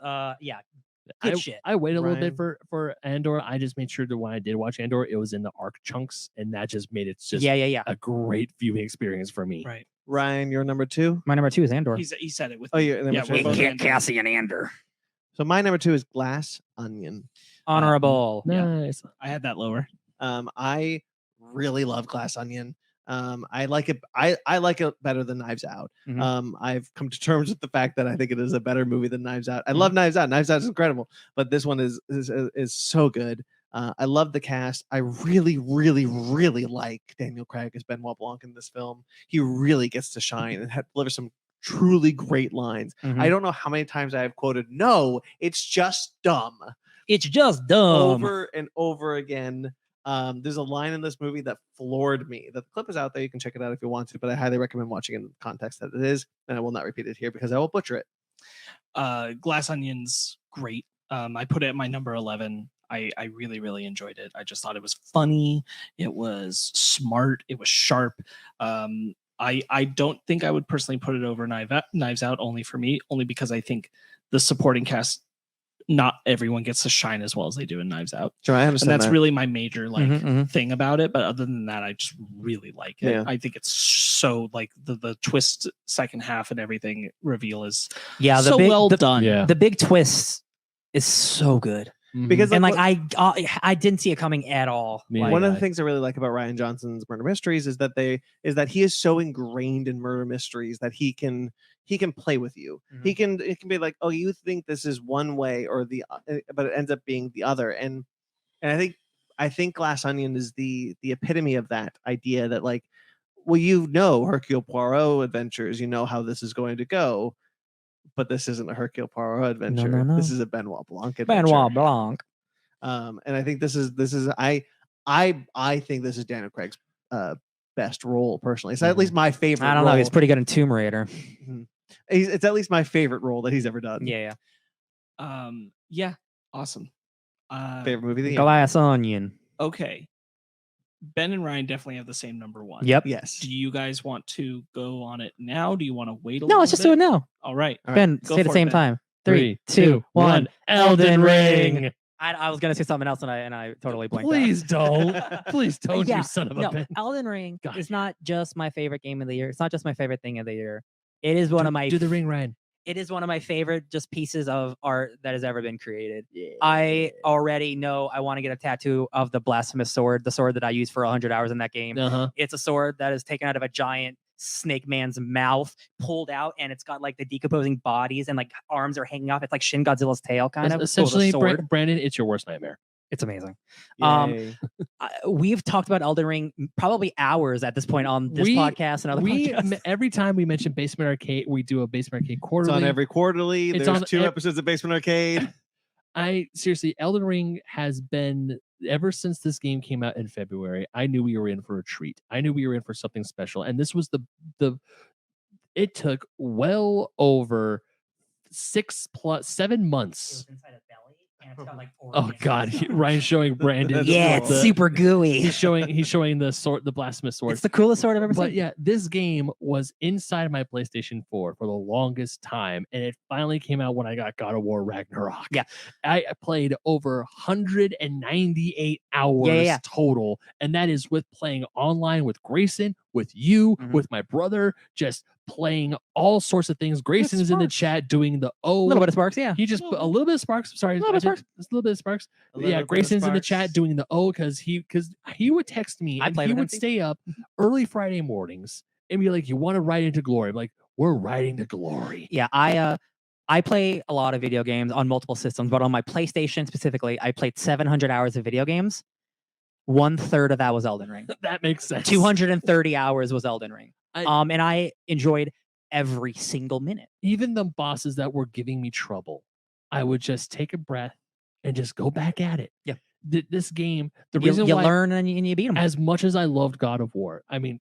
Good shit. I waited a little bit for Andor. I just made sure that when I did watch Andor, it was in the arc chunks, and that just made it just a great viewing experience for me. Right, Ryan, your number 2. My number 2 is Andor. He said it with. Oh, yeah. Cassie and Andor. So my number 2 is Glass Onion. Honorable. Nice. I had that lower. I really love Glass Onion. I like it. I like it better than Knives Out. I've come to terms with the fact that I think it is a better movie than Knives Out. I love Knives Out. Knives Out is incredible, but this one is so good. I love the cast. I really, really, really like Daniel Craig as Benoit Blanc in this film. He really gets to shine and delivers some truly great lines. I don't know how many times I have quoted, "No, it's just dumb." It's just dumb. Over and over again. There's a line in this movie that floored me. The clip is out there. You can check it out if you want to, but I highly recommend watching it in the context that it is, and I will not repeat it here because I will butcher it. Glass Onion's great. I put it at my number 11. I really, really enjoyed it. I just thought it was funny. It was smart. It was sharp. I don't think I would personally put it over Knives Out only because I think the supporting cast, not everyone gets to shine as well as they do in Knives Out. Sure, I understand. And that's really my major thing about it. But other than that, I just really like it. Yeah. I think it's so like the twist second half and everything reveal is well done. Yeah. The big twist is so good. Because and I didn't see it coming at all. One of the things I really like about Rian Johnson's murder mysteries is that he is so ingrained in murder mysteries that he can play with you. It can be like, oh, you think this is one way or but it ends up being the other. And I think Glass Onion is the epitome of that idea that like, well, Hercule Poirot adventures, you know how this is going to go. But this isn't a Hercule Poirot adventure. No. This is a Benoit Blanc adventure. Benoit Blanc. And I think this is I think this is Daniel Craig's best role personally. It's at least my favorite. I don't know. He's pretty good in Tomb Raider. It's at least my favorite role that he's ever done. Yeah. Yeah. Awesome. Favorite movie of the year? Glass Onion. Okay. Ben and Ryan definitely have the same number 1. Yep. Yes. Do you guys want to go on it now? Do you want to wait a little bit? No, let's just do it now. All right. Ben, say at the same time. 3, 2, 1. Elden Ring. I was gonna say something else and I totally blanked. Please don't. Please don't, you son of a bitch. Elden Ring is not just my favorite game of the year. It's not just my favorite thing of the year. It is one of my do the ring, Ryan. It is one of my favorite just pieces of art that has ever been created. Yeah. I already know I want to get a tattoo of the blasphemous sword, the sword that I used for 100 hours in that game. It's a sword that is taken out of a giant snake man's mouth, pulled out, and it's got like the decomposing bodies and like arms are hanging off. It's like Shin Godzilla's tail kind of. Essentially, Brandon, it's your worst nightmare. It's amazing. Yay. We've talked about Elden Ring probably hours at this point on this podcast and other podcasts. Every time we mention Basement Arcade, we do a Basement Arcade quarterly. It's on every quarterly. It's There's on 2 episodes of Basement Arcade. Seriously, Elden Ring has been, ever since this game came out in February, I knew we were in for a treat. I knew we were in for something special. And this was it took well over 7 months. Inside a belly, and it's got like Oh God, Ryan's showing Brandon. Yeah, it's super gooey. He's showing the sword, the blasphemous sword. It's the coolest sword I've ever seen. But yeah, this game was inside my PlayStation 4 for the longest time, and it finally came out when I got God of War Ragnarok. Yeah, I played over 198 hours total, and that is with playing online with Grayson, with you, with my brother, just playing all sorts of things. Grayson is in the chat doing the a little bit of Sparks, yeah. He just put a little bit of Sparks. Sorry, a little bit of Sparks. Just a little bit of Sparks. Yeah, Grayson's in the chat doing the because he would text me and he would stay up early Friday mornings and be like, "You want to ride into glory?" I'm like, "We're riding to glory." Yeah, I play a lot of video games on multiple systems, but on my PlayStation specifically, I played 700 hours of video games. 1/3 of that was Elden Ring. That makes sense. 230 hours was Elden Ring. And I enjoyed every single minute. Even the bosses that were giving me trouble, I would just take a breath and just go back at it. Yeah. This game, the you reason why, learn and you beat them. As much as I loved God of War, I mean,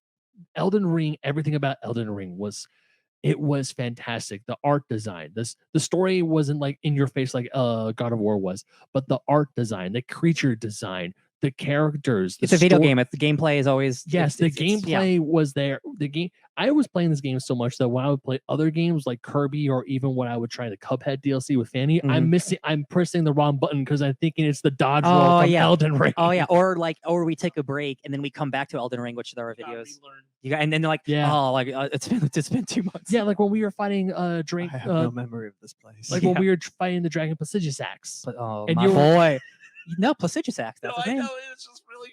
Elden Ring, everything about Elden Ring was fantastic. The art design, the story wasn't like in your face like God of War was, but the art design, the creature design, the characters. It's a video game. The gameplay is always the gameplay was there. I was playing this game so much that when I would play other games like Kirby or even when I would try the Cuphead DLC with Fanny, I'm pressing the wrong button because I'm thinking it's the dodge roll from Elden Ring. Oh yeah, or we take a break and then we come back to Elden Ring, which there are videos. And then they're like, it's been 2 months. Yeah, like when we were fighting I have no memory of this place. Like when we were fighting the Dragon Placidusax. And my boy. No, Placidusax. That's his name. I know, it's just really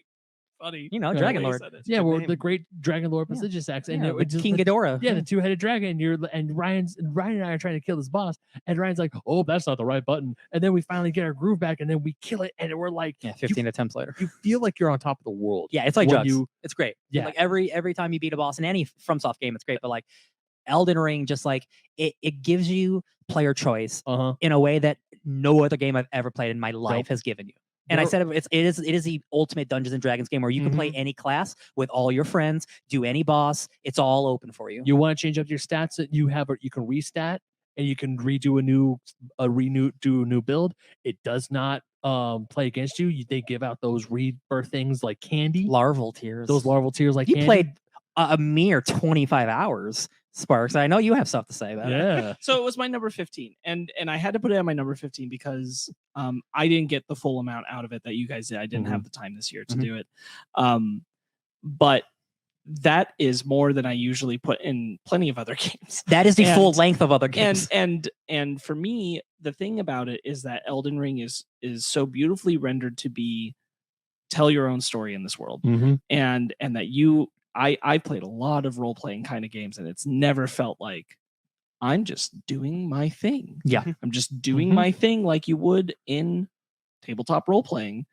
funny. You know, Dragon Lord. Yeah, we're the great Dragon Lord Placidusax, and it's King Ghidorah. Yeah, the 2-headed dragon. Ryan and I are trying to kill this boss, and Ryan's like, "Oh, that's not the right button." And then we finally get our groove back, and then we kill it, and we're like, 15 attempts later. You feel like you're on top of the world. Yeah, it's like drugs. It's great. Yeah, like every time you beat a boss in any FromSoft game, it's great. But like Elden Ring, just like it gives you player choice in a way that no other game I've ever played in my life has given you. And I said it is the ultimate Dungeons and Dragons game where you can play any class with all your friends, do any boss. It's all open for you. You want to change up your stats that you have, or you can restat and you can redo a new build. It does not play against you. They give out those rebirth things like candy, larval tears. Those larval tears like you candy. Played a mere 25 hours. Sparks, I know you have stuff to say about it. So it was my number 15, and I had to put it on my number 15 because I didn't get the full amount out of it that you guys did. I didn't have the time this year to do it, but that is more than I usually put in plenty of other games. That is the full length of other games. And for me, the thing about it is that Elden Ring is so beautifully rendered to be tell your own story in this world, and that I played a lot of role-playing kind of games, and it's never felt like I'm just doing my thing. Yeah. I'm just doing my thing like you would in tabletop role-playing.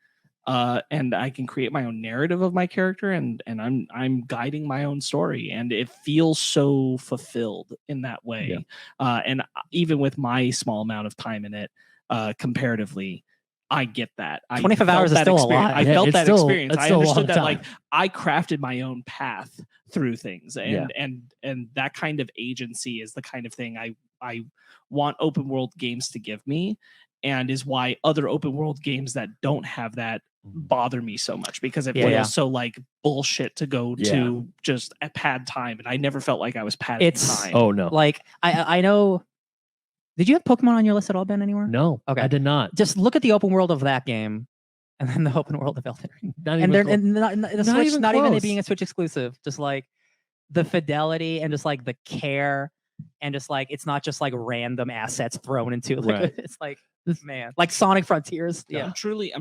And I can create my own narrative of my character, and I'm guiding my own story, and it feels so fulfilled in that way. Yeah. And even with my small amount of time in it, comparatively, I get that. 25 hours is still a lot. I felt that experience. I understood that like I crafted my own path through things, and that kind of agency is the kind of thing I want open world games to give me, and is why other open world games that don't have that bother me so much, because it feels so like bullshit to go to just a pad time, and I never felt like I was padding time. Oh no. Like I know. Did you have Pokemon on your list at all, Ben, anywhere? No. Okay. I did not. Just look at the open world of that game and then the open world of Elden Ring. Not even it being a Switch exclusive. Just like the fidelity and just like the care, and just like it's not just like random assets thrown into like it's like man, like Sonic Frontiers. Yeah. I'm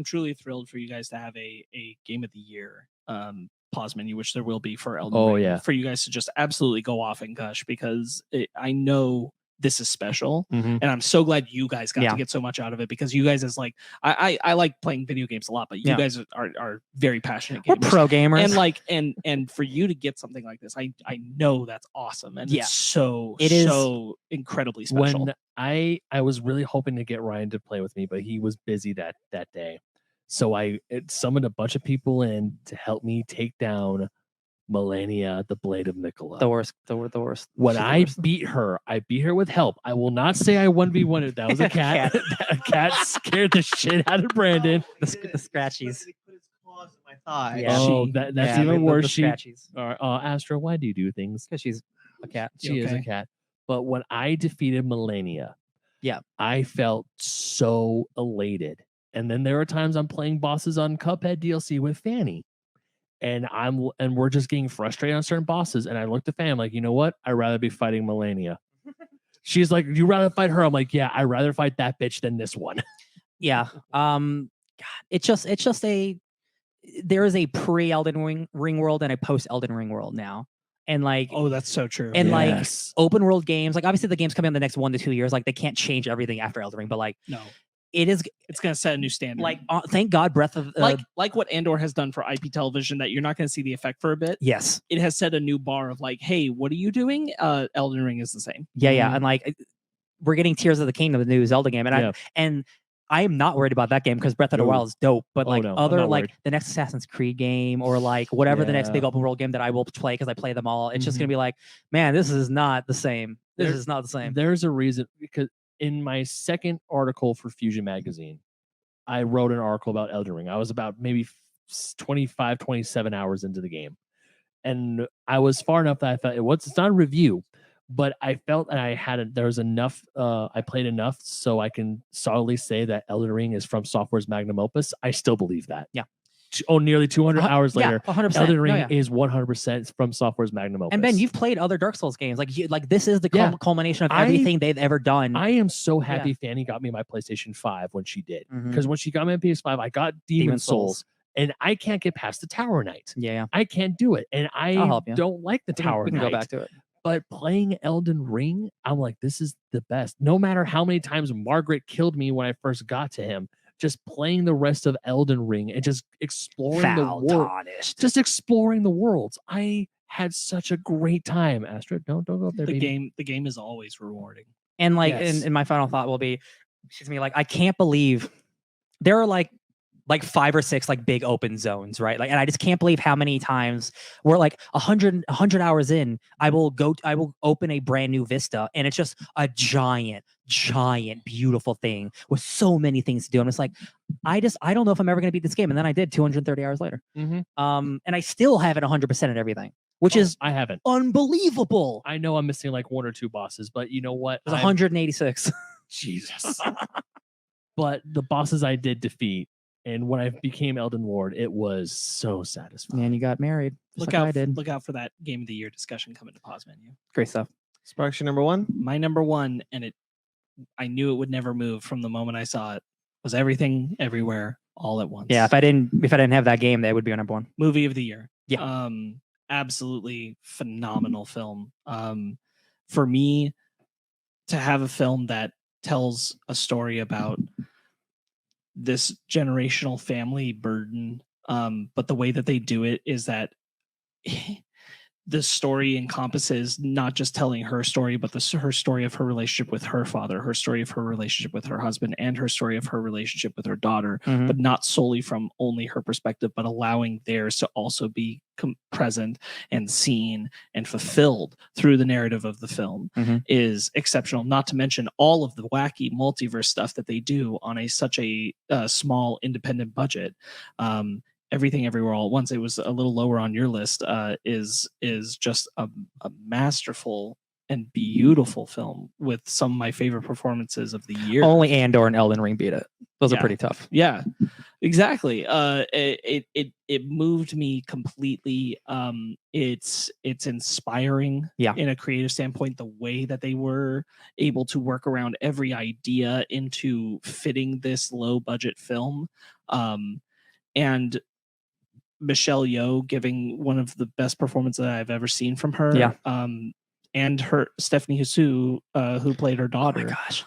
truly thrilled for you guys to have a game of the year pause menu, which there will be for Elden Ring. For you guys to just absolutely go off and gush, because I know this is special. Mhm. And I'm so glad you guys got Yeah. to get so much out of it, because you guys is like, I like playing video games a lot, but you Yeah. guys are very passionate We're gamers. pro gamers. And like, and for you to get something like this, I know that's awesome. And Yeah. it's so incredibly special. When I was really hoping to get Ryan to play with me, but he was busy that day. So I summoned a bunch of people in to help me take down Melania, the Blade of Mikola. the worst. The worst. When She's the I worst. beat her with help. I will not say I 1v1'd. That was a cat. A cat scared the shit out of Brandon. the scratchies. He put his claws in my thigh. Yeah. Oh, She- that's Yeah, even worse. The She, scratchies. Astra, why do you do things? Because she's a cat. She is a Okay. cat. But when I defeated Melania, Yeah. I felt so elated. And then there are times I'm playing bosses on Cuphead DLC with Fanny. And we're just getting frustrated on certain bosses. And I looked at Fanny, I'm like, you know what? I'd rather be fighting Melania. She's like, you rather fight her? I'm like, yeah, I'd rather fight that bitch than this one. Yeah. God, it's just there is a pre Elden Ring world and a post Elden Ring world now. And like, Oh, that's so true. and Yes. like open world games, like obviously the game's coming in the next 1 to 2 years. Like they can't change everything after Elden Ring, but like no, it is it's gonna set a new standard. like, thank God Breath of like what Andor has done for IP television, that you're not going to see the effect for a bit. yes. It has set a new bar of like, hey, what are you doing? Elden Ring is the same. Yeah. Yeah. Mhm. And like, we're getting Tears of the Kingdom, the new Zelda game. And Yeah. I am not worried about that game because Breath of the No. Wild is dope. But Oh, like no, I'm other not like worried. the next Assassin's Creed game or like whatever the next big Yeah. open world game that I will play because I play them all, it's just Mhm. gonna be like, man, this is not the same. This There- is not the same. There's a reason, because in my second article for Fusion Magazine, I wrote an article about Elden Ring. I was about maybe 25, 27 hours into the game. And I was far enough that I felt it's not a review, but I felt that there was enough, I played enough so I can solidly say that Elden Ring is From Software's magnum opus. I still believe that. Yeah. Nearly 200 hours later, 100%. Elden Ring yeah. is 100% From Software's magnum opus. And Ben, you've played other Dark Souls games. Like this is the Yeah. culmination of everything they've ever done. I am so happy Fanny got me my PlayStation 5 when she did. Mhm. Because when she got my PS5, I got Demon Souls, and I can't get past the Tower Knight. Yeah. I can't do it. And I I'll help you. don't like the Tower We can Knight. go back to it. But playing Elden Ring, I'm like, this is the best. No matter how many times Margaret killed me when I first got to him, just playing the rest of Elden Ring and just exploring the world. Tarnished. Just exploring the worlds. I had such a great time. Astrid, don't go up there, The baby. game is always rewarding. And like, Yes. and my final thought will be, excuse me, like I can't believe there are like 5 or 6 like big open zones, right? Like, and I just can't believe how many times we're like 100 hours in, I will open a brand new vista and it's just a giant, beautiful thing with so many things to do. I'm just like, I don't know if I'm ever going to beat this game. And then I did 230 hours later. Mhm. And I still haven't 100% at everything, which is I haven't. unbelievable. I know I'm missing like 1 or 2 bosses, but you know what? It was 186. Jesus. But the bosses I did defeat, and when I became Elden Lord, it was so satisfying. Man, you got married. Just Look like I out! did. Look out for that Game of the Year discussion coming to pause menu. Great stuff. Sparks, your number one? My number one, and I knew it would never move from the moment I saw it, was Everything Everywhere All at Once. Yeah, if I didn't have that game, that would be our number one. Movie of the year. Yeah. Absolutely phenomenal film. For me, to have a film that tells a story about this generational family burden, but the way that they do it is that the story encompasses not just telling her story, but her story of her relationship with her father, her story of her relationship with her husband, and her story of her relationship with her daughter, Mhm. but not solely from only her perspective, but allowing theirs to also be present and seen and fulfilled through the narrative of the film is exceptional. Not to mention all of the wacky multiverse stuff that they do on such a small independent budget. Everything Everywhere All at Once, it was a little lower on your list, is just a masterful and beautiful film with some of my favorite performances of the year. Only Andor and Elden Ring beat it. Those are Yeah. pretty tough. Yeah, exactly. It moved me completely. It's inspiring in a creative standpoint, the way that they were able to work around every idea into fitting this low budget film. And Michelle Yeoh giving one of the best performances that I've ever seen from her. Yeah. and her Stephanie Hsu, who played her daughter. Oh my gosh.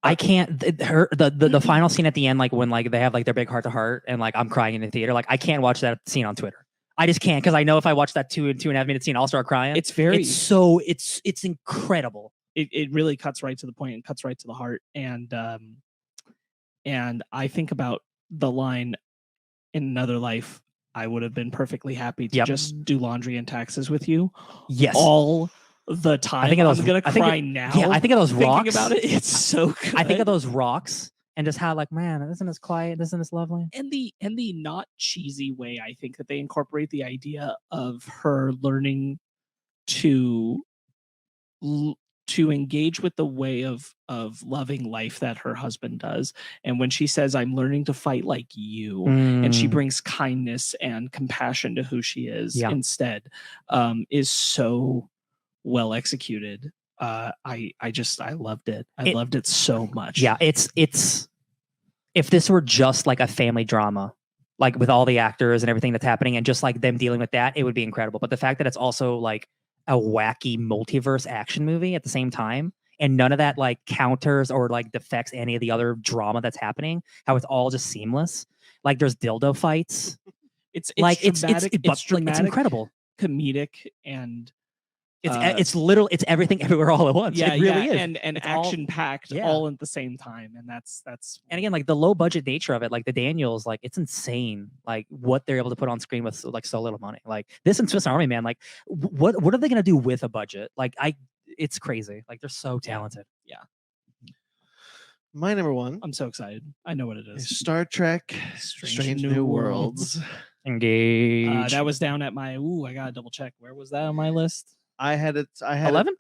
I can't. The final scene at the end, like when like they have like their big heart to heart, and like I'm crying in the theater. Like I can't watch that scene on Twitter. I just can't, because I know if I watch that 2.5 minute scene, I'll start crying. It's very. It's incredible. It really cuts right to the point and cuts right to the heart. And I think about the line, "In another life, I would have been perfectly happy to just do laundry and taxes with you." Yes. All the time. I'm gonna cry now. Yeah, I think of those rocks. Thinking about it, it's so good. I think of those rocks and just how, like, man, isn't this quiet? Isn't this lovely? And the not cheesy way, I think, that they incorporate the idea of her learning to engage with the way of loving life that her husband does. And when she says, "I'm learning to fight like you," and she brings kindness and compassion to who she is instead, is so well executed. I loved it. I loved it so much. Yeah, it's if this were just like a family drama, like with all the actors and everything that's happening and just like them dealing with that, it would be incredible. But the fact that it's also like a wacky multiverse action movie at the same time, and none of that like counters or like defects any of the other drama that's happening, how it's all just seamless. Like there's dildo fights. It's dramatic, it's incredible, comedic, and it's literal. It's everything everywhere all at once. Yeah, it really is. And action packed all at the same time. And that's and again, like the low budget nature of it, like the Daniels, like it's insane, like what they're able to put on screen with like so little money. Like this and Swiss Army Man, like what are they gonna do with a budget? Like it's crazy. Like they're so talented. Yeah. My number one. I'm so excited. I know what it is. Star Trek: Strange New Worlds. Engage. That was down at my. I gotta double check. Where was that on my list? I had 11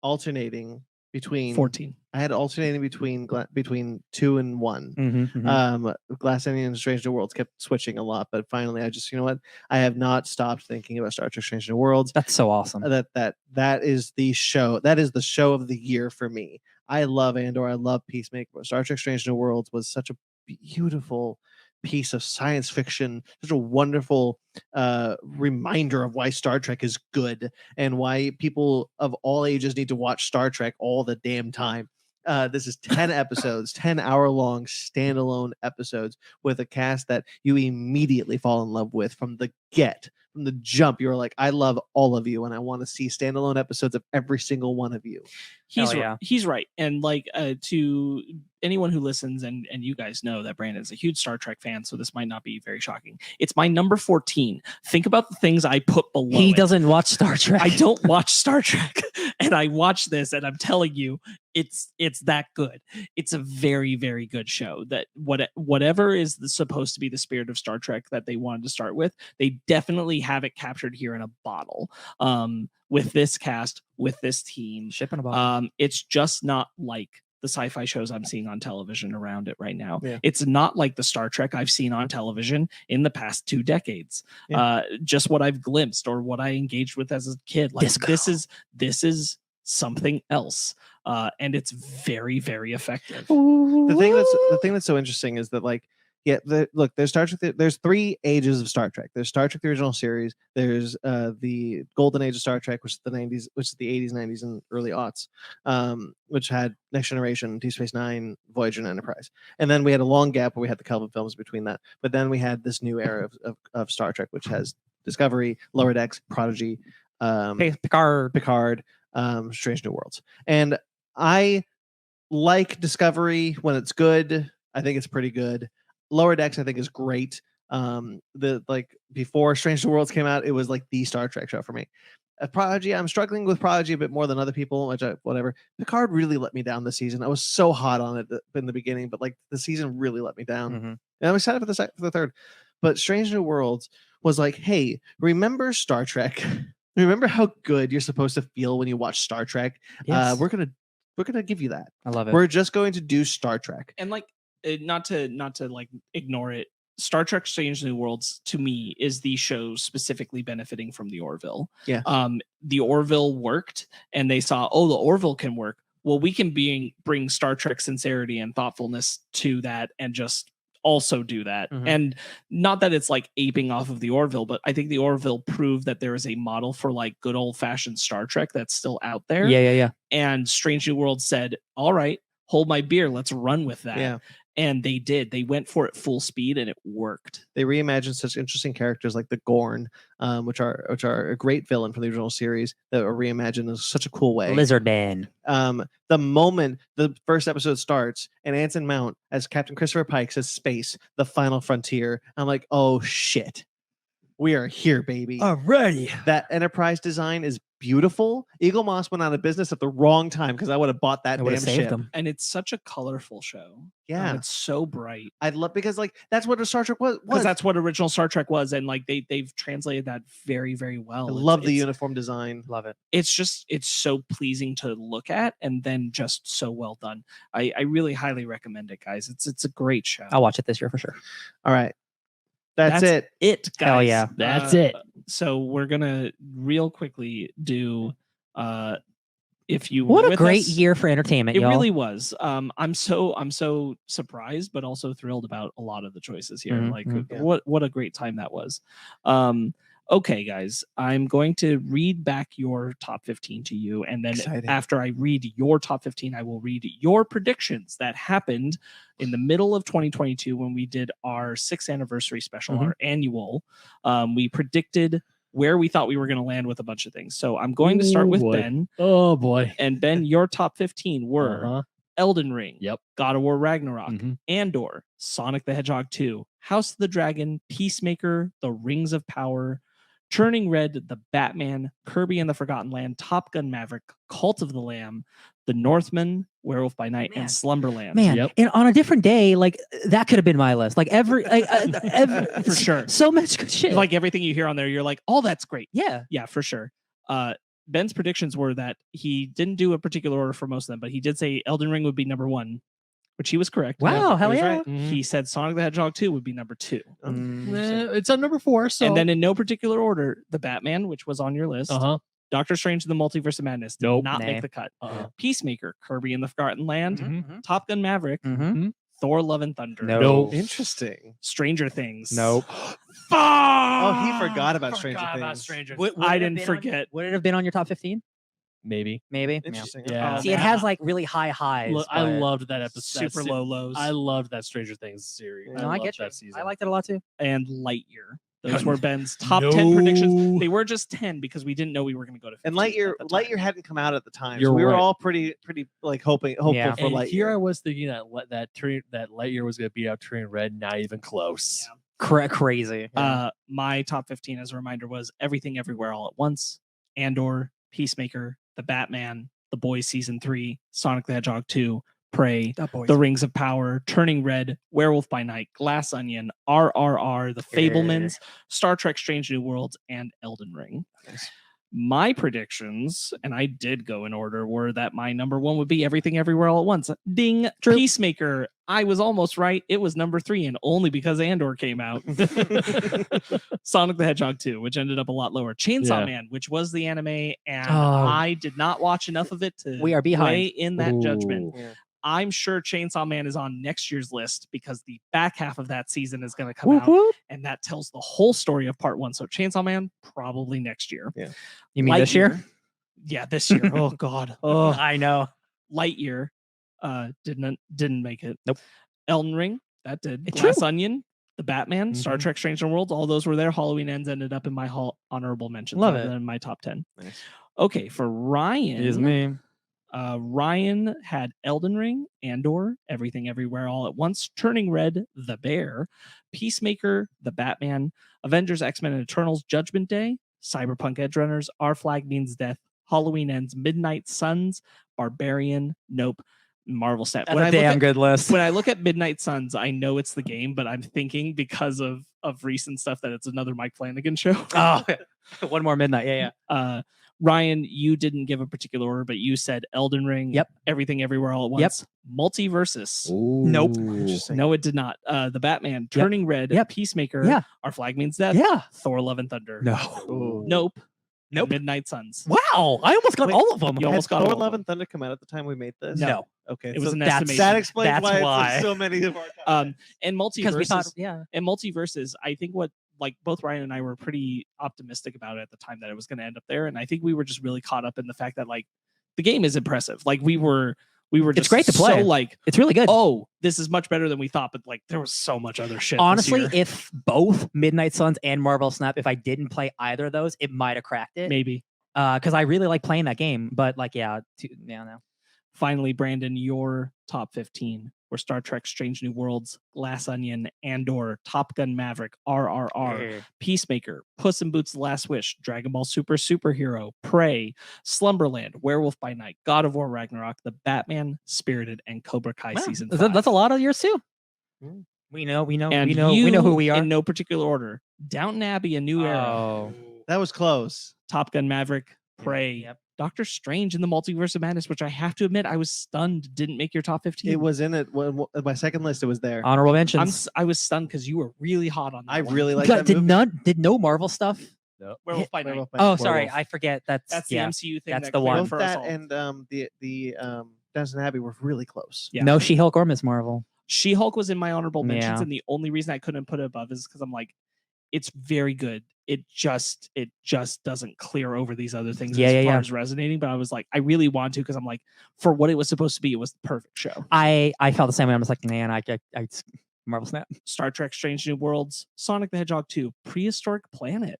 alternating between 14. I had alternating between 2 and 1. Glass Onion and Strange New Worlds kept switching a lot, but finally I just, you know what? I have not stopped thinking about Star Trek: Strange New Worlds. That's so awesome. That is the show. That is the show of the year for me. I love Andor. I love Peacemaker. But Star Trek: Strange New Worlds was such a beautiful piece of science fiction, such a wonderful reminder of why Star Trek is good and why people of all ages need to watch Star Trek all the damn time. This is 10 episodes, 10-hour-long standalone episodes with a cast that you immediately fall in love with from the jump. You're like, I love all of you, and I want to see standalone episodes of every single one of you. He's right. And like to anyone who listens, and you guys know that Brandon's a huge Star Trek fan, so this might not be very shocking. It's my number 14. Think about the things I put below. He doesn't watch Star Trek. I don't watch Star Trek, and I watch this, and I'm telling you, it's that good. It's a very, very good show. That whatever is supposed to be the spirit of Star Trek that they wanted to start with, they definitely have it captured here in a bottle. With this cast, with this team, shipping a bottle. It's just not like the sci-fi shows I'm seeing on television around it right now. Yeah. It's not like the Star Trek I've seen on television in the past 2 decades. Yeah. Just what I've glimpsed or what I engaged with as a kid. Like this is something else. And it's very, very effective. The thing that's so interesting is that, like, there's Star Trek. There's 3 ages of Star Trek. There's Star Trek the original series. There's the golden age of Star Trek, which is the 90s, which is the 80s, 90s, and early aughts, which had Next Generation, Deep Space Nine, Voyager, and Enterprise. And then we had a long gap where we had the Kelvin films between that. But then we had this new era of Star Trek, which has Discovery, Lower Decks, Prodigy, Picard, Strange New Worlds. And I like Discovery when it's good. I think it's pretty good. Lower Decks, I think, is great. Before Strange New Worlds came out, it was like the Star Trek show for me. Prodigy, I'm struggling with Prodigy a bit more than other people, whatever. Picard really let me down this season. I was so hot on it in the beginning, but like the season really let me down. And I'm excited for the third. But Strange New Worlds was like, hey, remember Star Trek? Remember how good you're supposed to feel when you watch Star Trek? Yes. We're gonna give you that. I love it. We're just going to do Star Trek. And like, not to like ignore it, Star Trek: Strange New Worlds to me is the show specifically benefiting from the Orville. Yeah. The Orville worked, and they saw, the Orville can work. Well, we can bring Star Trek sincerity and thoughtfulness to that, and just also do that. And not that it's like aping off of the Orville, but I think the Orville proved that there is a model for like good old fashioned Star Trek that's still out there. Yeah. And Strange New Worlds said, all right, hold my beer, let's run with that. Yeah. And they did. They went for it full speed, and it worked. They reimagined such interesting characters like the Gorn, which are a great villain from the original series that are reimagined in such a cool way. Lizard Man. The moment the first episode starts and Anson Mount as Captain Christopher Pike says "Space, the final frontier," I'm like, oh shit, we are here, baby. Alrighty. That Enterprise design is beautiful. Eagle Moss went out of business at the wrong time because I would have bought that damn ship. Them. And it's such a colorful show. Yeah, it's so bright. I love because like that's what a Star Trek was. Because that's what original Star Trek was, and like they've translated that very, very well. I love the uniform design. Love it. It's so pleasing to look at, and then just so well done. I really highly recommend it, guys. It's a great show. I'll watch it this year for sure. All right. That's it. It, guys. Hell yeah. That's it. So we're gonna real quickly do if you What were a with great us, year for entertainment, it y'all. really was. I'm so surprised, but also thrilled about a lot of the choices here. Mhm, Like mhm. what a great time that was. Okay, guys, I'm going to read back your top 15 to you, and then Exciting. after I read your top 15, I will read your predictions that happened in the middle of 2022 when we did our 6th anniversary special, our annual. We predicted where we thought we were going to land with a bunch of things. So I'm going to start with boy. Ben. Oh boy. And Ben, your top 15 were Elden Ring, Yep. God of War Ragnarok, Andor, Sonic the Hedgehog 2, House of the Dragon, Peacemaker, The Rings of Power, Turning Red, The Batman, Kirby and the Forgotten Land, Top Gun Maverick, Cult of the Lamb, The Northman, Werewolf by Night, and Slumberland. Man, and on a different day, like that could have been my list. Like every for sure. So much good shit. Like everything you hear on there, you're like, oh, that's great. Yeah. Yeah, for sure. Ben's predictions were that he didn't do a particular order for most of them, but he did say Elden Ring would be number 1, which he was correct. Wow, hell he was yeah. right. He said Sonic the Hedgehog 2 would be number 2. It's on number 4. So And then in no particular order, The Batman, which was on your list, uh-huh. Doctor Strange and the Multiverse of Madness did Nope. not Nah. make the cut. Uh-huh. Peacemaker, Kirby and the Forgotten Land, Mhm. Top Gun Maverick, Mhm. Thor Love and Thunder, No. No. Interesting. Stranger Things. Nope. Oh, he forgot about Stranger Things. I didn't forget. Would it have been on your top 15? Maybe. Maybe. Yeah. Interesting. Yeah. See, it has like really high highs. I but- loved that episode. Super low lows. I loved that Stranger Things series. No, I loved get you. that season. I liked it a lot too. and Lightyear. Those were Ben's top 10 predictions. They were just 10 because we didn't know we were going to go to 15 And Lightyear, at the time. Lightyear hadn't come out at the time, You're so we were right. all pretty like hopeful Yeah. for And Lightyear. here I was thinking that that Lightyear was going to beat out Turning Red. Not even close. Yeah. Crazy. My top 15, as a reminder, was Everything Everywhere All at Once, Andor, Peacemaker, The Batman, The Boys Season 3, Sonic the Hedgehog 2, Prey, The Rings of Power, Turning Red, Werewolf by Night, Glass Onion, RRR, The Fablemans, Star Trek Strange New Worlds, and Elden Ring. Nice. My predictions, and I did go in order, were that my number 1 would be Everything Everywhere All at Once. Ding! True. Peacemaker. I was almost right. It was number 3, and only because Andor came out. Sonic the Hedgehog 2, which ended up a lot lower. Chainsaw Yeah. Man, which was the anime, and Oh. I did not watch enough of it to We are behind. weigh in that judgment. Yeah. I'm sure Chainsaw Man is on next year's list because the back half of that season is going to come Whoop, out, whoop. and that tells the whole story of part 1. So Chainsaw Man probably next year. Yeah. You mean this year? Lightyear- Yeah, this year. Oh God. Oh, I know. Lightyear didn't make it. Nope. Elden Ring, that did. It's Glass true. Onion, The Batman, Star Mhm. Trek Strange New Worlds, all those were there. Halloween Ends ended up in my honorable mentions. Love rather it. than my top 10. Nice. Okay, for Ryan. It is me. Ryan had Elden Ring, Andor, Everything Everywhere All at Once, Turning Red, The Bear, Peacemaker, The Batman, Avengers, X-Men, and Eternals, Judgment Day, Cyberpunk Edgerunners, Our Flag Means Death, Halloween Ends, Midnight Suns, Barbarian, Nope, Marvel Snap. That's a damn good list. When I look at Midnight Suns, I know it's the game, but I'm thinking because of recent stuff that it's another Mike Flanagan show. Oh, one more midnight. Yeah. Ryan, you didn't give a particular order, but you said Elden Ring, Yep. Everything Everywhere All at Yep. Once, Multiversus. Nope. Interesting. No, it did not. The Batman, Turning Red, Yep. Peacemaker, Yeah. Our Flag Means Death, Yeah. Thor Love and Thunder. No. Ooh. Nope. Nope. Midnight Suns. Wow, I almost got Wait, all of them. you Had almost got Thor: all of Love them. and Thunder come out at the time we made this? No. Okay, It was an that's- estimation. that explains That's why, why. it's so many of our And Because we thought, multiverses. yeah. And multiverses, I think what like both Ryan and I were pretty optimistic about it at the time that it was going to end up there, and I think we were just really caught up in the fact that like the game is impressive. Like we were just It's great to play. so like, It's really good. oh, this is much better than we thought, but like there was so much other shit. Honestly, this year. if both Midnight Suns and Marvel Snap, if I didn't play either of those, it might have cracked it. maybe. Because I really like playing that game. But like, yeah, no. Finally, Brandon, your top 15 were Star Trek Strange New Worlds, Glass Onion, Andor, Top Gun Maverick, RRR, Peacemaker, Puss in Boots: The Last Wish, Dragon Ball Super Superhero, Prey, Slumberland, Werewolf by Night, God of War Ragnarok, The Batman, Spirited, and Cobra Kai Wow, Season that's 5. that's a lot of yours too. Mm. We know And we know who we are. In no particular order. Downton Abbey, A New Era, Oh. That was close. Top Gun Maverick, Prey, Yep. Doctor Strange in the Multiverse of Madness, which I have to admit I was stunned didn't make your top 15. It was in it. My second list, it was there. Honorable mentions. I was stunned because you were really hot on that I one. really like But that did movie. no Marvel stuff? Werewolf by Night. Werewolf by Oh, Night. sorry, Werewolf. I forget. That's That's the yeah. MCU thing. That's that the cleared one. Both for us that all. and the Downton Abbey were really close. Yeah. No She-Hulk or Miss Marvel. She-Hulk was in my honorable mentions, Yeah. and the only reason I couldn't put it above is because I'm like, it's very good. It just doesn't clear over these other things as far as resonating. But I was like, I really want to because I'm like, for what it was supposed to be, it was the perfect show. I felt the same way. I was like, man, I Marvel Snap. Star Trek: Strange New Worlds, Sonic the Hedgehog 2, Prehistoric Planet.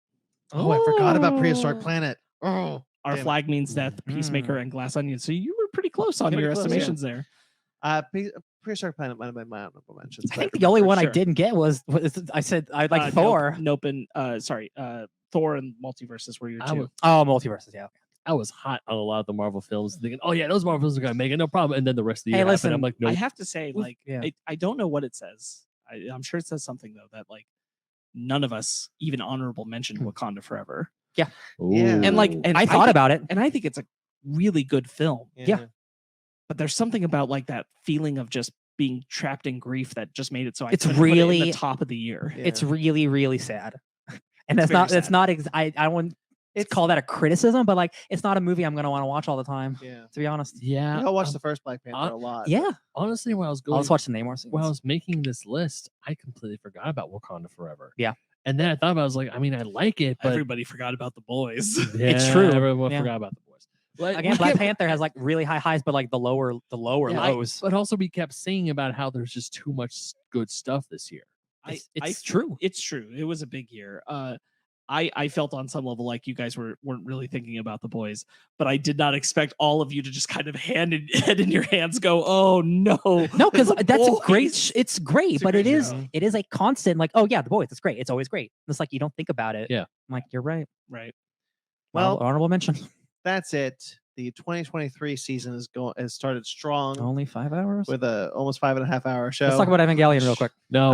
Oh, I forgot about Prehistoric Planet. Oh, Our damn Flag Means Death, Peacemaker, and Glass Onion. So you were pretty close on Pretty your close, yeah. estimations there. Prehistoric Planet might have been my honorable mentions. I think the only one I sure. didn't get was I said I like Thor. Nope, and Thor and Multiverses were your two. Oh, multiverses, yeah. I was hot on a lot of the Marvel films, thinking, "Oh yeah, those Marvel films are gonna make it, no problem." And then the rest of the year, happened. I'm like, "No." I have to say, like, Yeah. I don't know what it says. I'm sure it says something though that like none of us even honorable mentioned Wakanda Forever. Yeah. And like, and I thought about it. and I think it's a really good film. Yeah. But there's something about like that feeling of just being trapped in grief that just made it so I It's couldn't put it in really- the top of the year. Yeah. It's really, really sad. And It's that's very not I wouldn't call that a criticism, but like it's not a movie I'm gonna want to watch all the time, Yeah. to be honest. Yeah, I watched the first Black Panther a lot. Yeah. honestly, when I was I'll going, just watch the Namor scenes. when I was making this list, I completely forgot about Wakanda Forever. Yeah. And then I thought about, I was like, I mean, I like it, but Everybody forgot about the boys. It's true. Everyone Yeah. forgot about the boys. Like, Again, we Black kept- Panther has like really high highs, but like the lower Yeah, lows. but also we kept saying about how there's just too much good stuff this year. It's true. It's true. It was a big year. I felt on some level like you guys weren't really thinking about the boys, but I did not expect all of you to just kind of head in your hands go, oh no. No, because The that's a great. Boys." It's great, It's a but great it is show. it is a constant. Like, oh yeah, the boys. It's great. It's always great. It's like you don't think about it. Yeah. I'm like, you're right. Right. Well, Honorable mention. that's it. The 2023 season has started strong Only 5 hours. with a almost 5.5 hour show. Let's talk about Evangelion real quick. No,